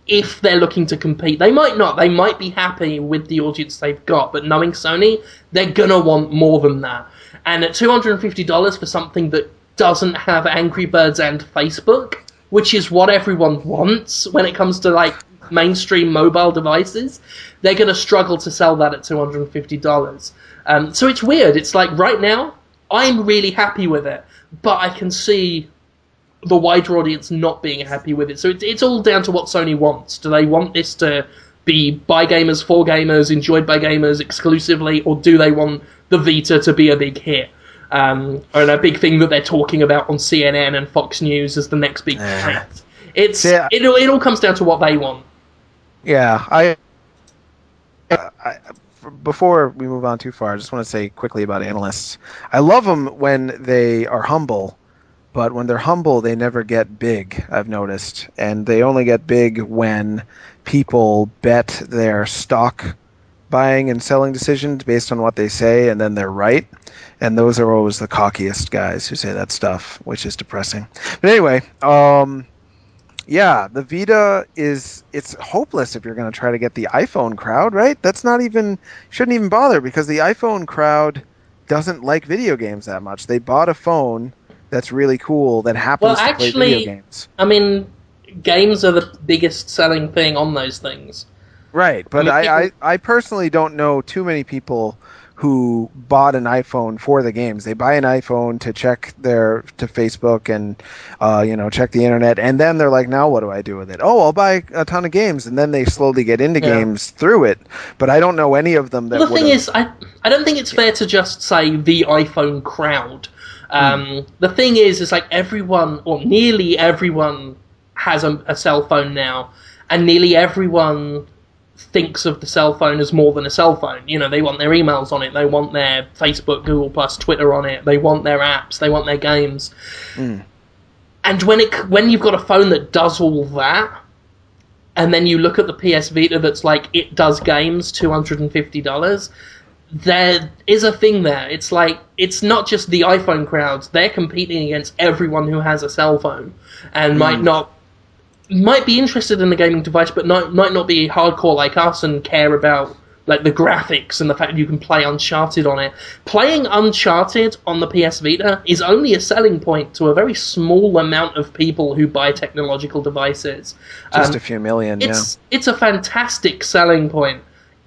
if they're looking to compete. They might not. They might be happy with the audience they've got, but knowing Sony, they're gonna want more than that. And at $250 for something that doesn't have Angry Birds and Facebook, which is what everyone wants when it comes to like mainstream mobile devices, they're gonna struggle to sell that at $250. So it's weird. It's like right now, I'm really happy with it, but I can see the wider audience not being happy with it. So it's all down to what Sony wants. Do they want this to be by gamers, for gamers, enjoyed by gamers exclusively, or do they want the Vita to be a big hit? And a big thing that they're talking about on CNN and Fox News as the next big thing. It all comes down to what they want.
Yeah, before we move on too far, I just want to say quickly about analysts. I love them when they are humble, but when they're humble, they never get big, I've noticed. And they only get big when people bet their stock buying and selling decisions based on what they say, and then they're right. And those are always the cockiest guys who say that stuff, which is depressing. But anyway, yeah, the Vita it's hopeless if you're going to try to get the iPhone crowd, right? That's not even, shouldn't even bother, because the iPhone crowd doesn't like video games that much. They bought a phone that's really cool that happens to play video games.
I mean, games are the biggest selling thing on those things.
Right, but I personally don't know too many people who bought an iPhone for the games. They buy an iPhone to check to Facebook and check the internet, and then they're like, now what do I do with it? Oh, I'll buy a ton of games, and then they slowly get into games through it. But I don't know any of them that. Well,
the thing is, I don't think it's fair to just say the iPhone crowd. The thing is like everyone, or nearly everyone, has a cell phone now, and nearly everyone thinks of the cell phone as more than a cell phone. You know, they want their emails on it, they want their Facebook, Google Plus, Twitter on it, they want their apps, they want their games. And when you've got a phone that does all that, and then you look at the PS Vita that's like, it does games, $250, there is a thing there. It's like, it's not just the iPhone crowds, they're competing against everyone who has a cell phone, and might be interested in the gaming device, but might not be hardcore like us and care about like the graphics and the fact that you can play Uncharted on it. Playing Uncharted on the PS Vita is only a selling point to a very small amount of people who buy technological devices.
Just a few million,
It's a fantastic selling point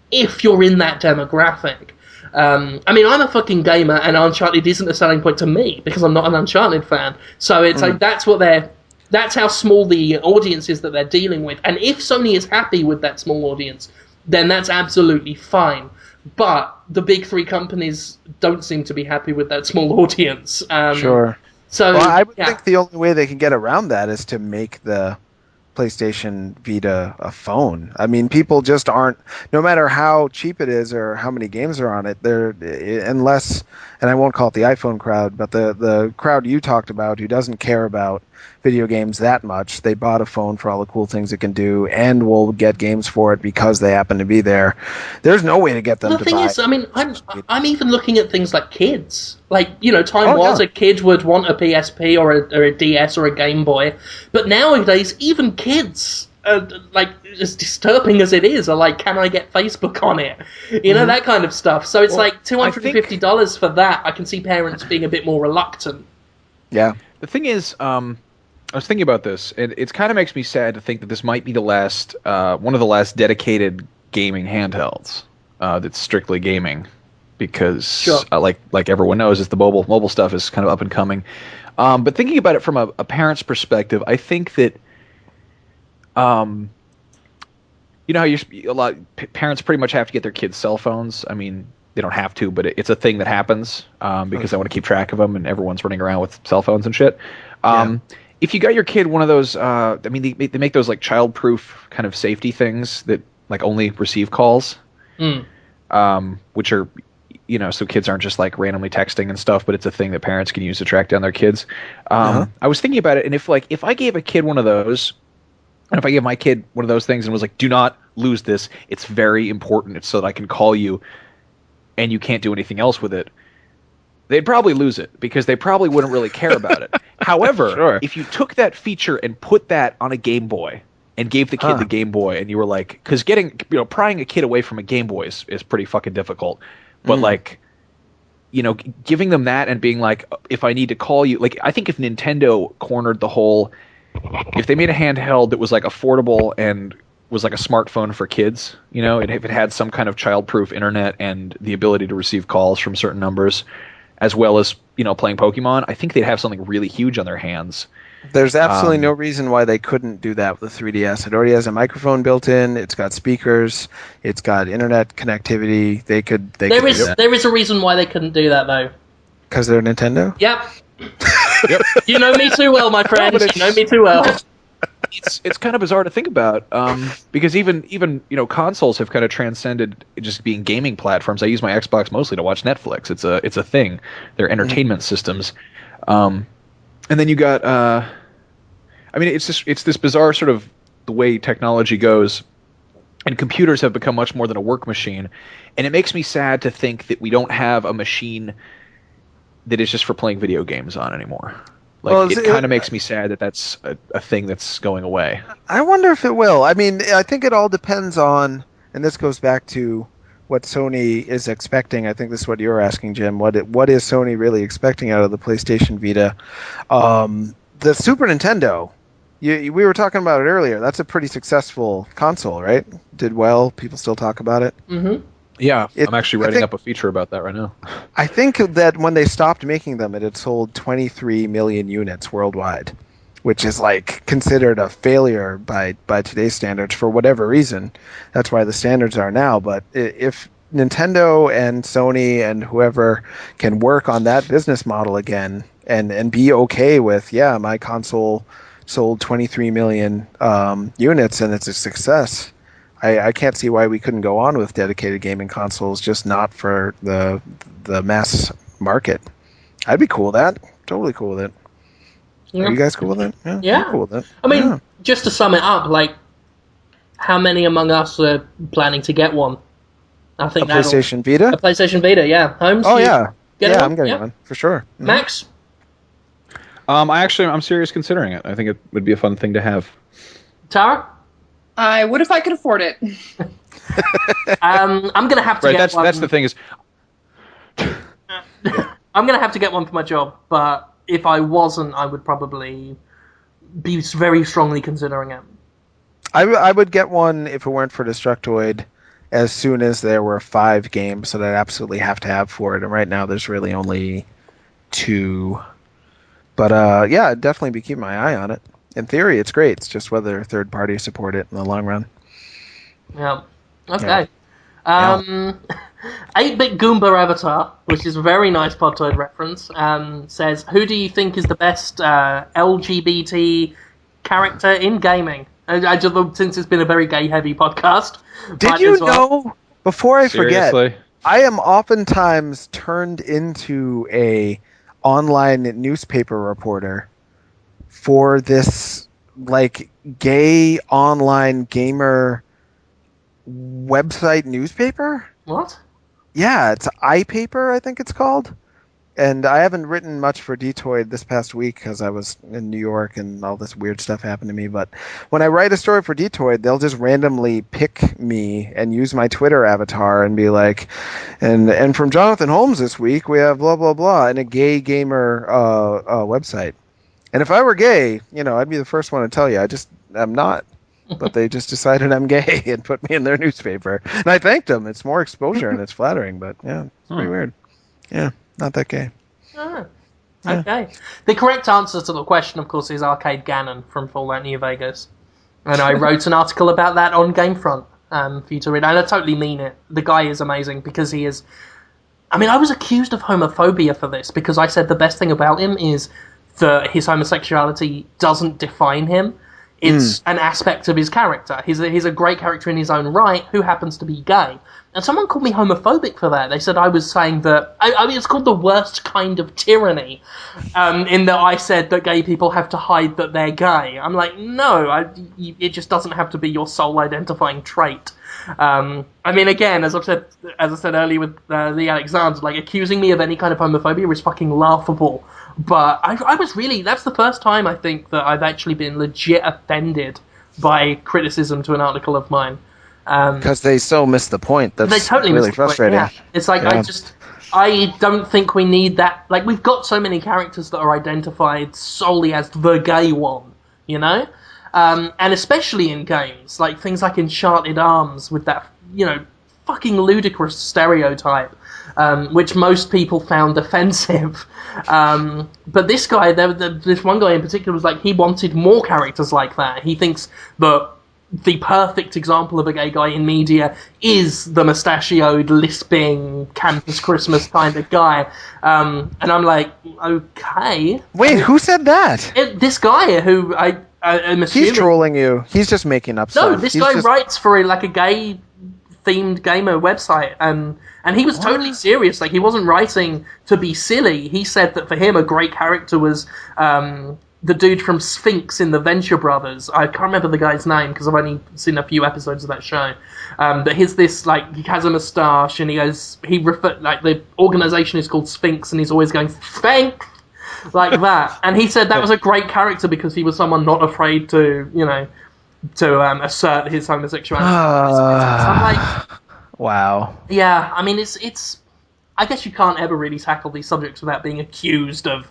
if you're in that demographic. I mean, I'm a fucking gamer, and Uncharted isn't a selling point to me because I'm not an Uncharted fan. So it's like that's how small the audience is that they're dealing with. And if Sony is happy with that small audience, then that's absolutely fine. But the big three companies don't seem to be happy with that small audience.
Sure.
So
I would think the only way they can get around that is to make the PlayStation Vita a phone. I mean, people just aren't, no matter how cheap it is or how many games are on it, unless, and I won't call it the iPhone crowd, but the crowd you talked about who doesn't care about video games that much, they bought a phone for all the cool things it can do and will get games for it because they happen to be there. There's no way to get them to buy.
The thing is, I mean, I'm even looking at things like kids. Like, time was a kid would want a PSP or a DS or a Game Boy, but nowadays even kids, like as disturbing as it is, are like, can I get Facebook on it? That kind of stuff. So it's like $250 for that. I can see parents being a bit more reluctant.
Yeah. The thing is, I was thinking about this, and it kind of makes me sad to think that this might be the last, one of the last dedicated gaming handhelds that's strictly gaming, because like everyone knows, it's the mobile stuff is kind of up and coming. But thinking about it from a parent's perspective, I think that, how parents pretty much have to get their kids cell phones. I mean, they don't have to, but it's a thing that happens because I want to keep track of them, and everyone's running around with cell phones and shit. If you got your kid one of those, they make those like child-proof kind of safety things that like only receive calls, which are, so kids aren't just like randomly texting and stuff, but it's a thing that parents can use to track down their kids. I was thinking about it, and if I gave a kid one of those, and if I gave my kid one of those things and was like, do not lose this, it's very important, it's so that I can call you, and you can't do anything else with it, they'd probably lose it because they probably wouldn't really care about it. However, if you took that feature and put that on a Game Boy, and gave the kid the Game Boy, and you were like, because prying a kid away from a Game Boy is pretty fucking difficult, but like, giving them that and being like, if I need to call you, like, I think if Nintendo cornered the whole, if they made a handheld that was like affordable and was like a smartphone for kids, if it had some kind of child-proof internet and the ability to receive calls from certain numbers, as well as playing Pokemon, I think they'd have something really huge on their hands.
There's absolutely no reason why they couldn't do that with the 3DS. It already has a microphone built in. It's got speakers. It's got internet connectivity.
There is a reason why they couldn't do that though.
Because they're Nintendo.
Yep. You know me too well, my friend. You know me too well.
It's kind of bizarre to think about, because even consoles have kind of transcended just being gaming platforms. I use my Xbox mostly to watch Netflix. It's a thing. They're entertainment systems. And then you got, it's this bizarre sort of the way technology goes, and computers have become much more than a work machine, and it makes me sad to think that we don't have a machine that is just for playing video games on anymore. Like, it kind of makes me sad that that's a thing that's going away.
I wonder if it will. I mean, I think it all depends on, and this goes back to what Sony is expecting. I think this is what you're asking, Jim. What is Sony really expecting out of the PlayStation Vita? The Super Nintendo, we were talking about it earlier. That's a pretty successful console, right? Did well. People still talk about it.
Mm-hmm.
Yeah, I'm actually writing up a feature about that right now.
I think that when they stopped making them, it had sold 23 million units worldwide, which is like considered a failure by today's standards for whatever reason. That's why the standards are now. But if Nintendo and Sony and whoever can work on that business model again and be okay with, my console sold 23 million units and it's a success, I can't see why we couldn't go on with dedicated gaming consoles, just not for the mass market. I'd be cool with that. Totally cool with it.
Yeah.
Are you guys cool with it?
Yeah.
I'm cool with it.
I mean, just to sum it up, like, how many among us are planning to get one? I think
a PlayStation Vita?
A PlayStation Vita, yeah. Holmes?
Oh, yeah.
I'm
getting one, for sure. Mm-hmm.
Max?
I'm serious considering it. I think it would be a fun thing to have.
Tara?
I would if I could afford it.
I'm going to have to get one.
That's the thing is...
I'm going to have to get one for my job, but if I wasn't, I would probably be very strongly considering it.
I would get one if it weren't for Destructoid as soon as there were 5 games that I'd absolutely have to have for it. And right now there's really only 2. But I'd definitely be keeping my eye on it. In theory, it's great. It's just whether third parties support it in the long run.
Yeah. Okay. 8-Bit Goomba Avatar, which is a very nice Podtoid reference, says, who do you think is the best LGBT character in gaming? I just, since it's been a very gay-heavy podcast.
Did you know, before I forget,
Seriously?
I am oftentimes turned into a online newspaper reporter for this, like, gay online gamer website newspaper?
What?
Yeah, it's iPaper, I think it's called. And I haven't written much for Podtoid this past week because I was in New York and all this weird stuff happened to me. But when I write a story for Podtoid, they'll just randomly pick me and use my Twitter avatar and be like, and from Jonathan Holmes this week, we have blah, blah, blah, in a gay gamer website. And if I were gay, I'd be the first one to tell you. I'm not. But they just decided I'm gay and put me in their newspaper. And I thanked them. It's more exposure and it's flattering, but yeah, it's pretty weird. Yeah, not that gay.
Oh, okay. The correct answer to the question, of course, is Arcade Gannon from Fallout New Vegas. And I wrote an article about that on Gamefront for you to read. And I totally mean it. The guy is amazing because he is... I mean, I was accused of homophobia for this because I said the best thing about him is that his homosexuality doesn't define him. It's an aspect of his character. He's a great character in his own right who happens to be gay. And someone called me homophobic for that. They said I was saying that... I mean, it's called the worst kind of tyranny, in that I said that gay people have to hide that they're gay. I'm like, no, it just doesn't have to be your sole identifying trait. I mean, again, as I said earlier with the Alexander, like, accusing me of any kind of homophobia is fucking laughable. But I was really... That's the first time, I think, that I've actually been legit offended by criticism to an article of mine.
Because they so miss the point. That's
They totally
really
miss the point,
frustrating.
yeah. It's like,
Yeah.
I don't think we need that. Like, we've got so many characters that are identified solely as the gay one, you know? And especially in games, like things like Enchanted Arms with that, fucking ludicrous stereotype, which most people found offensive. But this guy, this one guy in particular, was like, he wanted more characters like that. He thinks that the perfect example of a gay guy in media is the mustachioed, lisping, campus Christmas kind of guy. And I'm like, okay.
Wait, who said that?
This guy who I'm assuming...
He's trolling you. He's just making up
No,
stuff.
this guy writes for a gay-themed gamer website, and he was totally serious. Like, he wasn't writing to be silly. He said that for him, a great character was the dude from Sphinx in the Venture Brothers. I can't remember the guy's name because I've only seen a few episodes of that show. But he has a moustache, and the organization is called Sphinx, and he's always going Sphinx like that. And he said that was a great character because he was someone not afraid to assert his homosexuality. So I'm like,
wow.
yeah. I mean, it's. I guess you can't ever really tackle these subjects without being accused of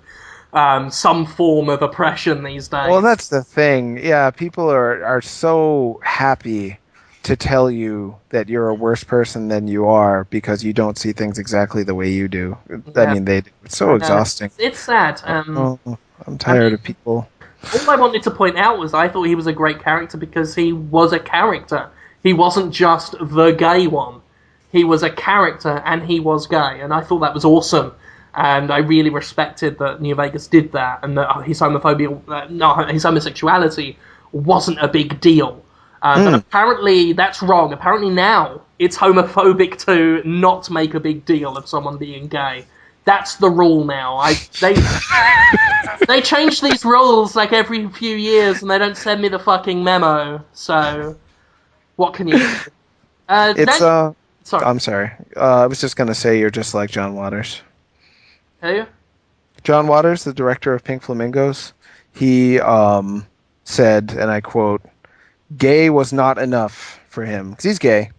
some form of oppression these days.
Well, that's the thing. Yeah, people are so happy to tell you that you're a worse person than you are because you don't see things exactly the way you do. I mean, it's so exhausting.
It's sad.
I'm tired of people.
All I wanted to point out was I thought he was a great character because he was a character. He wasn't just the gay one. He was a character and he was gay, and I thought that was awesome. And I really respected that New Vegas did that, and that his homosexuality wasn't a big deal. But apparently that's wrong. Apparently now it's homophobic to not make a big deal of someone being gay. That's the rule now. They change these rules like every few years, and they don't send me the fucking memo. So, what can you do? Sorry.
I'm sorry. I was just gonna say you're just like John Waters.
Who?
John Waters, the director of Pink Flamingos, he said, and I quote, "Gay was not enough for him," because he's gay.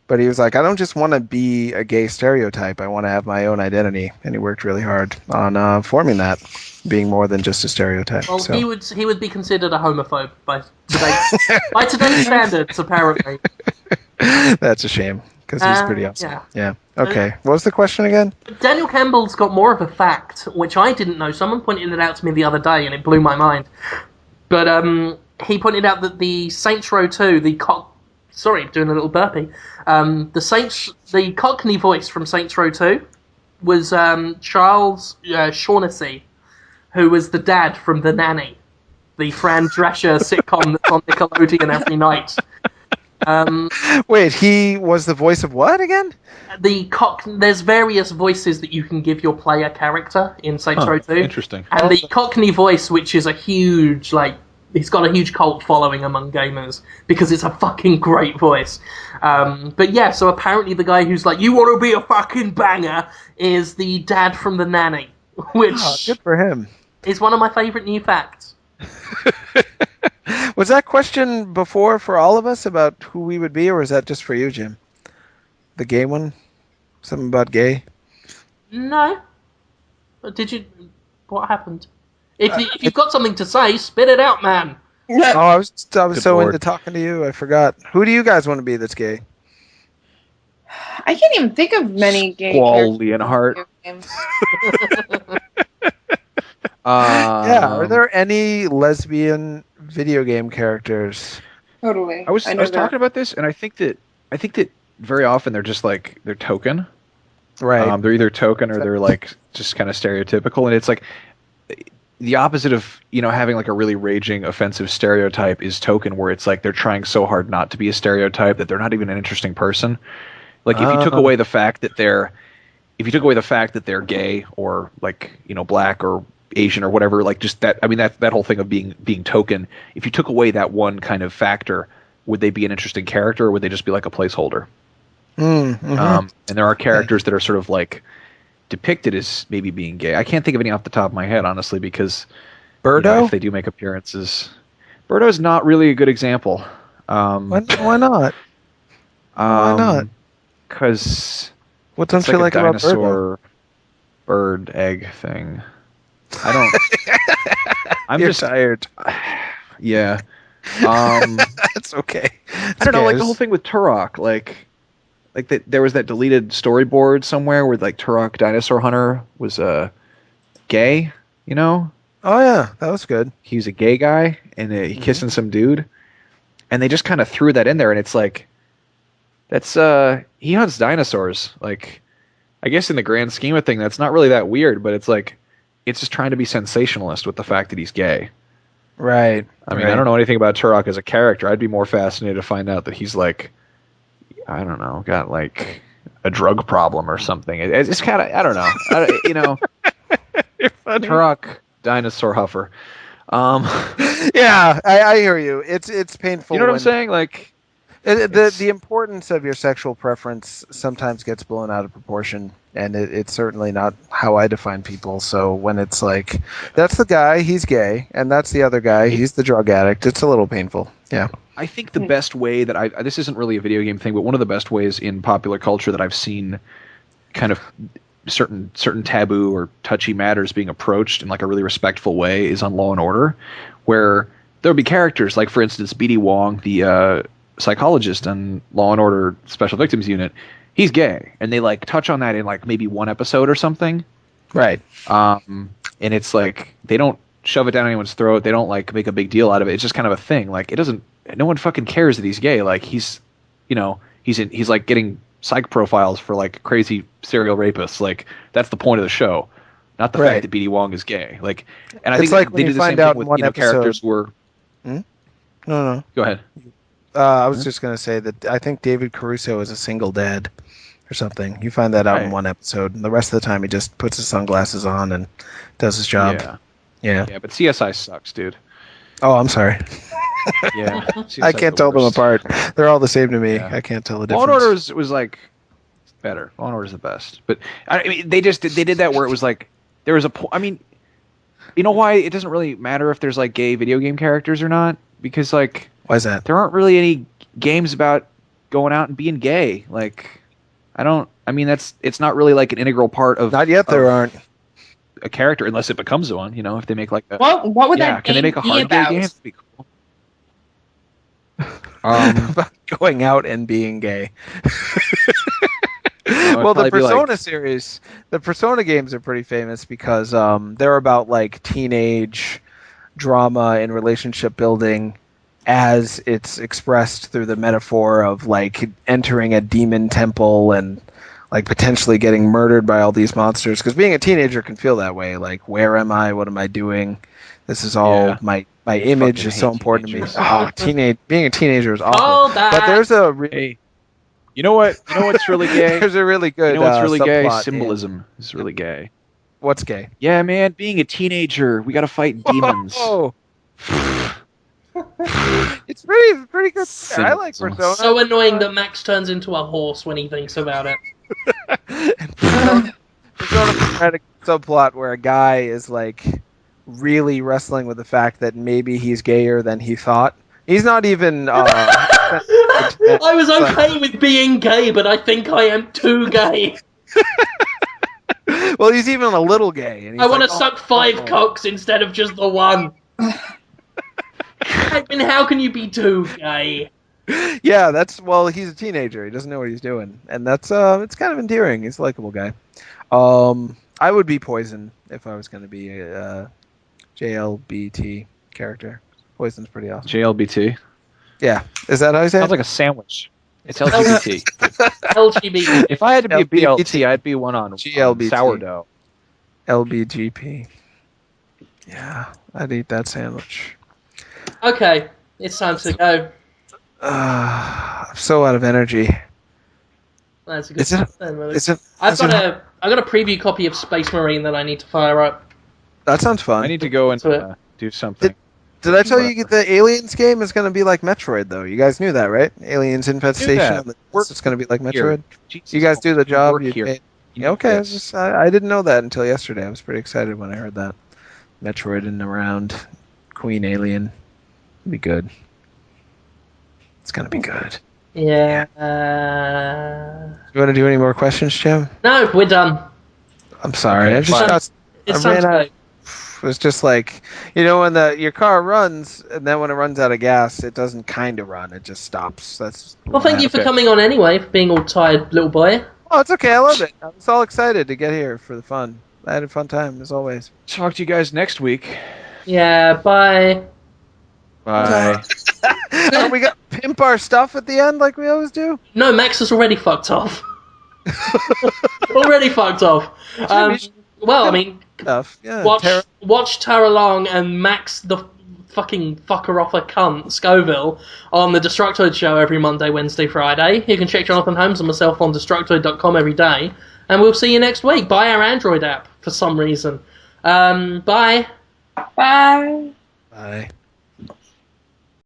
But he was like, I don't just want to be a gay stereotype. I want to have my own identity. And he worked really hard on forming that, being more than just a stereotype.
Well,
so.
he would be considered a homophobe by today's standards, apparently.
That's a shame, because he's pretty awesome. Yeah. Okay. What was the question again?
Daniel Campbell's got more of a fact, which I didn't know. Someone pointed it out to me the other day, and it blew my mind. But he pointed out that the Saints Row 2, doing a little burpee. The Cockney voice from Saints Row 2 was Charles Shaughnessy, who was the dad from The Nanny, the Fran Drescher sitcom that's on Nickelodeon every night.
Wait, he was the voice of what again?
There's various voices that you can give your player character in Saints Row 2.
Interesting.
And the Cockney voice, which is a huge, he's got a huge cult following among gamers because it's a fucking great voice. But yeah, so apparently the guy who's like, you want to be a fucking banger, is the dad from The Nanny, which
good for him.
Is one of my favourite new facts.
Was that question before for all of us about who we would be, or was that just for you, Jim? The gay one? Something about gay?
No. Did you... What happened? If you've got something to say, spit it out, man.
Oh, I was so
Lord.
into talking to you, I forgot. Who do you guys want to be that's gay?
I can't even think of many gay
Squall
characters in
Leonhardt.
video games.
Yeah, are there any lesbian video game characters?
Totally.
I was
know
talking about this, and I think that very often they're just like they're token.
Right.
They're either token or they're like just kind of stereotypical, and it's like the opposite of having like a really raging offensive stereotype is token, where it's like they're trying so hard not to be a stereotype that they're not even an interesting person. Like if you took away the fact that they're gay or like black or Asian or whatever, like just that. I mean that whole thing of being token. If you took away that one kind of factor, would they be an interesting character, or would they just be like a placeholder?
Mm-hmm.
And there are characters that are sort of like depicted as maybe being gay. I can't think of any off the top of my head, honestly, because
Birdo?
if they do make appearances, Birdo's not really a good example.
Why not? Why not?
Because
What don't
it's
you
like a
like about Birdo?
dinosaur bird egg thing. I don't. I'm
You're
just
tired.
Yeah.
That's okay.
I don't know, like the whole thing with Turok, like that there was that deleted storyboard somewhere where like Turok Dinosaur Hunter was gay, you know?
Oh yeah, that was good.
He was a gay guy and he kissing some dude, and they just kind of threw that in there, and it's like that's he hunts dinosaurs. Like I guess in the grand scheme of thing that's not really that weird, but it's like it's just trying to be sensationalist with the fact that he's gay.
Right.
I mean, I don't know anything about Turok as a character. I'd be more fascinated to find out that he's like, I don't know, got like a drug problem or something. It's kind of, I don't know, you know.
You're funny.
Turok Dinosaur Huffer.
Yeah, I hear you. It's painful.
You know what I'm
when-
saying? Like,
The importance of your sexual preference sometimes gets blown out of proportion, and it's certainly not how I define people. So when it's like, that's the guy, he's gay, and that's the other guy, he's the drug addict, it's a little painful. Yeah.
I think the best way that this isn't really a video game thing, but one of the best ways in popular culture that I've seen kind of certain taboo or touchy matters being approached in like a really respectful way is on Law and Order, where there'll be characters like, for instance, B.D. Wong, the psychologist in Law and Order Special Victims Unit. He's gay, and they like touch on that in like maybe one episode or something.
Right.
And it's like they don't shove it down anyone's throat. They don't like make a big deal out of it. It's just kind of a thing. Like it doesn't. No one fucking cares that he's gay. Like he's, you know, he's like getting psych profiles for like crazy serial rapists. Like that's the point of the show, not the fact that B.D. Wong is gay. Like, and I
It's
think
like
they
when
did
you
the
find
same
out
thing with
in one
characters
episode-
who were.
No.
Go ahead.
I was just going to say that I think David Caruso is a single dad or something. You find that out in
Right.
one episode, and the rest of the time he just puts his sunglasses on and does his job.
Yeah, but CSI sucks, dude.
Oh, I'm sorry.
Yeah,
I can't tell them apart. They're all the same to me.
Yeah.
I can't tell the
Law
difference.
and Order was like better. Law and Order is the best, but I mean, they did that where it was like there was I mean, you know why it doesn't really matter if there's like gay video game characters or not, because like
Why is that?
there aren't really any games about going out and being gay. Like I mean it's not really like an integral part of
Not yet. There aren't.
a character unless it becomes one. You know, if they make like a
What would
yeah,
that
can they
game
make a
be
hard
about?
gay game? That'd be cool.
About going out and being gay.
it'd
Well, the
probably be like-
Persona series, the Persona games are pretty famous because they're about like teenage drama and relationship building as it's expressed through the metaphor of like entering a demon temple and like potentially getting murdered by all these monsters. Because being a teenager can feel that way. Like, where am I? What am I doing? This is all
Yeah.
my image
Fucking
is so
hate
important to me.
teenagers.
Being a teenager is awful.
Call that.
But there's a
Hey, you know what? You know what's really gay?
there's a really good
You know what's really gay?
subplot in-
Symbolism is really gay.
What's gay?
Yeah, man, being a teenager, we gotta fight demons.
Oh. It's pretty good. I like
Symbolism.
Persona.
So annoying that Max turns into a horse when he thinks about it.
Persona had a subplot where a guy is like really wrestling with the fact that maybe he's gayer than he thought. He's not even.
I was okay with being gay, but I think I am too gay.
Well, he's even a little gay. And he's
I want to
like,
suck 5 cocks instead of just the one. I mean, how can you be too gay?
Yeah, he's a teenager. He doesn't know what he's doing, and that's it's kind of endearing. He's a likable guy. I would be Poison if I was going to be a JLBT character. Poison's pretty awesome.
JLBT.
Yeah, is that how you say
Sounds
it?
like a sandwich. It's LGBT.
LGBT.
If I had to be a
LGBT.
BLT, I'd be one on
GLBT.
sourdough.
LBGP. Yeah, I'd eat that sandwich.
Okay, it's time to go.
I'm so out of energy.
That's a good
Is it?
then, really.
Is it?
I've
is
got
it-
a preview copy of Space Marine that I need to fire up.
That sounds fun.
I need to go and
So it-
do something.
Did I tell you the Aliens game is going to be like Metroid, though? You guys knew that, right? Aliens Infestation.
that.
On the NES, it's going to be like Metroid.
Jesus,
You guys do the job.
work
You
here.
made-
You
Yeah, okay,
yes.
I didn't know that until yesterday. I was pretty excited when I heard that. Metroid and around Queen Alien. be good. It's gonna be good.
Yeah.
You want to do any more questions, Jim?
No, we're done.
I'm sorry.
Okay,
I just
bye.
got.
It's
I
time
ran
to
out.
go.
It was just like, when your car runs, and then when it runs out of gas, it doesn't kind of run. It just stops. That's
Well, thank you for
okay.
coming on anyway, for being all tired, little boy.
Oh, it's okay. I love it. I was all excited to get here for the fun. I had a fun time as always.
Talk to you guys next week.
Yeah, bye.
Bye.
Are we gonna pimp our stuff at the end like we always do?
No, Max has already fucked off. Already fucked off. Well, I mean,
Stuff. Yeah.
watch Tara Long and Max the fucking fucker off a cunt, Scoville, on the Destructoid show every Monday, Wednesday, Friday. You can check Jonathan Holmes and myself on Destructoid.com every day. And we'll see you next week. Buy our Android app for some reason. Bye.
Bye.
Bye.